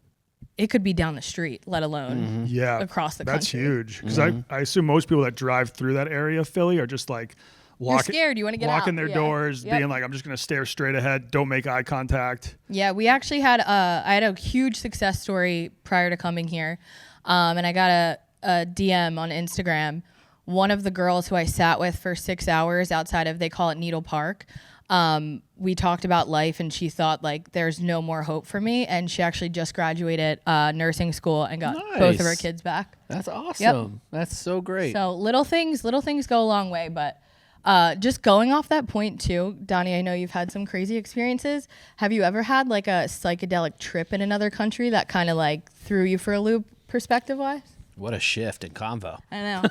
it could be down the street, let alone across the country. That's huge. Because I assume most people that drive through that area of Philly are just like, you're scared. You want to get out. Locking their doors, being like, I'm just going to stare straight ahead. Don't make eye contact. Yeah, we actually had I had a huge success story prior to coming here. And I got a DM on Instagram one of the girls who I sat with for 6 hours outside of, they call it Needle Park, we talked about life, and she thought like there's no more hope for me, and she actually just graduated nursing school and got both of her kids back. That's awesome. Yep. That's so great. So little things go a long way. But just going off that point too, Donnie, I know you've had some crazy experiences. Have you ever had like a psychedelic trip in another country that kind of like threw you for a loop perspective wise? What a shift in convo. I know.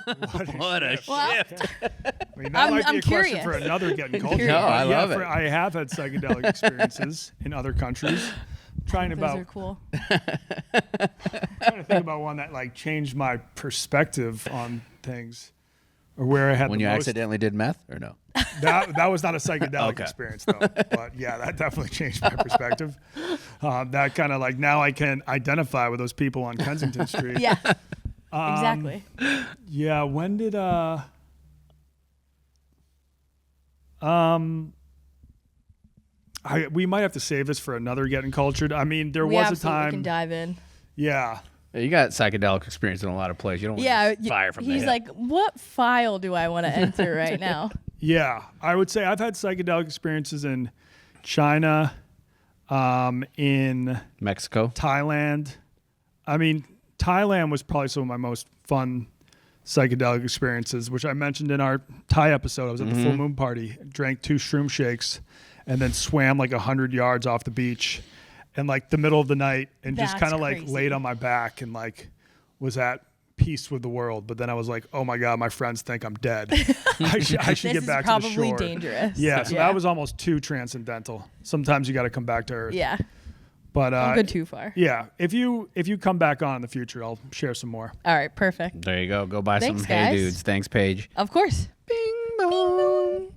What a shift. I mean, that might be a curious. question for another Gettin Cultured. No, I love it. I have had psychedelic experiences in other countries. Those are cool. Trying to think about one that like changed my perspective on things, or where I had When the you most. accidentally did meth, or no? That was not a psychedelic Okay. experience though. But yeah, that definitely changed my perspective. That kind of like now I can identify with those people on Kensington Street. Yeah. Exactly. Yeah, when did we might have to save this for another Gettin Cultured. I mean, there We was a absolutely time. can dive in. Yeah. Yeah, you got psychedelic experience in a lot of places. You don't want Yeah, to fire from the he's hip. like, what file do I want to enter right now? Yeah, I would say I've had psychedelic experiences in China, in Mexico. Thailand. I mean, Thailand was probably some of my most fun psychedelic experiences, which I mentioned in our Thai episode. I was at the full moon party, drank 2 shroom shakes, and then swam like 100 yards off the beach in like the middle of the night, and just That's kind of like crazy. laid on my back and like was at peace with the world. But then I was like, oh my God, my friends think I'm dead. I should This get is back to the probably shore. dangerous. Yeah, so that was almost too transcendental. Sometimes you got to come back to earth. Yeah. But Don't go too far. yeah, if you come back on in the future, I'll share some more. All right. Perfect. There you go. Go buy Thanks, some Hey guys. Dudes. Thanks, Paige. Of course. Bing bong.